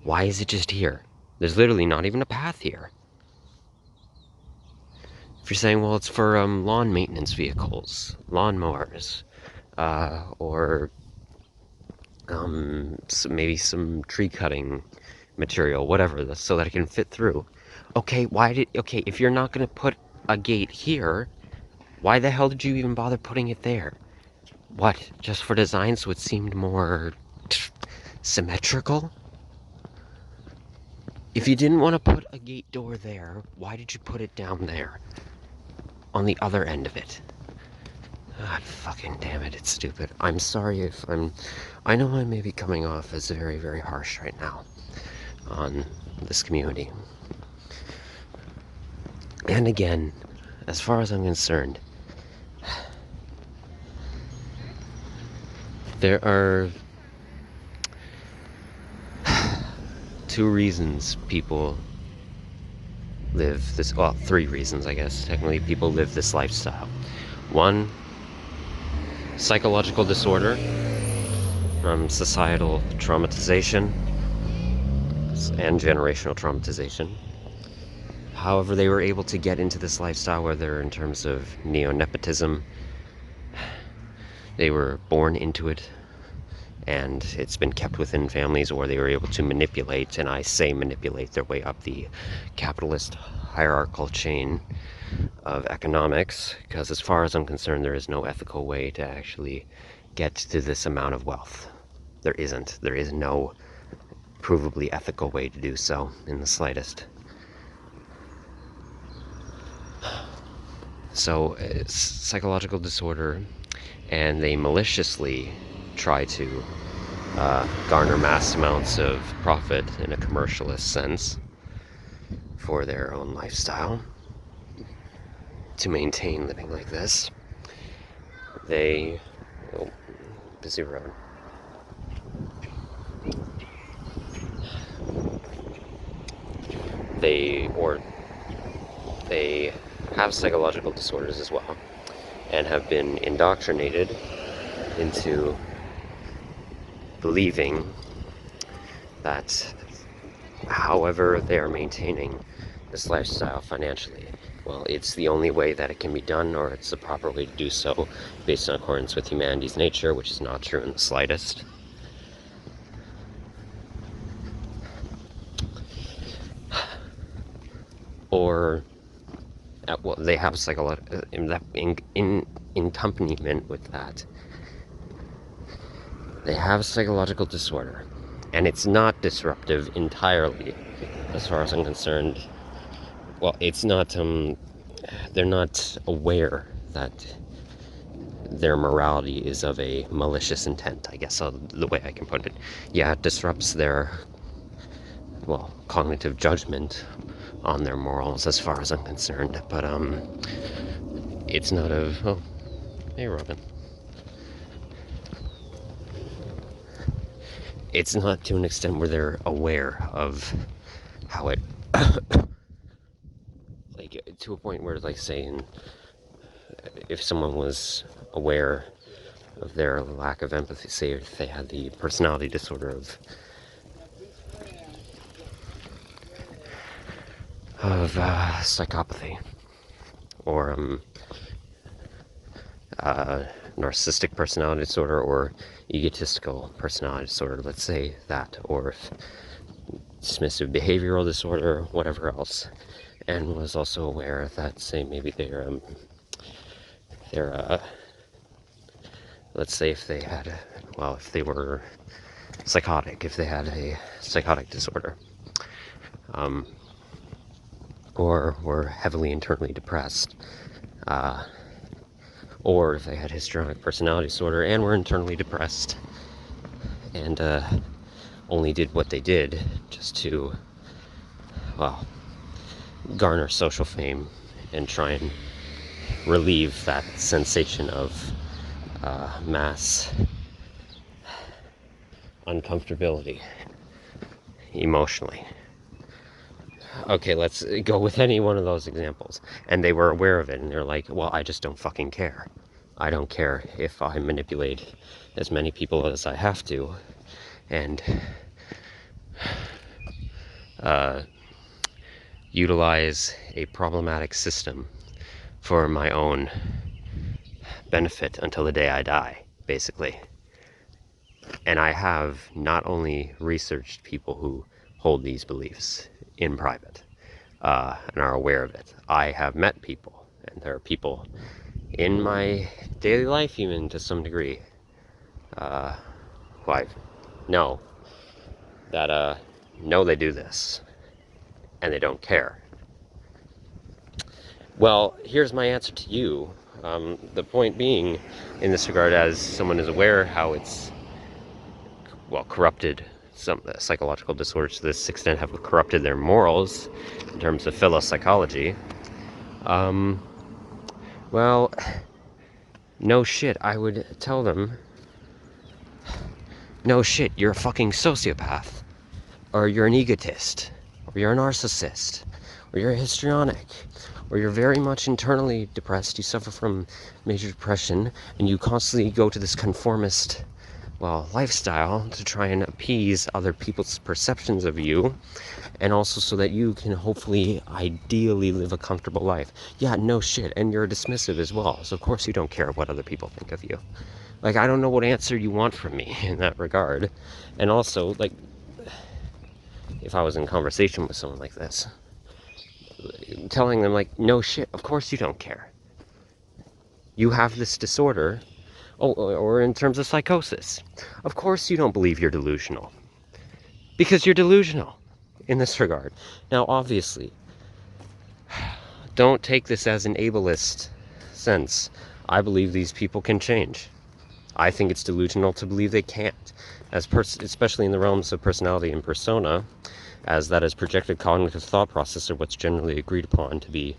Why is it just here? There's literally not even a path here. If you're saying, well, it's for lawn maintenance vehicles, lawnmowers, or maybe some tree cutting material, whatever, so that it can fit through. Okay, if you're not gonna put a gate here, why the hell did you even bother putting it there? What, just for design so it seemed more symmetrical? If you didn't want to put a gate door there, why did you put it down there? On the other end of it? God fucking damn it, it's stupid. I'm sorry if I know I may be coming off as very, very harsh right now on this community. And again, as far as I'm concerned, there are two reasons people live this, well, three reasons, I guess. Technically, people live this lifestyle. One, psychological disorder from societal traumatization and generational traumatization. However, they were able to get into this lifestyle, whether in terms of neo-nepotism, they were born into it, and it's been kept within families, or they were able to manipulate, and I say manipulate, their way up the capitalist hierarchical chain of economics, because as far as I'm concerned, there is no ethical way to actually get to this amount of wealth. There isn't. There is no provably ethical way to do so in the slightest. So it's psychological disorder, and they maliciously try to garner mass amounts of profit in a commercialist sense for their own lifestyle to maintain living like this. They busy road. They have psychological disorders as well, and have been indoctrinated into believing that however they are maintaining this lifestyle financially, well, it's the only way that it can be done, or it's the proper way to do so based in accordance with humanity's nature, which is not true in the slightest. Or well, they have psychological in accompaniment with that. They have psychological disorder, and it's not disruptive entirely, as far as I'm concerned. Well, it's not. They're not aware that their morality is of a malicious intent, I guess, the way I can put it. Yeah, it disrupts their, well, cognitive judgment on their morals, as far as I'm concerned, but it's not of, oh, hey Robin. It's not to an extent where they're aware of how it, like, to a point where, like, saying, if someone was aware of their lack of empathy, say if they had the personality disorder of psychopathy, or narcissistic personality disorder, or egotistical personality disorder, let's say that, or dismissive behavioral disorder, whatever else, and was also aware that, say, maybe they're let's say if they had, if they were psychotic, if they had a psychotic disorder, or were heavily internally depressed, or if they had histrionic personality disorder and were internally depressed and only did what they did just to, well, garner social fame and try and relieve that sensation of mass uncomfortability emotionally. Okay, let's go with any one of those examples. And they were aware of it, and they're like, well, I just don't fucking care. I don't care if I manipulate as many people as I have to, and utilize a problematic system for my own benefit until the day I die, basically. And I have not only researched people who hold these beliefs in private and are aware of it. I have met people, and there are people in my daily life, even to some degree, who I know that know they do this, and they don't care. Well, here's my answer to you. The point being, in this regard, as someone is aware how it's, well, corrupted some psychological disorders to this extent have corrupted their morals in terms of philopsychology. Well, no shit, I would tell them, no shit, you're a fucking sociopath, or you're an egotist, or you're a narcissist, or you're a histrionic, or you're very much internally depressed, you suffer from major depression, and you constantly go to this conformist, well, lifestyle to try and appease other people's perceptions of you, and also so that you can hopefully, ideally live a comfortable life. Yeah, no shit, and you're dismissive as well, so of course you don't care what other people think of you. Like, I don't know what answer you want from me in that regard. And also, like, if I was in conversation with someone like this, telling them, like, no shit, of course you don't care. You have this disorder. Oh, or in terms of psychosis, of course you don't believe you're delusional. Because you're delusional in this regard. Now, obviously, don't take this as an ableist sense. I believe these people can change. I think it's delusional to believe they can't, especially in the realms of personality and persona, as that is projected cognitive thought process, or what's generally agreed upon to be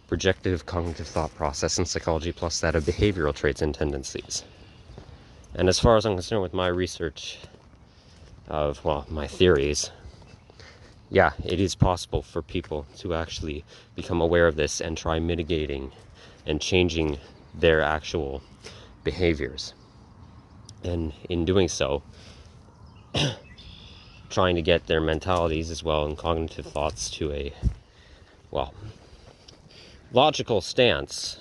projective cognitive thought process in psychology, plus that of behavioral traits and tendencies. And as far as I'm concerned with my research of, well, my theories, yeah, it is possible for people to actually become aware of this and try mitigating and changing their actual behaviors. And in doing so, trying to get their mentalities as well and cognitive thoughts to a, well, logical stance,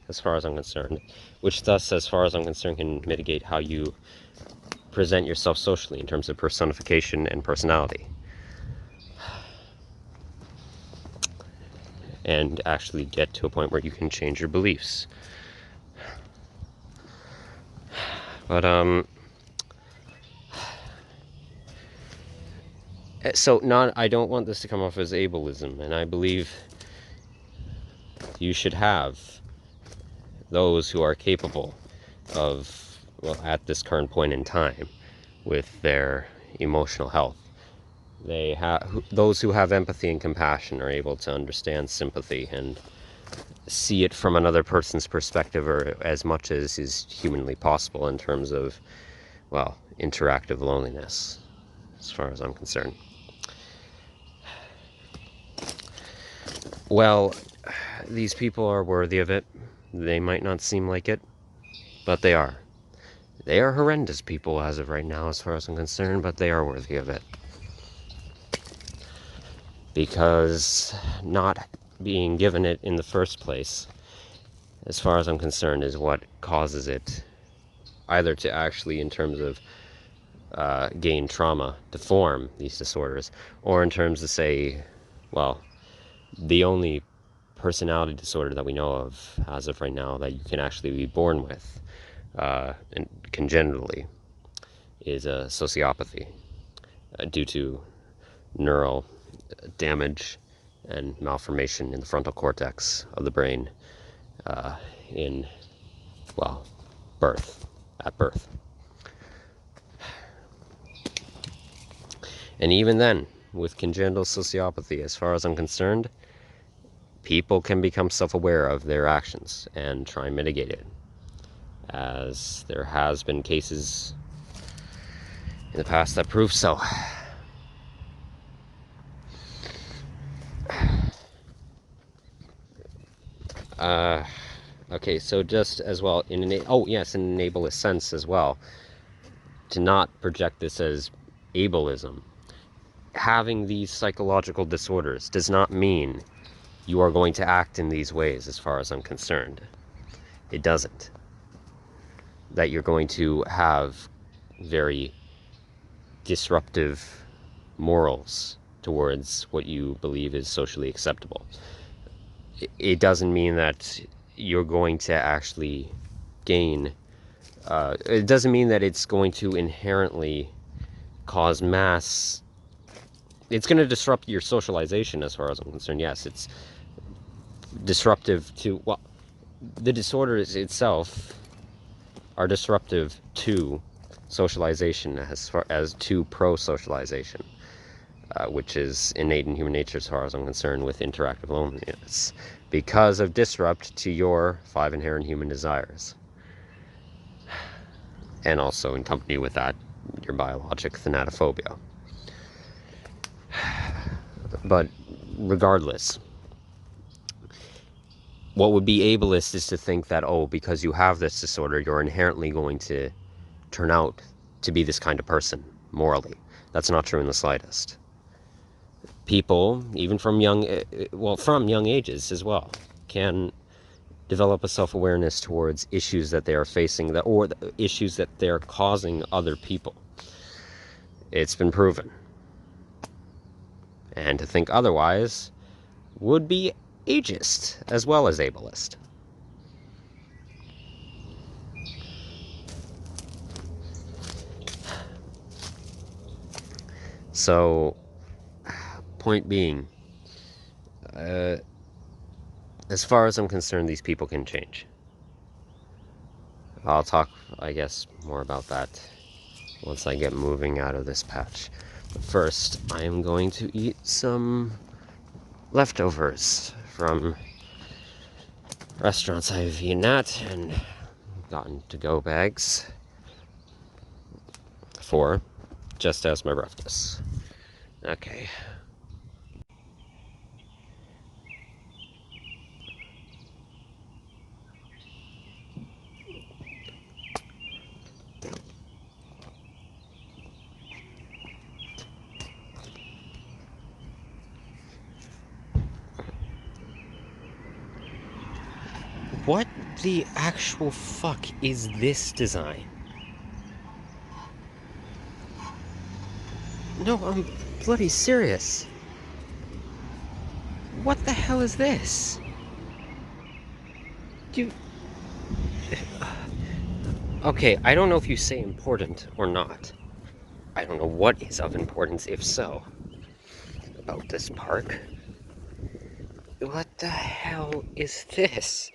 as far as I'm concerned, which thus, as far as I'm concerned, can mitigate how you present yourself socially in terms of personification and personality. And actually get to a point where you can change your beliefs. But, so I don't want this to come off as ableism, and I believe you should have those who are capable of, well, at this current point in time, with their emotional health. Those who have empathy and compassion are able to understand sympathy and see it from another person's perspective, or as much as is humanly possible in terms of, well, interactive loneliness, as far as I'm concerned. Well, these people are worthy of it. They might not seem like it, but they are. They are horrendous people as of right now, as far as I'm concerned, but they are worthy of it. Because not being given it in the first place, as far as I'm concerned, is what causes it either to actually, in terms of gain trauma, to form these disorders, or in terms of, say, well, the only personality disorder that we know of as of right now that you can actually be born with and congenitally is a sociopathy due to neural damage and malformation in the frontal cortex of the brain in well, birth, at birth. And even then, with congenital sociopathy, as far as I'm concerned, people can become self-aware of their actions and try and mitigate it. As there has been cases in the past that prove so. Okay, so just as well, in an ableist sense as well, to not project this as ableism. Having these psychological disorders does not mean you are going to act in these ways, as far as I'm concerned. It doesn't. That you're going to have very disruptive morals towards what you believe is socially acceptable. It doesn't mean that you're going to actually gain, it doesn't mean that it's going to inherently cause mass, it's going to disrupt your socialization as far as I'm concerned. Yes, it's disruptive to, well, the disorders itself are disruptive to socialization as far as to pro-socialization, which is innate in human nature as far as I'm concerned with interactive loneliness, because of disrupt to your 5 inherent human desires. And also in company with that, your biologic thanatophobia. But regardless, what would be ableist is to think that, oh, because you have this disorder, you're inherently going to turn out to be this kind of person, morally. That's not true in the slightest. People, even from young ages as well, can develop a self-awareness towards issues that they are facing, or the issues that they're causing other people. It's been proven. And to think otherwise would be ageist as well as ableist. So, point being, as far as I'm concerned, these people can change. I'll talk, I guess, more about that once I get moving out of this patch. But first, I am going to eat some leftovers from restaurants I've eaten at and gotten to-go bags for, just as my breakfast. Okay. What the actual fuck is this design? No, I'm bloody serious. What the hell is this? Okay, I don't know if you say important or not. I don't know what is of importance, if so, about this park. What the hell is this?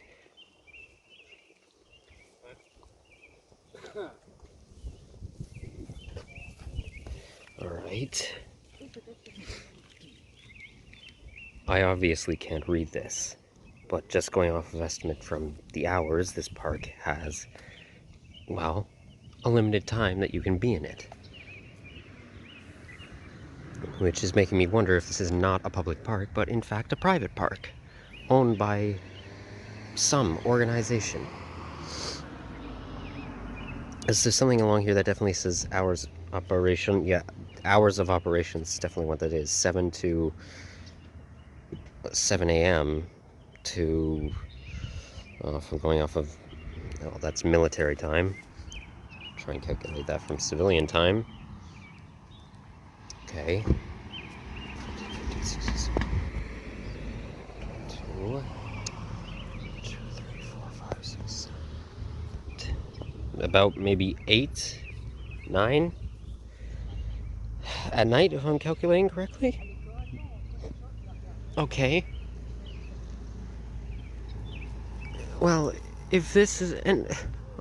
Alright. I obviously can't read this, but just going off of estimate from the hours this park has, well, a limited time that you can be in it. Which is making me wonder if this is not a public park, but in fact a private park, owned by some organization. Is there something along here that definitely says hours operation? Yeah, hours of operations, definitely what that is. 7 a.m. to, if I'm going off of, oh, that's military time. Try and calculate that from civilian time. Okay. 2, 3, 4, 5, 6, 7, 8. About maybe 8, 9 at night, if I'm calculating correctly. Okay. Well, if this is, and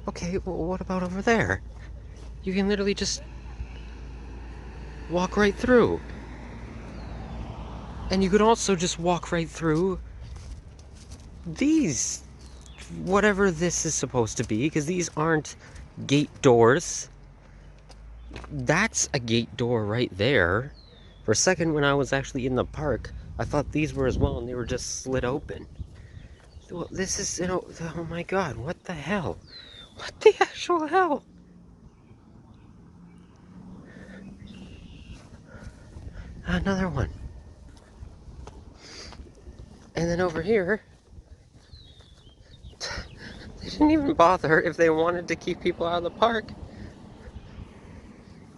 okay, well, what about over there? You can literally just walk right through. And you could also just walk right through these, whatever this is supposed to be, because these aren't gate doors. That's a gate door right there. For a second, when I was actually in the park, I thought these were as well, and they were just slid open. Well, this is, oh my god, what the hell? What the actual hell? Another one. And then over here, they didn't even bother if they wanted to keep people out of the park.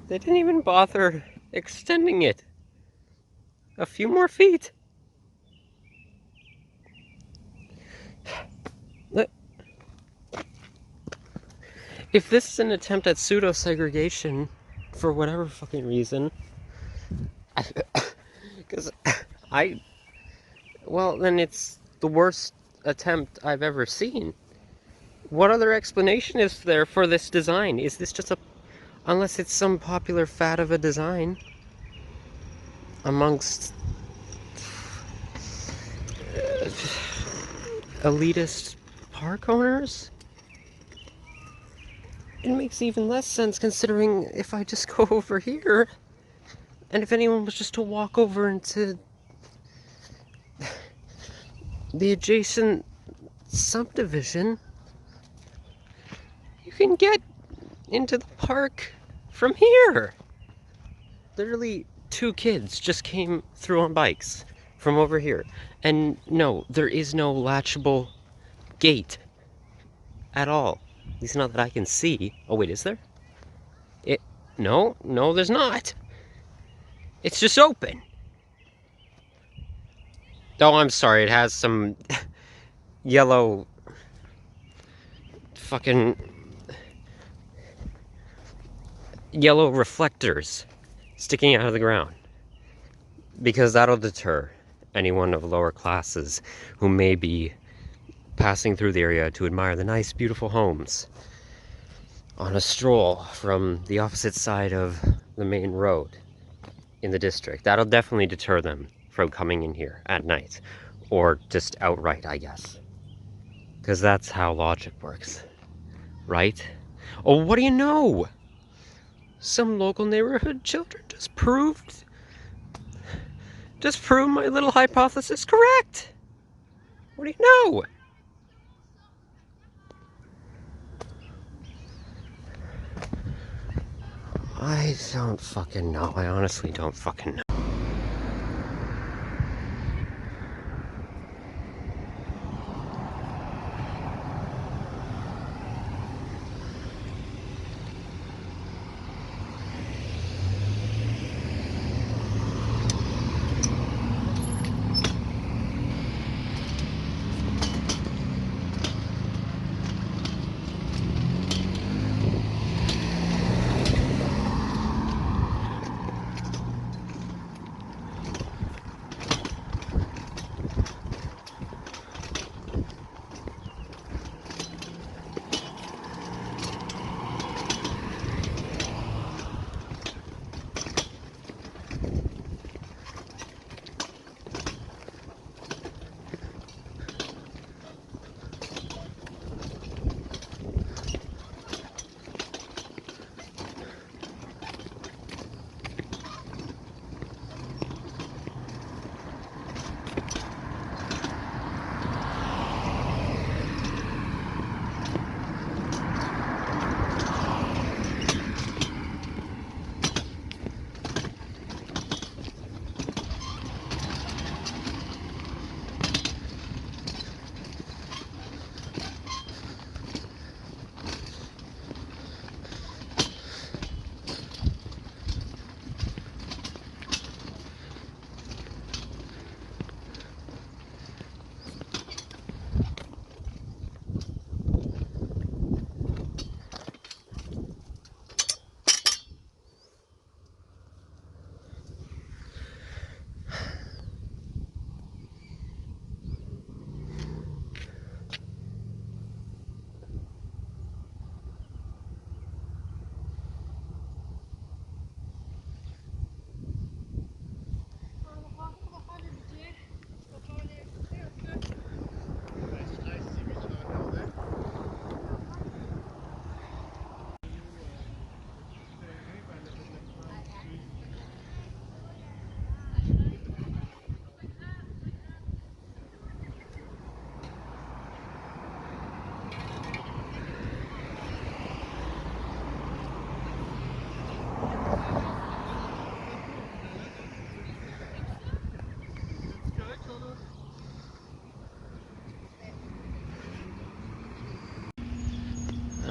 They didn't even bother extending it a few more feet. Look. If this is an attempt at pseudo-segregation, for whatever fucking reason, because well, then it's the worst attempt I've ever seen. What other explanation is there for this design? Is this just unless it's some popular fad of a design amongst elitist park owners? It makes even less sense considering if I just go over here, and if anyone was just to walk over into the adjacent subdivision, you can get into the park from here. Literally 2 kids just came through on bikes from over here. And no, there is no latchable gate at all. At least not that I can see. Oh wait, is there? No, there's not. It's just open. Oh, I'm sorry, it has some yellow fucking yellow reflectors sticking out of the ground. Because that'll deter anyone of lower classes who may be passing through the area to admire the nice, beautiful homes on a stroll from the opposite side of the main road in the district. That'll definitely deter them from coming in here at night, or just outright, I guess. Because that's how logic works, right? Oh, what do you know? Some local neighborhood children just proved my little hypothesis correct. What do you know? I don't fucking know. I honestly don't fucking know.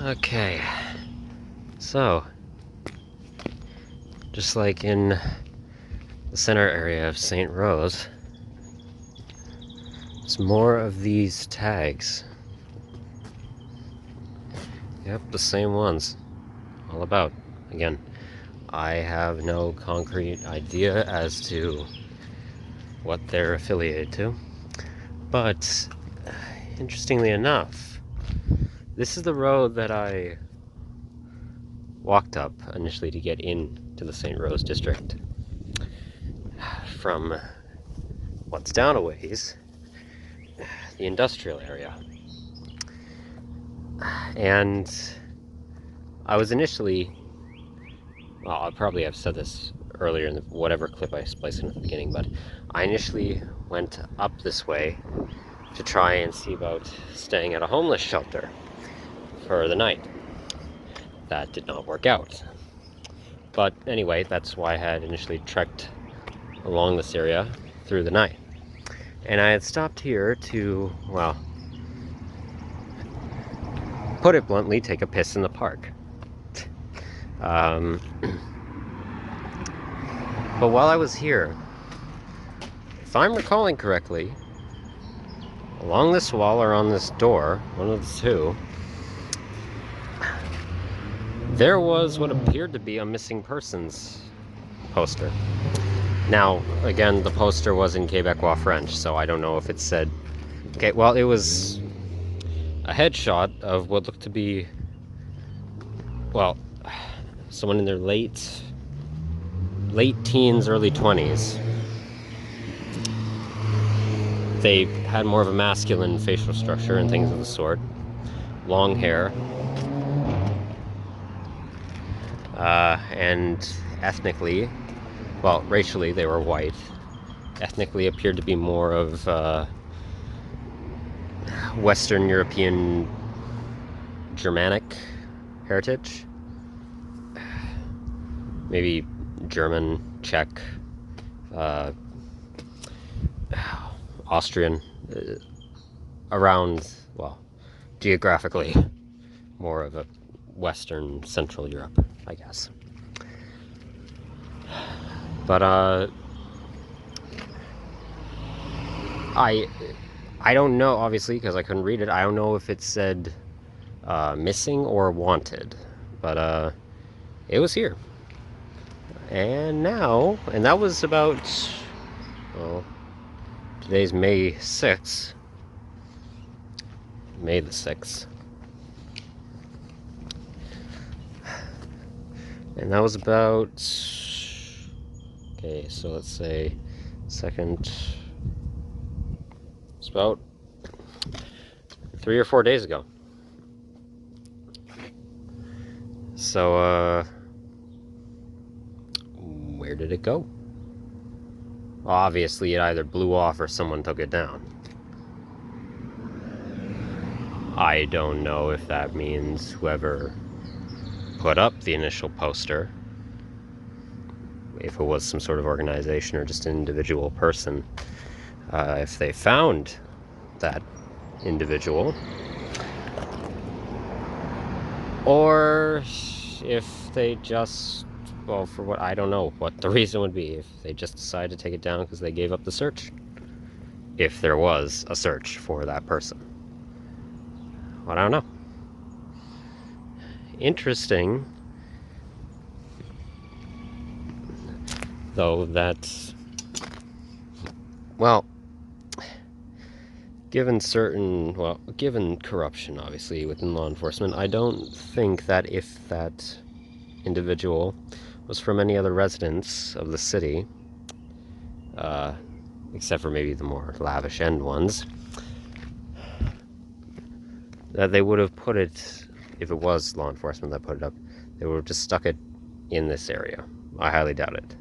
Okay, so just like in the center area of St. Rose, there's more of these tags. Yep, the same ones. All about. Again, I have no concrete idea as to what they're affiliated to, but interestingly enough, this is the road that I walked up initially to get into the St. Rose district from what's down a ways, the industrial area. And I was initially, well, I probably have said this earlier in whatever clip I spliced in at the beginning, but I initially went up this way to try and see about staying at a homeless shelter for the night. That did not work out. But anyway, that's why I had initially trekked along this area through the night. And I had stopped here to, well, put it bluntly, take a piss in the park. But while I was here, if I'm recalling correctly, along this wall or on this door, one of the two, there was what appeared to be a missing persons poster. Now, again, the poster was in Quebecois French, so I don't know if it said... Okay, well, it was a headshot of what looked to be, well, someone in their late teens, early 20s. They had more of a masculine facial structure and things of the sort. Long hair. And ethnically, well, racially, they were white. Ethnically appeared to be more of Western European Germanic heritage. Maybe German, Czech, Austrian, around, well, geographically, more of a Western Central Europe, I guess. But I don't know, obviously, because I couldn't read it. I don't know if it said missing or wanted, but it was here. And now, and that was about, well, today's May 6th. May the 6th. And that was about, okay, so let's say second, it's about 3 or 4 days ago. So, where did it go? Well, obviously it either blew off or someone took it down. I don't know if that means whoever put up the initial poster, if it was some sort of organization or just an individual person, if they found that individual, or if they just, well, for what, I don't know what the reason would be, if they just decided to take it down because they gave up the search, if there was a search for that person. Well, I don't know. Interesting, though, that, well, given corruption, obviously, within law enforcement, I don't think that if that individual was from any other residence of the city, except for maybe the more lavish end ones, that they would have put it, if it was law enforcement that put it up, they would have just stuck it in this area. I highly doubt it.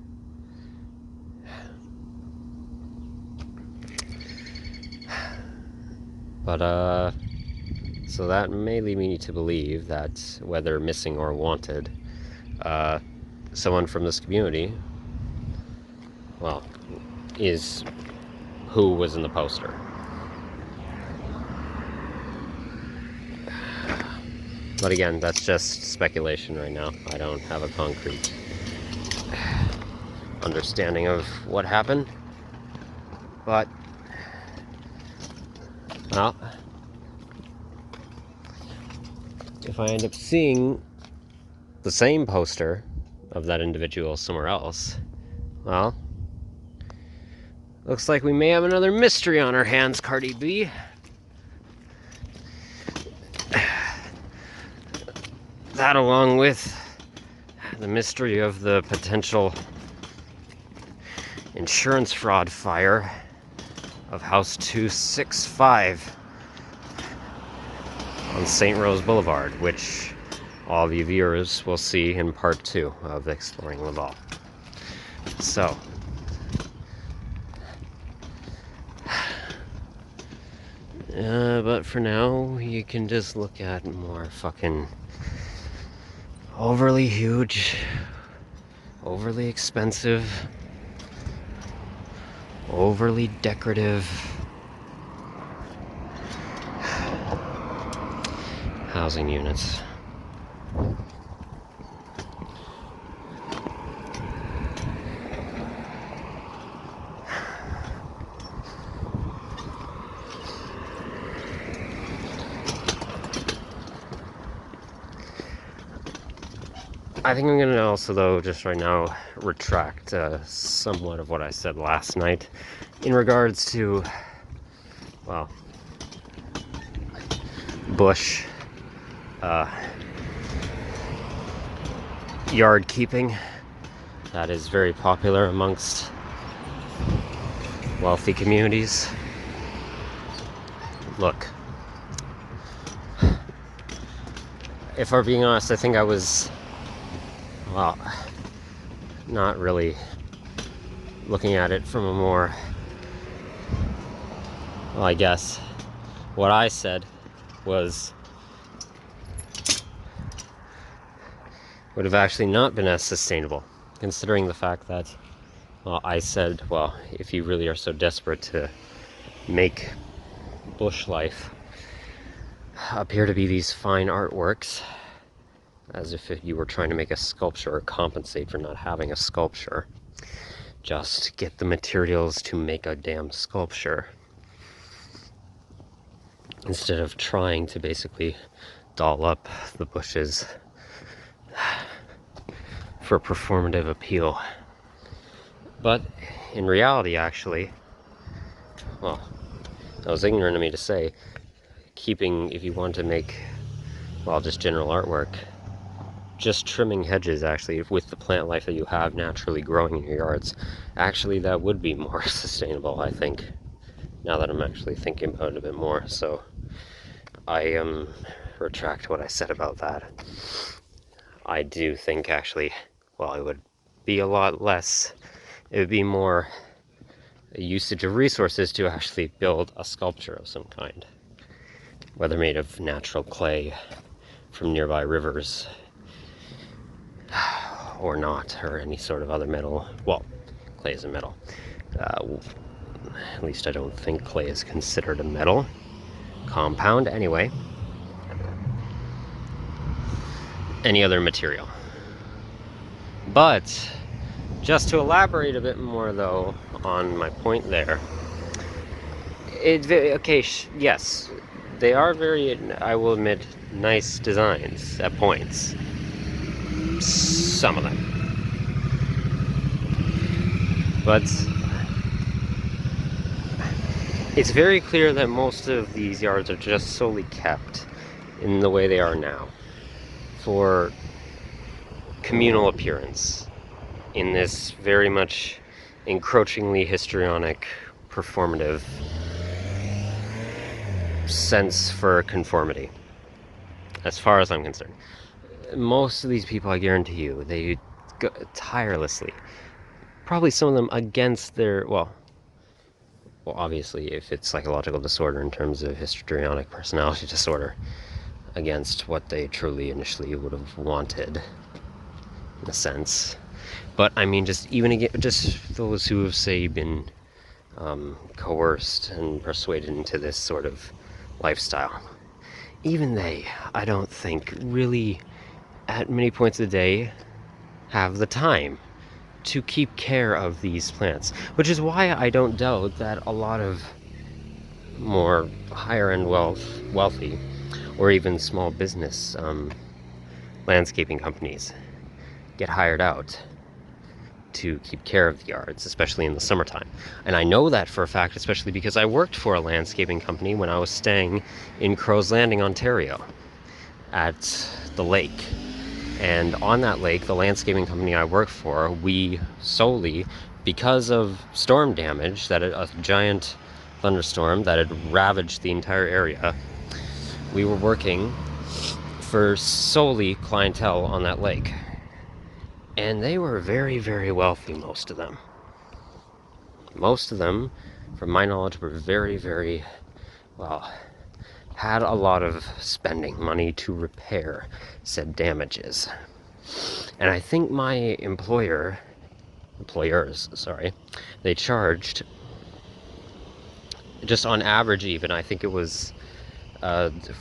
But, so that may lead me to believe that whether missing or wanted, someone from this community, well, is who was in the poster. But again, that's just speculation right now. I don't have a concrete understanding of what happened. But, well, if I end up seeing the same poster of that individual somewhere else, well, looks like we may have another mystery on our hands, Cardi B. That, along with the mystery of the potential insurance fraud fire of House 265 on St. Rose Boulevard, which all of you viewers will see in part 2 of Exploring Laval. So, but for now, you can just look at more fucking overly huge, overly expensive, overly decorative housing units. I think I'm going to also, though, just right now, retract somewhat of what I said last night in regards to, well, bush, yard keeping. That is very popular amongst wealthy communities. Look, if we're being honest, I think I was, well, not really looking at it from a more, well, I guess what I said was would have actually not been as sustainable, considering the fact that, well, I said, well, if you really are so desperate to make bush life appear to be these fine artworks, as if you were trying to make a sculpture or compensate for not having a sculpture, just get the materials to make a damn sculpture, instead of trying to basically doll up the bushes for performative appeal. But in reality, actually, well, that was ignorant of me to say, keeping, if you want to make, well, just general artwork, just trimming hedges, actually, with the plant life that you have naturally growing in your yards, actually that would be more sustainable, I think, now that I'm actually thinking about it a bit more. So I retract what I said about that. I do think, actually, well, it would be a lot less, it would be more a usage of resources to actually build a sculpture of some kind, whether made of natural clay from nearby rivers or not, or any sort of other metal. Well, clay is a metal. At least I don't think clay is considered a metal compound. Anyway, any other material. But just to elaborate a bit more, though, on my point there, okay, yes, they are very, I will admit, nice designs at points. Some of them. But it's very clear that most of these yards are just solely kept in the way they are now for communal appearance in this very much encroachingly histrionic, performative sense for conformity, as far as I'm concerned. Most of these people, I guarantee you, they go tirelessly, probably some of them against their, well, obviously, if it's psychological disorder in terms of histrionic personality disorder, against what they truly initially would have wanted, in a sense. But I mean, just even again, just those who have, say, been coerced and persuaded into this sort of lifestyle. even they, I don't think, really at many points of the day have the time to keep care of these plants, which is why I don't doubt that a lot of more higher end wealthy, or even small business landscaping companies get hired out to keep care of the yards, especially in the summertime. And I know that for a fact, especially because I worked for a landscaping company when I was staying in Crow's Landing, Ontario, at the lake. And on that lake, the landscaping company I worked for, we solely, because of storm damage, that a giant thunderstorm that had ravaged the entire area, we were working for solely clientele on that lake. And they were very, very wealthy, most of them. Most of them, from my knowledge, were very, very, well, had a lot of spending money to repair said damages. And I think my employers, they charged, just on average even, I think it was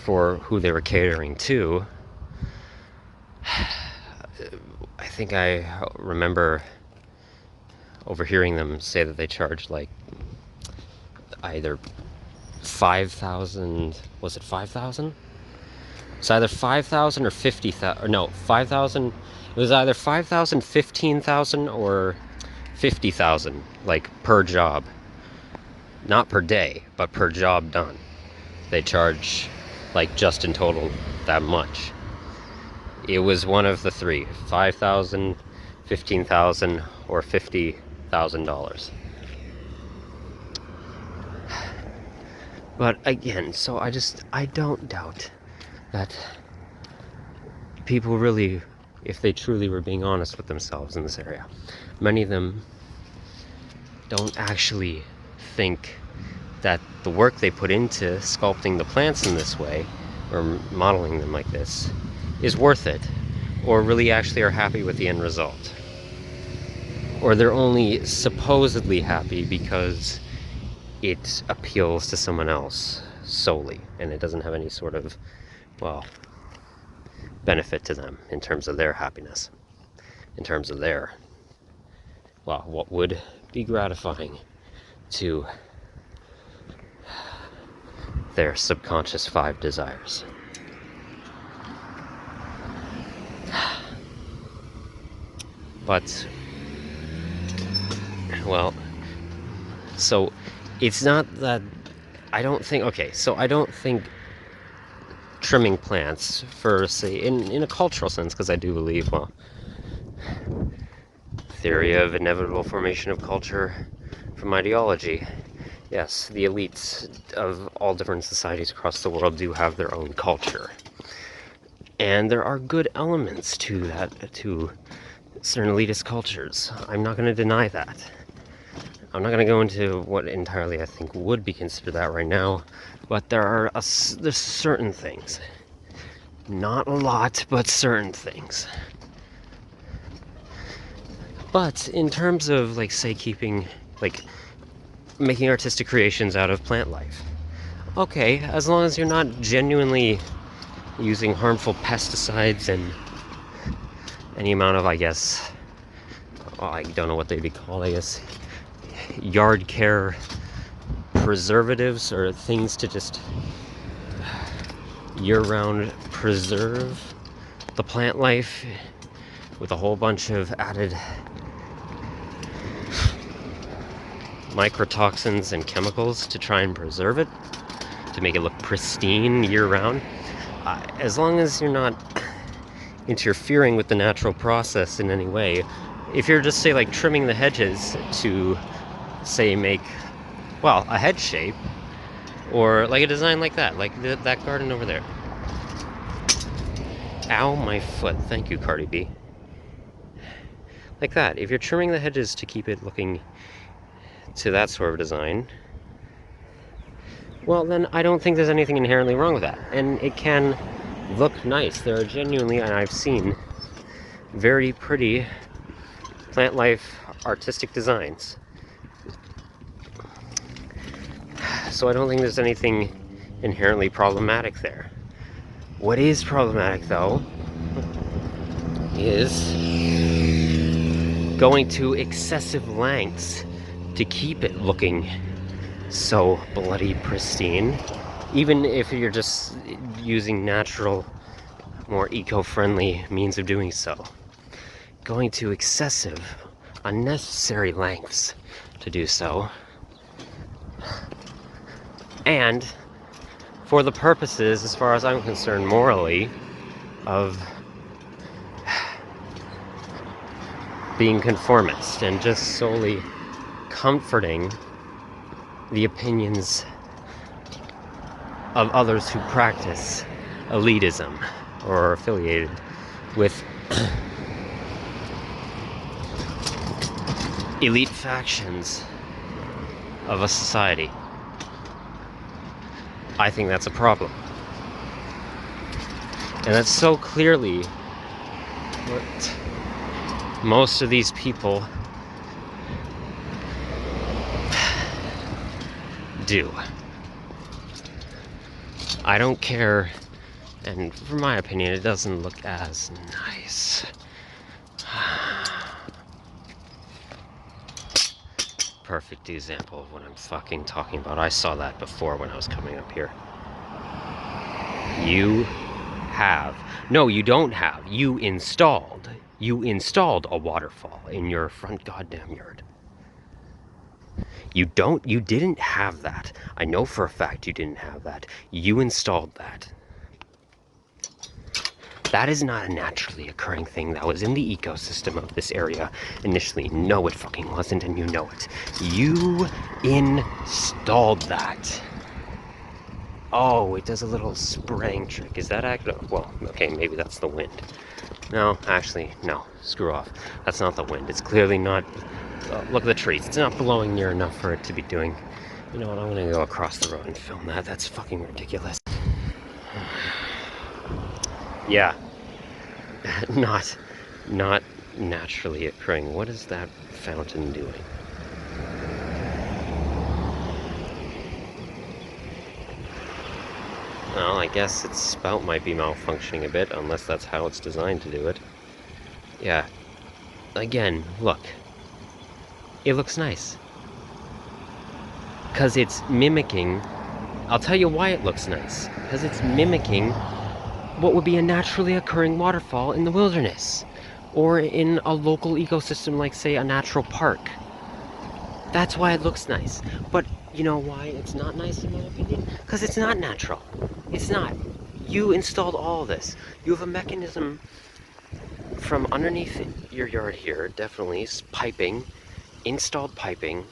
for who they were catering to, I think I remember overhearing them say that they charged like either 5,000, was it 5,000? It's either 5,000 or 50,000, or no, 5,000, it was either 5,000, 15,000, or 50,000, like per job. Not per day, but per job done. They charge, like, just in total that much. It was one of the three, 5,000, 15,000, or $50,000. But again, so I don't doubt that people really, if they truly were being honest with themselves in this area, many of them don't actually think that the work they put into sculpting the plants in this way, or modeling them like this, is worth it, or really actually are happy with the end result. Or they're only supposedly happy because it appeals to someone else solely, and it doesn't have any sort of, well, benefit to them in terms of their happiness, in terms of their, well, what would be gratifying to their subconscious 5 desires. But, well, so it's not that I don't think trimming plants for, say, in a cultural sense, because I do believe, well, theory of inevitable formation of culture from ideology. Yes, the elites of all different societies across the world do have their own culture. And there are good elements to that, to certain elitist cultures. I'm not going to deny that. I'm not going to go into what entirely I think would be considered that right now, but there's certain things. Not a lot, but certain things. But in terms of, like, say, making artistic creations out of plant life, okay, as long as you're not genuinely using harmful pesticides and any amount of, I guess, I don't know what they'd be called, I guess, yard care preservatives, or things to just year-round preserve the plant life with a whole bunch of added microtoxins and chemicals to try and preserve it, to make it look pristine year-round. As long as you're not interfering with the natural process in any way, if you're just, say, like, trimming the hedges to, say, make, well, a head shape, or like a design like that, like that garden over there. Ow, my foot. Thank you, Cardi B. Like that. If you're trimming the hedges to keep it looking to that sort of design, well, then I don't think there's anything inherently wrong with that. And it can look nice. There are genuinely, and I've seen, very pretty plant life artistic designs. So I don't think there's anything inherently problematic there. What is problematic, though, is going to excessive lengths to keep it looking so bloody pristine, even if you're just using natural, more eco-friendly means of doing so. Going to excessive, unnecessary lengths to do so. And for the purposes, as far as I'm concerned, morally, of being conformist and just solely comforting the opinions of others who practice elitism or are affiliated with elite factions of a society. I think that's a problem. And that's so clearly what most of these people do. I don't care, and for my opinion, it doesn't look as nice. Perfect example of what I'm fucking talking about. I saw that before when I was coming up here. You have, no, you don't have, you installed a waterfall in your front goddamn yard. You didn't have that. I know for a fact you didn't have that. You installed that. That is not a naturally occurring thing that was in the ecosystem of this area initially. No, it fucking wasn't, and you know it. You installed that. Oh, it does a little spraying trick. Is that actually? Well, okay, maybe that's the wind. No, actually, no. Screw off. That's not the wind. It's clearly not. Look at the trees. It's not blowing near enough for it to be doing. You know what? I'm gonna go across the road and film that. That's fucking ridiculous. Yeah. not naturally occurring. What is that fountain doing? Well, I guess its spout might be malfunctioning a bit, unless that's how it's designed to do it. Yeah. Again, look. It looks nice. Because it's mimicking... I'll tell you why it looks nice. Because it's mimicking what would be a naturally occurring waterfall in the wilderness. Or in a local ecosystem like, say, a natural park. That's why it looks nice. But you know why it's not nice in my opinion? Because it's not natural. It's not. You installed all of this. You have a mechanism from underneath your yard here, definitely, piping, installed piping,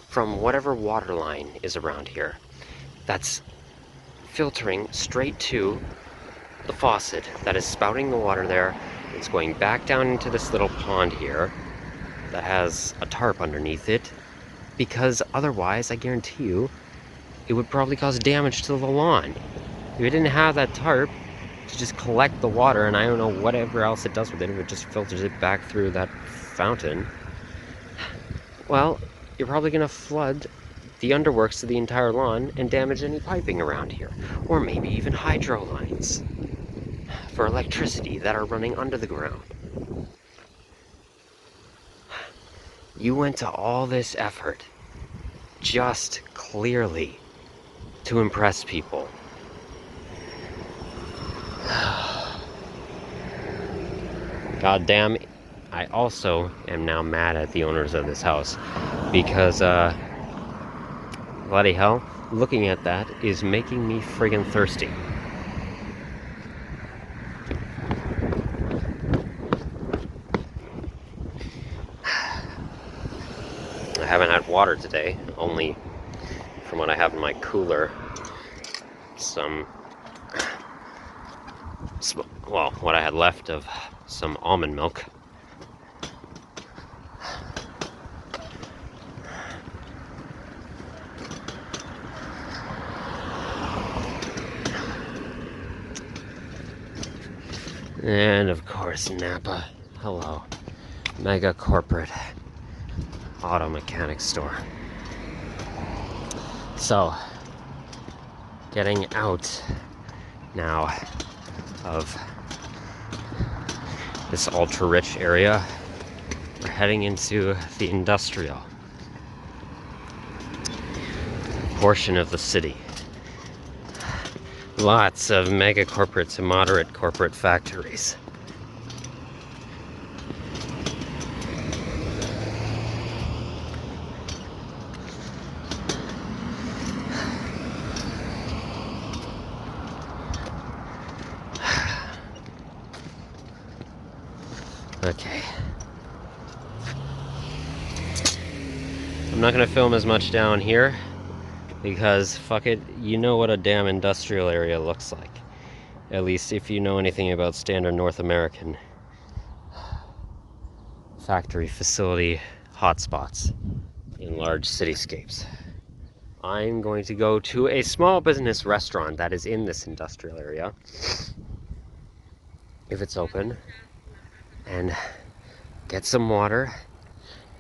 from whatever water line is around here, that's filtering straight to the faucet that is spouting the water there. It's going back down into this little pond here that has a tarp underneath it, because otherwise, I guarantee you, it would probably cause damage to the lawn. If it didn't have that tarp to just collect the water, and I don't know whatever else it does with it, if it just filters it back through that fountain, well, you're probably going to flood the underworks of the entire lawn and damage any piping around here. Or maybe even hydro lines for electricity that are running under the ground. You went to all this effort just clearly to impress people. God damn, I also am now mad at the owners of this house because, bloody hell, looking at that is making me friggin' thirsty. I haven't had water today, only from what I have in my cooler, well, what I had left of some almond milk. And of course, Napa. Hello. Mega corporate auto mechanic store. So, getting out now of this ultra-rich area. We're heading into the industrial portion of the city. Lots of mega corporate to moderate corporate factories. Okay. I'm not gonna film as much down here because fuck it, you know what a damn industrial area looks like. At least if you know anything about standard North American factory facility hotspots in large cityscapes. I'm going to go to a small business restaurant that is in this industrial area, if it's open, and get some water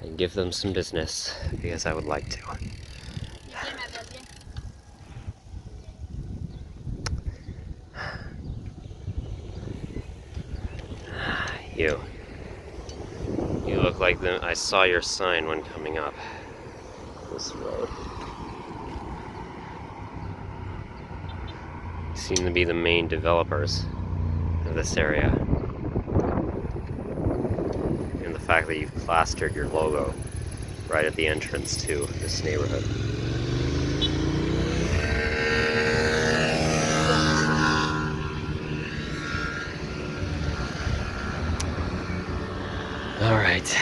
and give them some business, because I would like to. You look like I saw your sign when coming up this road. You seem to be the main developers of this area. And the fact that you've plastered your logo right at the entrance to this neighborhood. All right.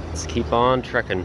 Let's keep on trekking.